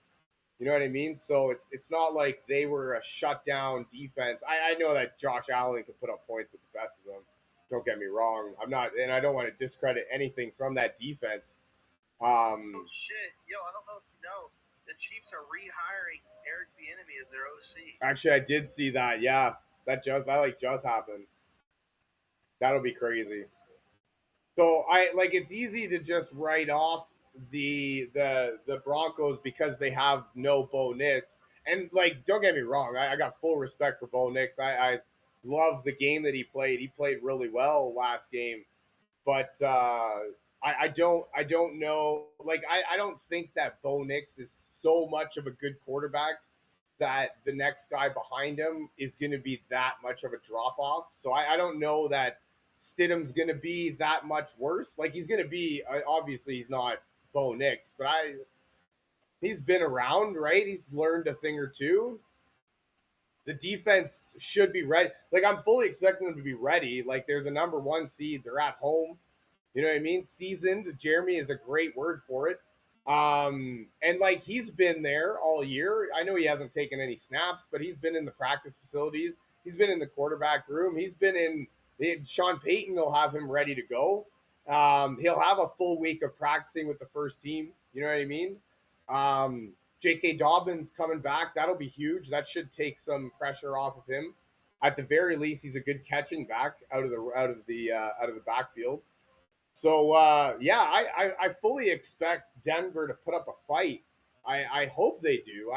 You know what I mean? So it's not like they were a shutdown defense. I know that Josh Allen can put up points with the best of them. Don't get me wrong. I'm not, and I don't want to discredit anything from that defense. Oh shit, yo! I don't know if you know, the Chiefs are rehiring Eric Bieniemy as their OC. Actually, I did see that. Yeah, that just happened. That'll be crazy. So it's easy to just write off the Broncos because they have no Bo Nix. And don't get me wrong, I got full respect for Bo Nix. I love the game that he played. He played really well last game, but I don't know. I don't think that Bo Nix is so much of a good quarterback that the next guy behind him is going to be that much of a drop off. So I don't know that Stidham's going to be that much worse. He's going to be obviously he's not Bo Nix, but he's been around, right? He's learned a thing or two. The defense should be ready. I'm fully expecting them to be ready. They're the number 1 seed. They're at home. You know what I mean? Seasoned. Jeremy is a great word for it. And he's been there all year. I know he hasn't taken any snaps, but he's been in the practice facilities. He's been in the quarterback room. He's been in. Sean Payton will have him ready to go. He'll have a full week of practicing with the first team. You know what I mean? J.K. Dobbins coming back, that'll be huge. That should take some pressure off of him. At the very least, he's a good catching back out of the backfield. So I fully expect Denver to put up a fight. I hope they do.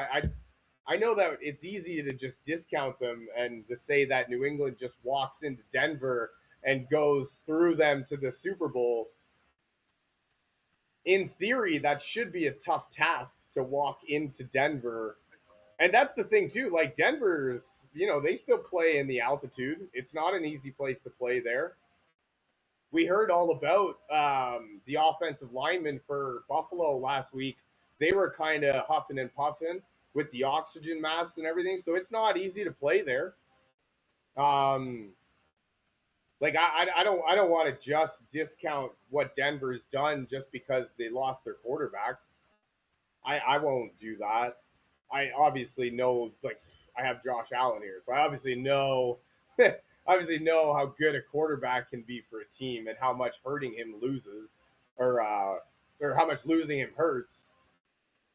I know that it's easy to just discount them and to say that New England just walks into Denver and goes through them to the Super Bowl. In theory, that should be a tough task to walk into Denver. And that's the thing, too. Denver's, they still play in the altitude. It's not an easy place to play there. We heard all about the offensive linemen for Buffalo last week. They were kind of huffing and puffing with the oxygen masks and everything. So it's not easy to play there. Like I don't want to just discount what Denver's done just because they lost their quarterback. I won't do that. I obviously know, like, I have Josh Allen here, so I obviously know how good a quarterback can be for a team and how much hurting him loses, or how much losing him hurts.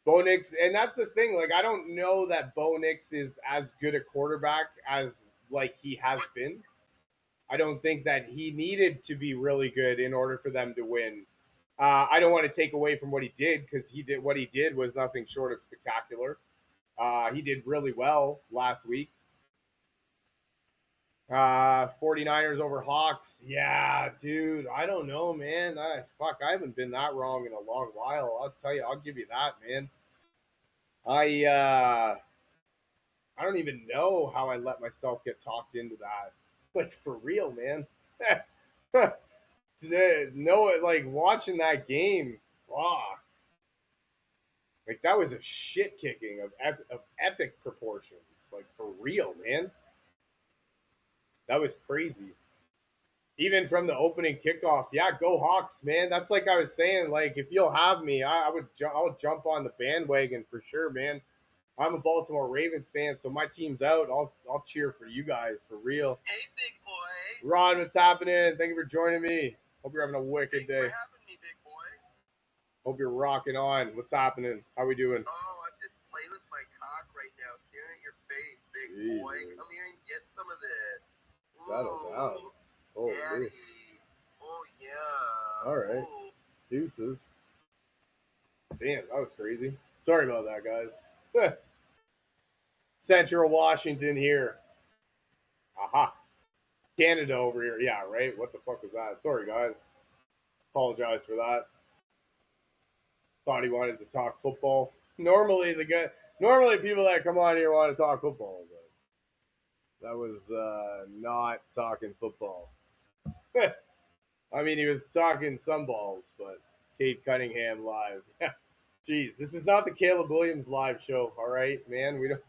Bo Nix, and that's the thing. Like, I don't know that Bo Nix is as good a quarterback as like he has been. I don't think that he needed to be really good in order for them to win. I don't want to take away from what he did, because what he did was nothing short of spectacular. He did really well last week. 49ers over Hawks. Yeah, dude. I don't know, man. I haven't been that wrong in a long while. I'll tell you. I'll give you that, man. I don't even know how I let myself get talked into that. Like, for real, man. Today, no, like, watching that game. Fuck. Like, that was a shit kicking of epic proportions. Like, for real, man. That was crazy. Even from the opening kickoff, yeah, go Hawks, man. That's like I was saying. Like, if you'll have me, I'll jump on the bandwagon for sure, man. I'm a Baltimore Ravens fan, so my team's out. I'll cheer for you guys for real. Hey, big boy. Ron, what's happening? Thank you for joining me. Hope you're having a wicked Thanks day. for having me, big boy. Hope you're rocking on. What's happening? How we doing? Oh, I'm just playing with my cock right now, staring at your face, big Jesus. boy. Come here and get some of this. Settle down. Holy. Daddy. Oh, yeah. All right. Ooh. Deuces. Damn, that was crazy. Sorry about that, guys. Central Washington here. Aha. Canada over here. Yeah, right? What the fuck was that? Sorry, guys. Apologize for that. Thought he wanted to talk football. Normally people that come on here want to talk football, but that was not talking football. I mean, he was talking some balls, but Kate Cunningham live. Jeez, this is not the Caleb Williams live show, all right, man. We don't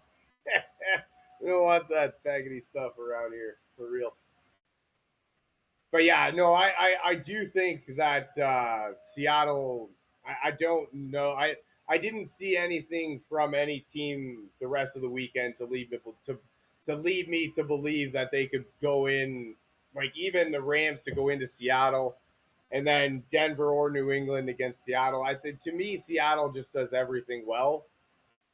we don't want that faggoty stuff around here, for real. But yeah, no, I do think that Seattle. I don't know. I didn't see anything from any team the rest of the weekend to lead me to believe that they could go in, like, even the Rams to go into Seattle, and then Denver or New England against Seattle. I think, to me, Seattle just does everything well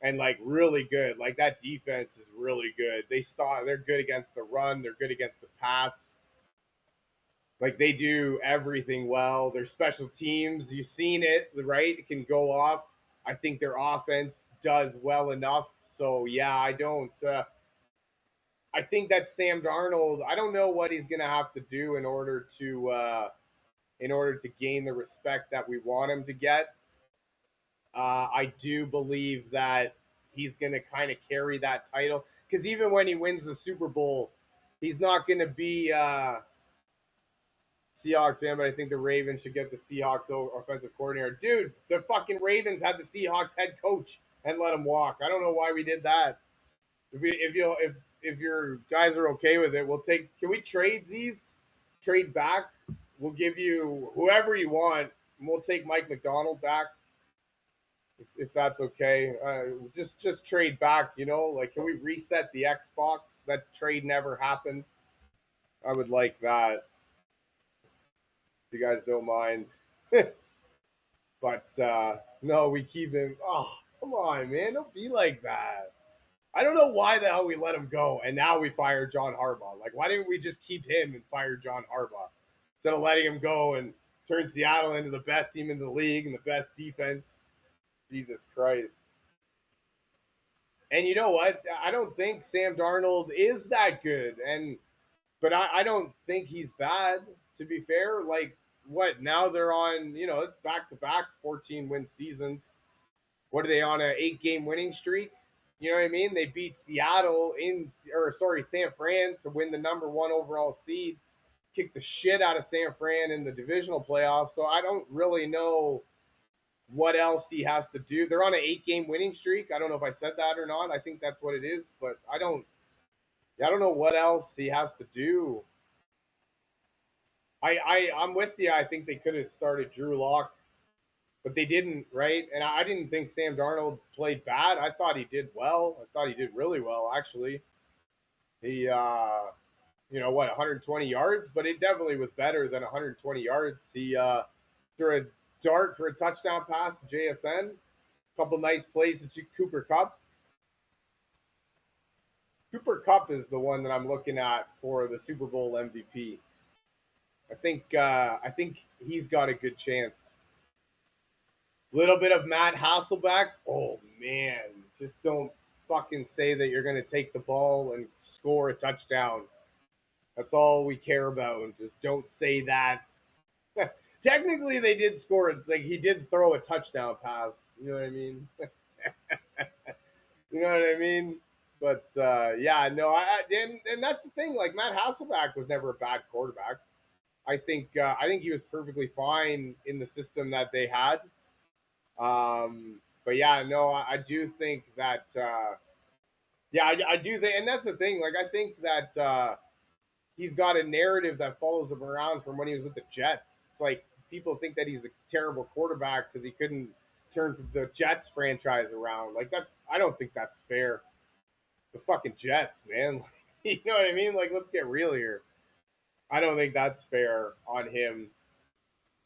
and, like, really good. Like, that defense is really good. They're good against the run. They're good against the pass. Like, they do everything well. Their special teams, you've seen it, right? It can go off. I think their offense does well enough. So yeah, I don't. I think that Sam Darnold. I don't know what he's gonna have to do in order to gain the respect that we want him to get. I do believe that he's gonna kind of carry that title, because even when he wins the Super Bowl, he's not gonna be. Seahawks fan, but I think the Ravens should get the Seahawks offensive coordinator. Dude, the fucking Ravens had the Seahawks head coach and let him walk. I don't know why we did that. If your guys are okay with it, can we trade these? Trade back? We'll give you whoever you want. And we'll take Mike McDonald back. If that's okay. Just trade back, like, can we reset the Xbox? That trade never happened. I would like that. You guys don't mind. But no, we keep him. Oh, come on, man. Don't be like that. I don't know why the hell we let him go and now we fire John Harbaugh. Like, why didn't we just keep him and fire John Harbaugh instead of letting him go and turn Seattle into the best team in the league and the best defense? Jesus Christ. And you know what? I don't think Sam Darnold is that good. But I don't think he's bad, to be fair. Like, what, now they're on, it's back-to-back 14-win seasons. What are they on, an 8-game winning streak? You know what I mean? They beat San Fran to win the number 1 overall seed, kicked the shit out of San Fran in the divisional playoffs. So I don't really know what else he has to do. They're on an 8-game winning streak. I don't know if I said that or not. I think that's what it is, but I don't know what else he has to do. I'm with you. I think they could have started Drew Lock, but they didn't, right? And I didn't think Sam Darnold played bad. I thought he did well. I thought he did really well, actually. He, you know what, 120 yards, but it definitely was better than 120 yards. He threw a dart for a touchdown pass to JSN. A couple nice plays to Cooper Kupp. Cooper Kupp is the one that I'm looking at for the Super Bowl MVP. I think he's got a good chance. Little bit of Matt Hasselbeck. Oh man, just don't fucking say that you're gonna take the ball and score a touchdown. That's all we care about. Just don't say that. Technically, they did score. Like he did throw a touchdown pass. You know what I mean? You know what I mean? But yeah, no. And that's the thing. Like Matt Hasselbeck was never a bad quarterback. I think he was perfectly fine in the system that they had. But yeah, no, I do think that. Yeah, I do think, and that's the thing. Like I think that he's got a narrative that follows him around from when he was with the Jets. It's like people think that he's a terrible quarterback because he couldn't turn the Jets franchise around. Like I don't think that's fair. The fucking Jets, man. You know what I mean? Like let's get real here. I don't think that's fair on him.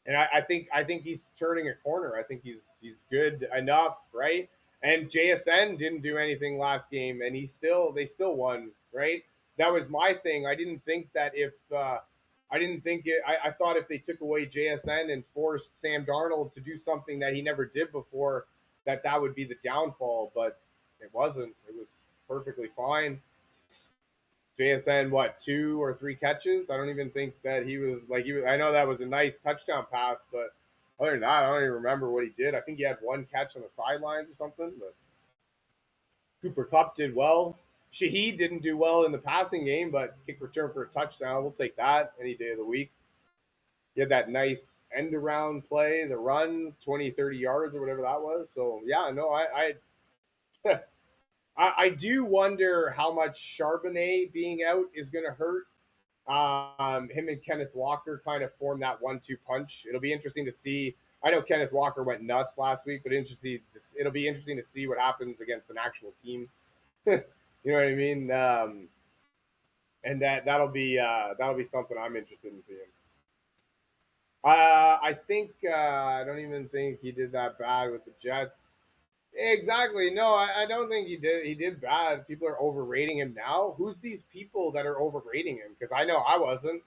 And I think he's turning a corner. I think he's good enough, right? And JSN didn't do anything last game, and they still won, right? That was my thing. I didn't think that if I didn't think it. I thought if they took away JSN and forced Sam Darnold to do something that he never did before, that would be the downfall. But it wasn't. It was perfectly fine. JSN, what, 2 or 3 catches? I don't even think that he was like he was. I know that was a nice touchdown pass, but other than that, I don't even remember what he did. I think he had 1 catch on the sidelines or something. But Cooper Kupp did well. Shaheed didn't do well in the passing game, but kick return for a touchdown. We'll take that any day of the week. He had that nice end around play, the run, 20, 30 yards or whatever that was. So yeah, no, I do wonder how much Charbonnet being out is going to hurt. Him and Kenneth Walker kind of form that 1-2 punch. It'll be interesting to see. I know Kenneth Walker went nuts last week, but it'll be interesting to see what happens against an actual team. You know what I mean? And that'll be something I'm interested in seeing. I think I don't even think he did that bad with the Jets. Exactly. No, I don't think he did. He did bad. People are overrating him now. Who's these people that are overrating him? Because I know I wasn't.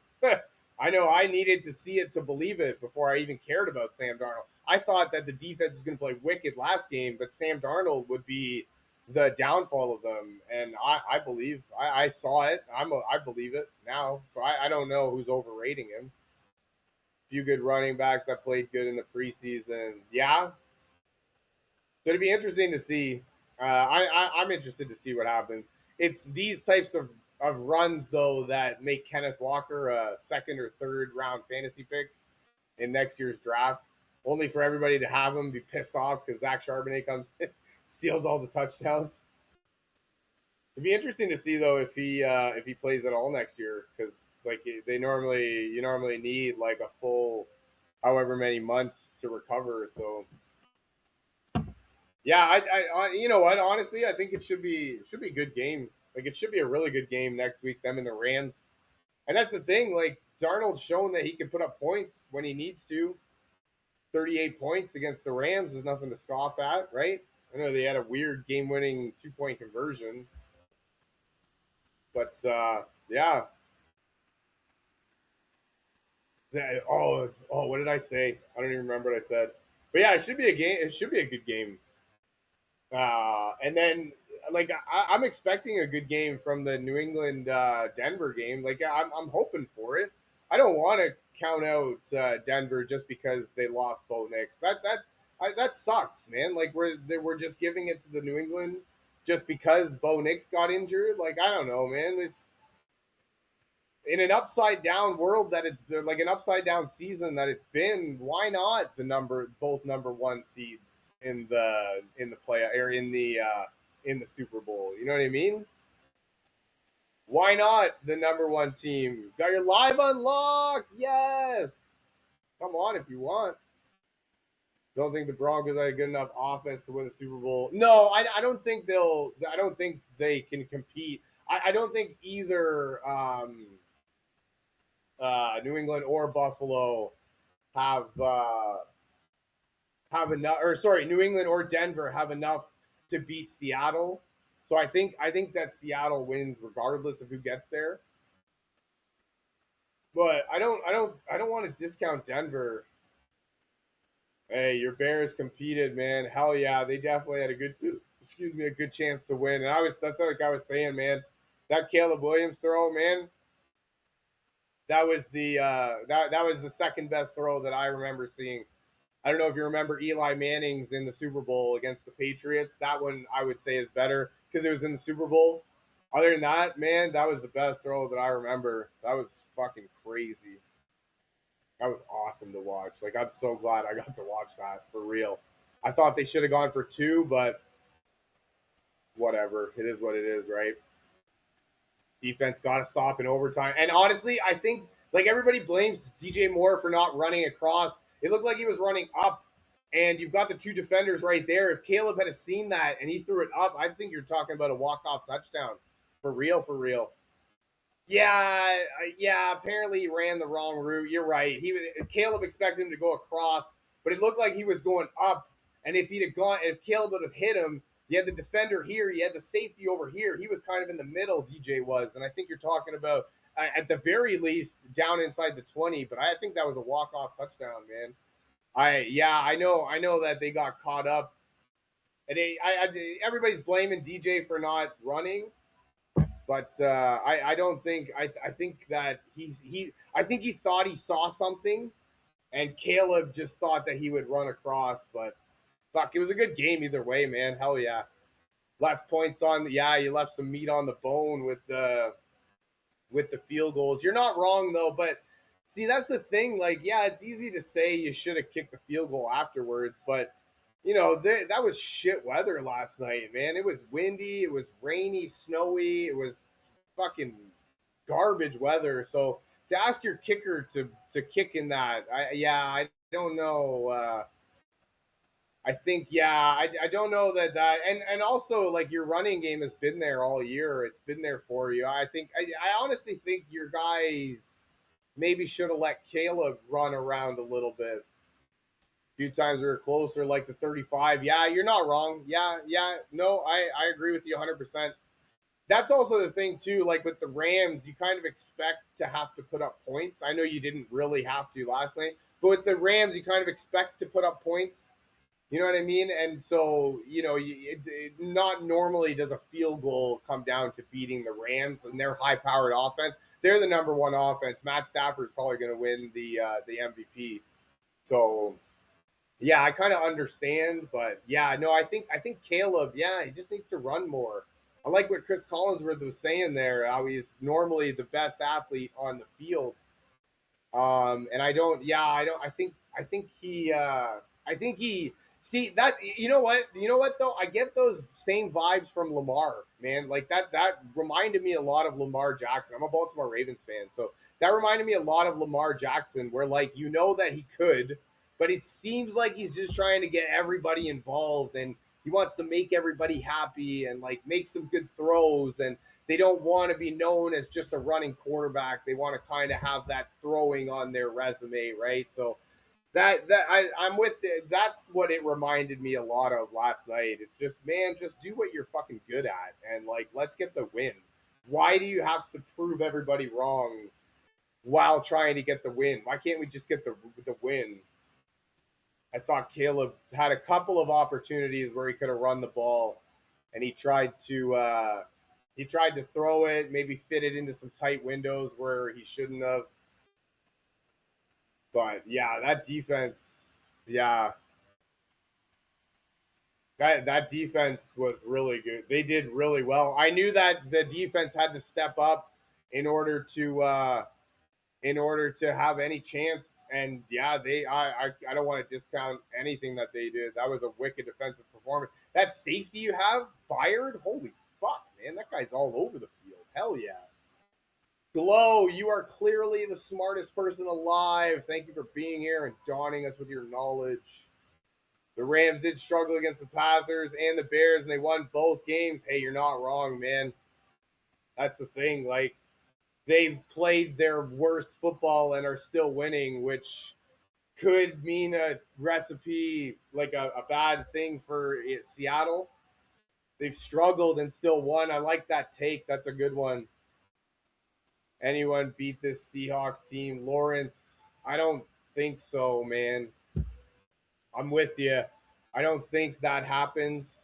I know I needed to see it to believe it before I even cared about Sam Darnold. I thought that the defense was going to play wicked last game, but Sam Darnold would be the downfall of them. And I believe I saw it. I believe it now. So I don't know who's overrating him. Few good running backs that played good in the preseason. Yeah, so it'd be interesting to see. I'm interested to see what happens. It's these types of runs though that make Kenneth Walker a second or third round fantasy pick in next year's draft. Only for everybody to have him be pissed off because Zach Charbonnet comes steals all the touchdowns. It'd be interesting to see though if he plays at all next year because like you normally need like a full however many months to recover. So yeah, you know what? Honestly, I think it should be a good game. Like it should be a really good game next week. Them and the Rams, and that's the thing. Like Darnold's shown that he can put up points when he needs to. 38 points against the Rams is nothing to scoff at, right? I know they had a weird game-winning 2-point conversion, but yeah. What did I say? I don't even remember what I said. But yeah, it should be a game. It should be a good game. And then like I'm expecting a good game from the New England Denver game. Like I'm hoping for it. I don't want to count out Denver just because they lost Bo Nix. That sucks, man. Like we're just giving it to the New England just because Bo Nix got injured. Like I don't know, man. It's in an upside down world that it's like an upside down season that it's been. Why not both number one seeds in the play or in the Super Bowl? You know what I mean? Why not the number one team? Got your live unlocked. Yes. Come on if you want. Don't think the Broncos had a good enough offense to win the Super Bowl. No, I don't think they'll. I don't think they can compete. I don't think either New England or Buffalo have have enough. Or sorry, New England or Denver have enough to beat Seattle. So I think that Seattle wins regardless of who gets there. But I don't want to discount Denver. Hey, your Bears competed, man. Hell yeah, they definitely had a good, excuse me, a good chance to win. And that's like I was saying, man. That Caleb Williams throw, man, that was the second best throw that I remember seeing. I don't know if you remember Eli Manning's in the Super Bowl against the Patriots. That one I would say is better because it was in the Super Bowl. Other than that, man, that was the best throw that I remember. That was fucking crazy. That was awesome to watch. Like I'm so glad I got to watch that for real. I thought they should have gone for two, but whatever. It is what it is, right? Defense got to stop in overtime. And honestly, I think like everybody blames DJ Moore for not running across. It looked like he was running up, and you've got the two defenders right there. If Caleb had seen that and he threw it up, I think you're talking about a walk-off touchdown. For real, for real. Yeah. Apparently, he ran the wrong route. You're right. Caleb expected him to go across, but it looked like he was going up. And if Caleb would have hit him, you had the defender here, you had the safety over here. He was kind of in the middle. DJ was, and I think you're talking about at the very least down inside the 20. But I think that was a walk off touchdown, man. I know that they got caught up, and everybody's blaming DJ for not running. But I don't think I think that I think he thought he saw something, and Caleb just thought that he would run across. But fuck, it was a good game either way, man. Hell yeah, left points on. Yeah, you left some meat on the bone with the field goals. You're not wrong though, but see that's the thing. Like, yeah, it's easy to say you should have kicked the field goal afterwards, but that was shit weather last night, man. It was windy, it was rainy, snowy, it was fucking garbage weather. So to ask your kicker to kick in that, I don't know. I think I don't know that and also like your running game has been there all year. It's been there for you. I honestly think your guys maybe should have let Caleb run around a little bit. A few times we were closer, like the 35. Yeah, you're not wrong. Yeah. No, I agree with you 100%. That's also the thing too. Like with the Rams, you kind of expect to have to put up points. I know you didn't really have to last night, but with the Rams, you kind of expect to put up points. You know what I mean? And so, not normally does a field goal come down to beating the Rams and their high-powered offense. They're the number one offense. Matt Stafford is probably going to win the MVP. So, yeah, I kind of understand, but yeah, no, I think Caleb, yeah, he just needs to run more. I like what Chris Collinsworth was saying there. How he's normally the best athlete on the field, and I don't. Yeah, I don't. I think he. I think he. See that. You know what? You know what though? I get those same vibes from Lamar, man. Like that. That reminded me a lot of Lamar Jackson. I'm a Baltimore Ravens fan, so that reminded me a lot of Lamar Jackson. Where like that he could, but it seems like he's just trying to get everybody involved, and he wants to make everybody happy and like make some good throws, and they don't want to be known as just a running quarterback. They want to kind of have that throwing on their resume, right? So I'm with it. That's what it reminded me a lot of last night. It's just, man, just do what you're fucking good at, and like let's get the win. Why do you have to prove everybody wrong while trying to get the win? Why can't we just get the win? I thought Caleb had a couple of opportunities where he could have run the ball, and he tried to throw it, maybe fit it into some tight windows where he shouldn't have. But yeah, that defense, yeah, that defense was really good. They did really well. I knew that the defense had to step up in order to have any chance. And yeah, I don't want to discount anything that they did. That was a wicked defensive performance. That safety you have fired, holy fuck, man, that guy's all over the field. Hell yeah. Glow, you are clearly the smartest person alive. Thank you for being here and daunting us with your knowledge. The Rams did struggle against the Panthers and the Bears, and they won both games. Hey, you're not wrong, man. That's the thing. Like, they've played their worst football and are still winning, which could mean a recipe, like a bad thing for Seattle. They've struggled and still won. I like that take. That's a good one. Anyone beat this Seahawks team? Lawrence, I don't think so, man. I'm with you. I don't think that happens.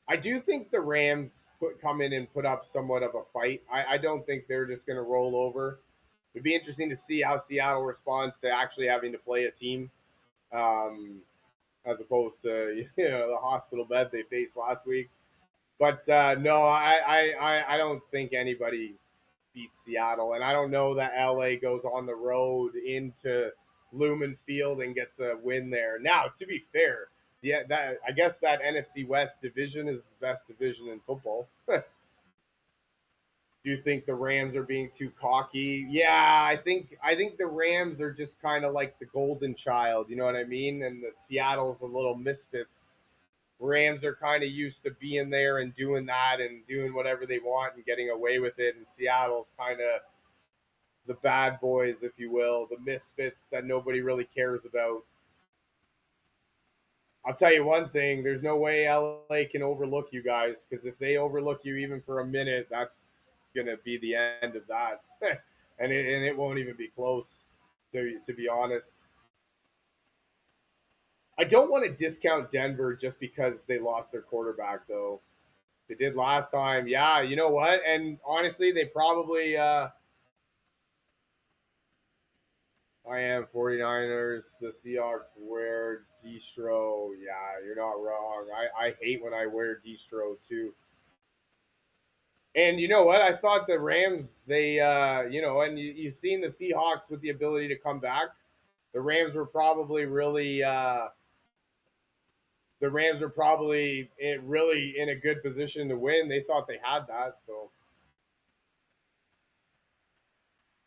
I do think the Rams come in and put up somewhat of a fight. I don't think they're just going to roll over. It'd be interesting to see how Seattle responds to actually having to play a team, as opposed to the hospital bed they faced last week. But no, I don't think anybody beats Seattle, and I don't know that LA goes on the road into Lumen Field and gets a win there. Now, to be fair, yeah, that I guess that NFC West division is the best division in football. Do you think the Rams are being too cocky? Yeah, I think the Rams are just kind of like the golden child, you know what I mean? And the Seattle's a little misfits. Rams are kind of used to being there and doing that and doing whatever they want and getting away with it. And Seattle's kind of the bad boys, if you will, the misfits that nobody really cares about. I'll tell you one thing: there's no way LA can overlook you guys, because if they overlook you even for a minute, that's gonna be the end of that, and it won't even be close. To be honest, I don't want to discount Denver just because they lost their quarterback, though. They did last time. Yeah, you know what? And honestly, they probably I am 49ers. The Seahawks wear distro. Yeah, you're not wrong. I hate when I wear distro too. And you know what? I thought the Rams, and you've seen the Seahawks with the ability to come back. The Rams were probably really, really in a good position to win. They thought they had that. So,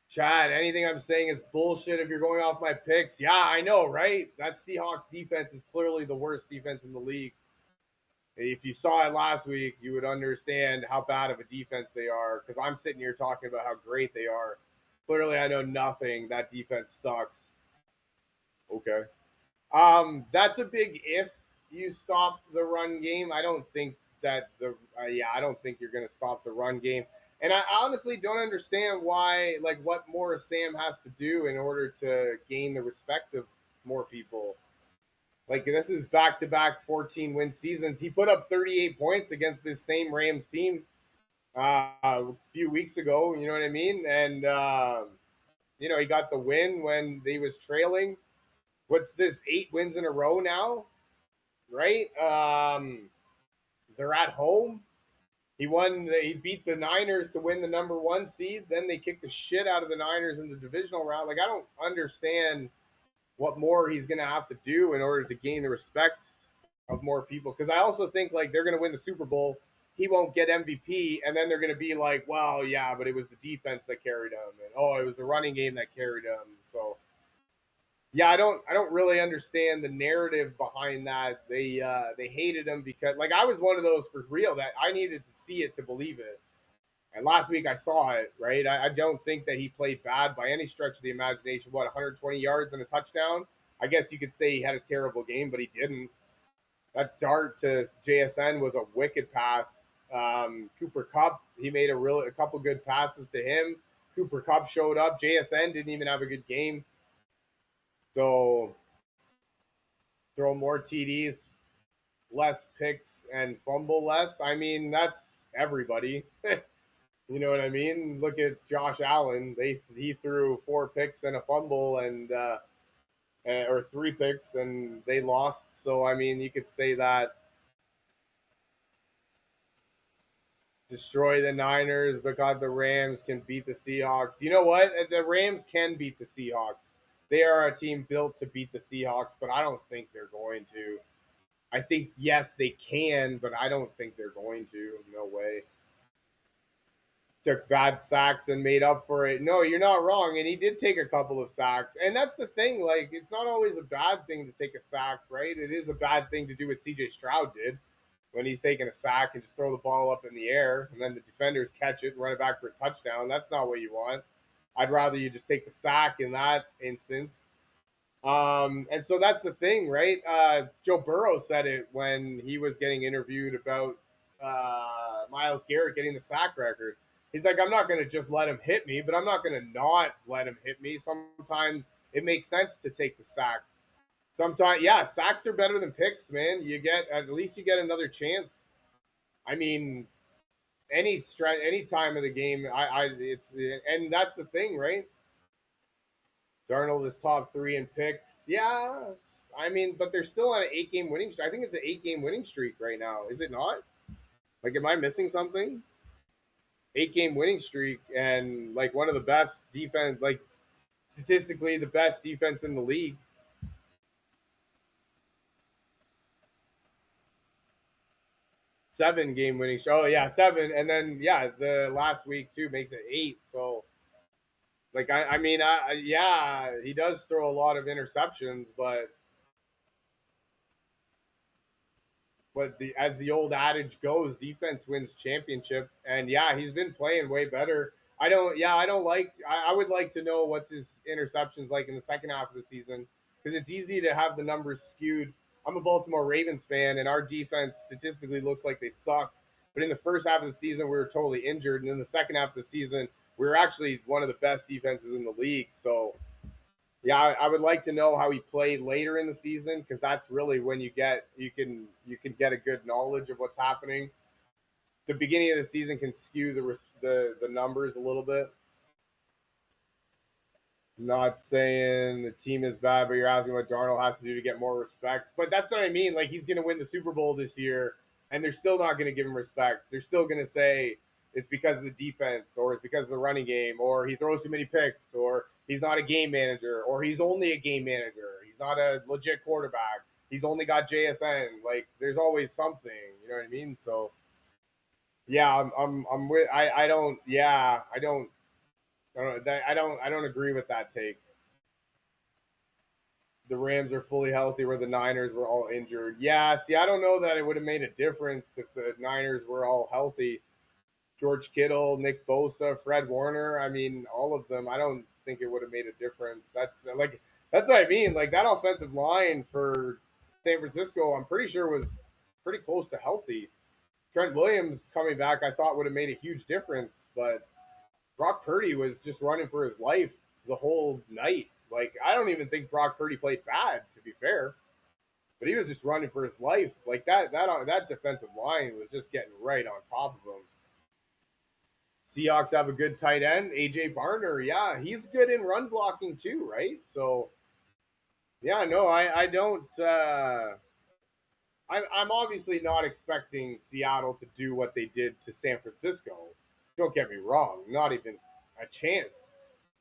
Chad, anything I'm saying is bullshit if you're going off my picks. Yeah, I know, right? That Seahawks defense is clearly the worst defense in the league. If you saw it last week, you would understand how bad of a defense they are, because I'm sitting here talking about how great they are. Clearly, I know nothing. That defense sucks. Okay. That's a big if you stop the run game. I don't think that I don't think you're going to stop the run game. And I honestly don't understand why, like, what more Sam has to do in order to gain the respect of more people. Like, this is back to back 14 win seasons. He put up 38 points against this same Rams team a few weeks ago. You know what I mean? And he got the win when they was trailing. What's this? 8 wins in a row now, right? They're at home. He won. He beat the Niners to win the #1 seed. Then they kicked the shit out of the Niners in the divisional round. Like, I don't understand what more he's going to have to do in order to gain the respect of more people. Because I also think, like, they're going to win the Super Bowl. He won't get MVP, and then they're going to be like, well, yeah, but it was the defense that carried him, and it was the running game that carried him. So yeah, I don't really understand the narrative behind that. They hated him because, like, I was one of those for real that I needed to see it to believe it. And last week I saw it, right? I don't think that he played bad by any stretch of the imagination. What, 120 yards and a touchdown? I guess you could say he had a terrible game, but he didn't. That dart to JSN was a wicked pass. Cooper Kupp, he made a couple good passes to him. Cooper Kupp showed up. JSN didn't even have a good game. So throw more TDs, less picks, and fumble less. I mean, that's everybody. You know what I mean? Look at Josh Allen. He threw 4 picks and a fumble, and or 3 picks, and they lost. So I mean, you could say that destroy the Niners because the Rams can beat the Seahawks. You know what? The Rams can beat the Seahawks. They are a team built to beat the Seahawks, but I don't think they're going to. I think, yes, they can, but I don't think they're going to. No way. took bad sacks and made up for it. No, you're not wrong. And he did take a couple of sacks. And that's the thing. Like, it's not always a bad thing to take a sack, right? It is a bad thing to do what CJ Stroud did when he's taking a sack and just throw the ball up in the air and then the defenders catch it and run it back for a touchdown. That's not what you want. I'd rather you just take the sack in that instance. And so that's the thing, right? Joe Burrow said it when he was getting interviewed about Myles Garrett getting the sack record. He's like, I'm not going to just let him hit me, but I'm not going to not let him hit me. Sometimes it makes sense to take the sack. Sometimes, yeah, sacks are better than picks, man. You get at least you get another chance. I mean, any time of the game, it's and that's the thing, right? Darnold is top 3 in picks. Yeah, I mean, but they're still on an 8-game winning streak. I think it's an 8-game winning streak right now. Is it not? Like, am I missing something? 8-game winning streak and like one of the best defense, like statistically the best defense in the league. Seven-game winning streak. Oh yeah, 7, and then yeah, the last week too makes it 8. So like I mean, yeah, he does throw a lot of interceptions, but the as the old adage goes, defense wins championship. And yeah, he's been playing way better. I don't like. I would like to know what's his interceptions like in the second half of the season because it's easy to have the numbers skewed. I'm a Baltimore Ravens fan, and our defense statistically looks like they suck. But in the first half of the season, we were totally injured, and in the second half of the season, we were actually one of the best defenses in the league. So yeah, I would like to know how he played later in the season because that's really when you can get a good knowledge of what's happening. The beginning of the season can skew the numbers a little bit. Not saying the team is bad, but you're asking what Darnold has to do to get more respect. But that's what I mean. Like he's going to win the Super Bowl this year, and they're still not going to give him respect. They're still going to say it's because of the defense, or it's because of the running game, or he throws too many picks, or he's not a game manager, or he's only a game manager. He's not a legit quarterback. He's only got JSN. Like there's always something. You know what I mean? So yeah, I'm with. I don't. Yeah, I don't agree with that take. The Rams are fully healthy where the Niners were all injured. Yeah, see, I don't know that it would have made a difference if the Niners were all healthy. George Kittle, Nick Bosa, Fred Warner, I mean, all of them, I don't think it would have made a difference. That's what I mean. Like that offensive line for San Francisco, I'm pretty sure was pretty close to healthy. Trent Williams coming back, I thought would have made a huge difference, but Brock Purdy was just running for his life the whole night. Like I don't even think Brock Purdy played bad, to be fair, but he was just running for his life. Like that defensive line was just getting right on top of him. Seahawks have a good tight end, AJ Barner. Yeah, he's good in run blocking too, right? So yeah, no, I don't. I'm obviously not expecting Seattle to do what they did to San Francisco. Don't get me wrong, not even a chance.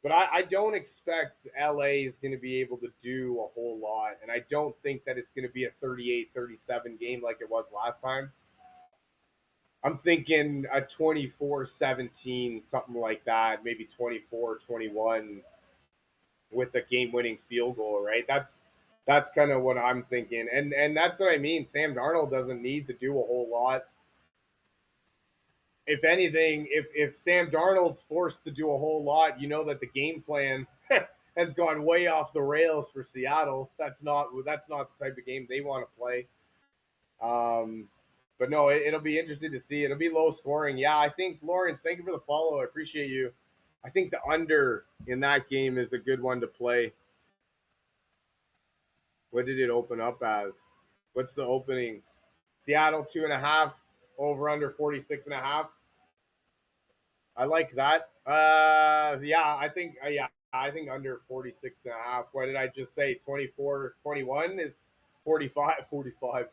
But I don't expect LA is going to be able to do a whole lot. And I don't think that it's going to be a 38-37 game like it was last time. I'm thinking a 24-17, something like that, maybe 24-21 with a game-winning field goal, right? That's kind of what I'm thinking. And that's what I mean. Sam Darnold doesn't need to do a whole lot. If anything, if Sam Darnold's forced to do a whole lot, you know that the game plan has gone way off the rails for Seattle. That's not the type of game they want to play. But no, it'll be interesting to see. It'll be low scoring. Yeah, I think Lawrence, thank you for the follow. I appreciate you. I think the under in that game is a good one to play. What did it open up as? What's the opening? Seattle 2.5, over under 46.5. I like that. Yeah, I think under 46.5. What did I just say? 24-21 is 45. Holy fuck.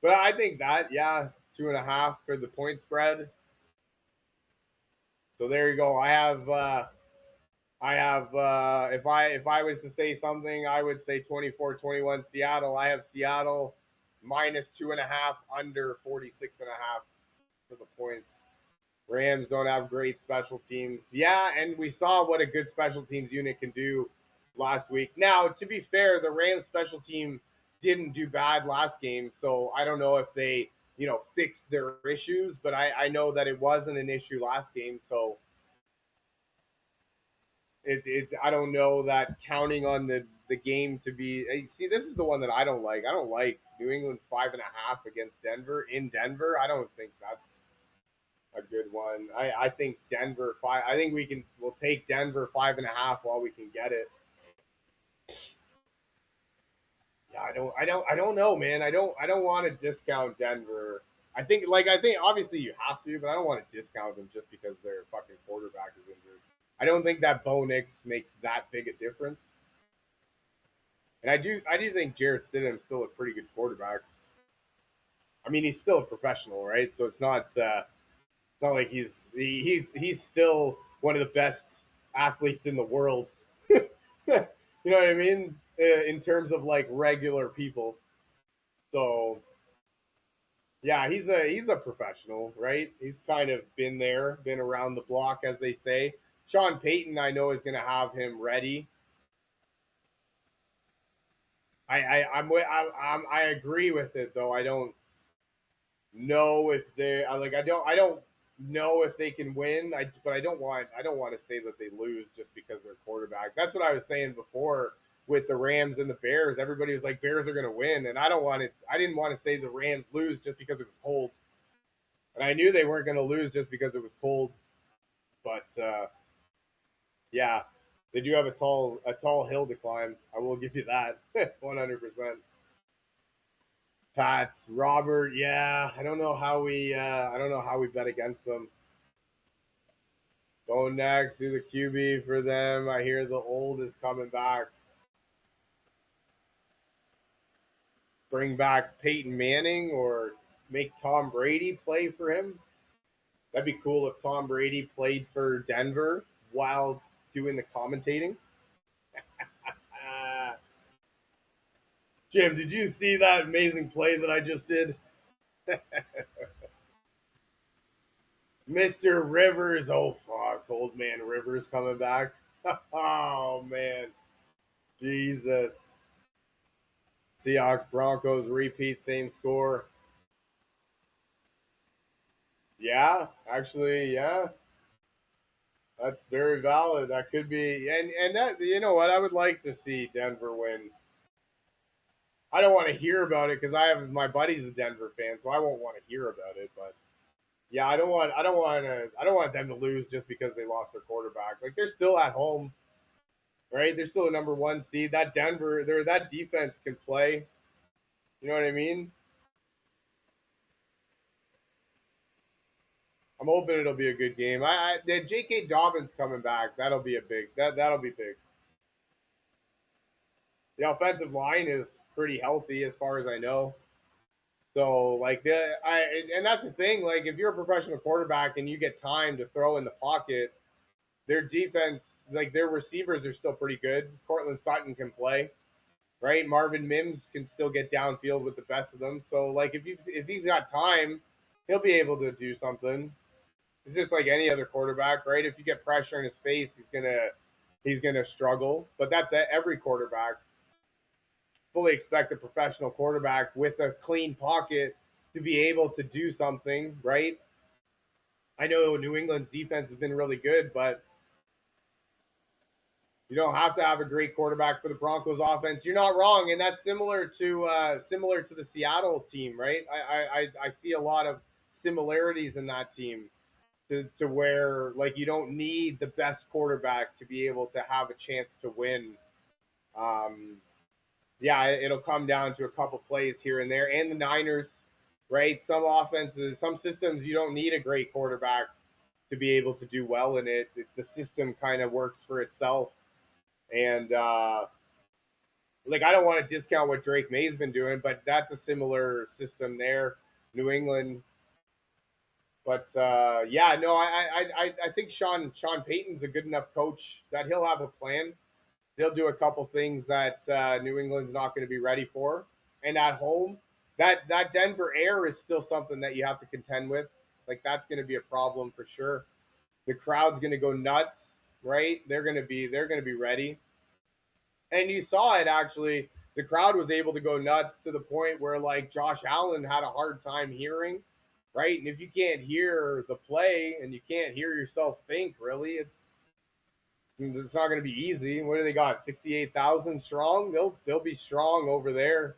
But I think that, yeah, 2.5 for the point spread. So there you go. If I was to say something, I would say 24-21 Seattle. I have Seattle minus 2.5, under 46.5. to the points. Rams don't have great special teams. Yeah, and we saw what a good special teams unit can do last week. Now, to be fair, the Rams special team didn't do bad last game, so I don't know if they, fixed their issues, but I know that it wasn't an issue last game, so I don't know that counting on the game to be. See, this is the one that I don't like. I don't like New England's 5.5 against Denver in Denver. I don't think that's a good one. I think Denver 5. I think we'll take Denver 5.5 while we can get it. Yeah, I don't know, man. I don't want to discount Denver. I think obviously you have to, but I don't want to discount them just because their fucking quarterback is injured. I don't think that Bo Nix makes that big a difference. And I do think Jarrett Stidham's still a pretty good quarterback. I mean, he's still a professional, right? So it's not like he's still one of the best athletes in the world. You know what I mean? In terms of like regular people. So yeah, he's a professional, right? He's kind of been there, been around the block, as they say. Sean Payton, I know, is going to have him ready. I agree with it though. I don't know if they I don't know if they can win. But I don't want to say that they lose just because they're quarterback. That's what I was saying before with the Rams and the Bears. Everybody was like Bears are going to win, and I didn't want to say the Rams lose just because it was cold. And I knew they weren't going to lose just because it was cold. But yeah, they do have a tall hill to climb. I will give you that 100%. Pats, Robert, yeah, I don't know how we bet against them. Go next, do the QB for them. I hear the old is coming back. Bring back Peyton Manning or make Tom Brady play for him. That'd be cool if Tom Brady played for Denver while doing the commentating. Jim, did you see that amazing play that I just did? Mr. Rivers. Oh, fuck. Old man Rivers coming back. Oh, man. Jesus. Seahawks, Broncos, repeat, same score. Yeah, actually, yeah. That's very valid. That could be, and that, you know what? I would like to see Denver win. I don't want to hear about it because I have my buddy's a Denver fan, so I won't want to hear about it. But yeah, I don't want them to lose just because they lost their quarterback. Like they're still at home, right? They're still a number one seed. That that defense can play. You know what I mean? I'm hoping it'll be a good game. The J.K. Dobbins coming back. That'll be that'll be big. The offensive line is pretty healthy as far as I know. So and that's the thing. Like if you're a professional quarterback and you get time to throw in the pocket, their defense, like their receivers are still pretty good. Cortland Sutton can play, right? Marvin Mims can still get downfield with the best of them. So like if he's got time, he'll be able to do something. It's just like any other quarterback, right? If you get pressure in his face, he's gonna struggle. But that's every quarterback. Fully expect a professional quarterback with a clean pocket to be able to do something, right? I know New England's defense has been really good, but you don't have to have a great quarterback for the Broncos offense. You're not wrong, and that's similar to the Seattle team, right? I see a lot of similarities in that team to where like you don't need the best quarterback to be able to have a chance to win. Yeah, it'll come down to a couple plays here and there, and the Niners, right? Some offenses, some systems, you don't need a great quarterback to be able to do well in it. The system kind of works for itself, and like I don't want to discount what Drake May's been doing, but that's a similar system there, New England. But yeah, no, I think Sean Payton's a good enough coach that he'll have a plan. They'll do a couple things that New England's not going to be ready for. And at home, that Denver air is still something that you have to contend with. Like that's going to be a problem for sure. The crowd's going to go nuts, right? They're going to be ready. And you saw it actually. The crowd was able to go nuts to the point where like Josh Allen had a hard time hearing, right? And if you can't hear the play and you can't hear yourself think, really, it's not going to be easy. What do they got? 68,000 strong. They'll be strong over there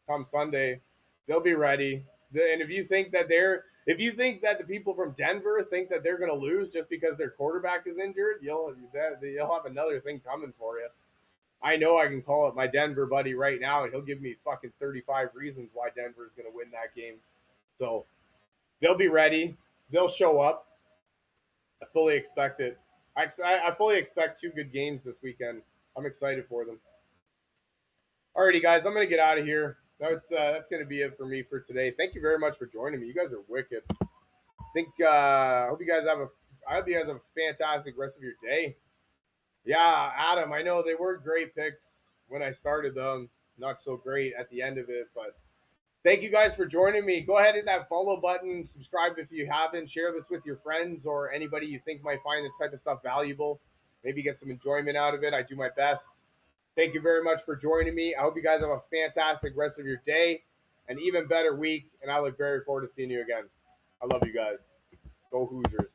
come Sunday. They'll be ready. And if you think that the people from Denver think that they're going to lose just because their quarterback is injured, you'll have another thing coming for you. I know I can call up my Denver buddy right now, and he'll give me fucking 35 reasons why Denver is going to win that game. So they'll be ready. They'll show up. I fully expect it. I fully expect 2 good games this weekend. I'm excited for them. Alrighty, guys, I'm gonna get out of here. That's gonna be it for me for today. Thank you very much for joining me. You guys are wicked. I hope you guys have a fantastic rest of your day. Yeah, Adam, I know they were great picks when I started them. Not so great at the end of it, but thank you guys for joining me. Go ahead and hit that follow button. Subscribe if you haven't. Share this with your friends or anybody you think might find this type of stuff valuable. Maybe get some enjoyment out of it. I do my best. Thank you very much for joining me. I hope you guys have a fantastic rest of your day, an even better week, and I look very forward to seeing you again. I love you guys. Go Hoosiers.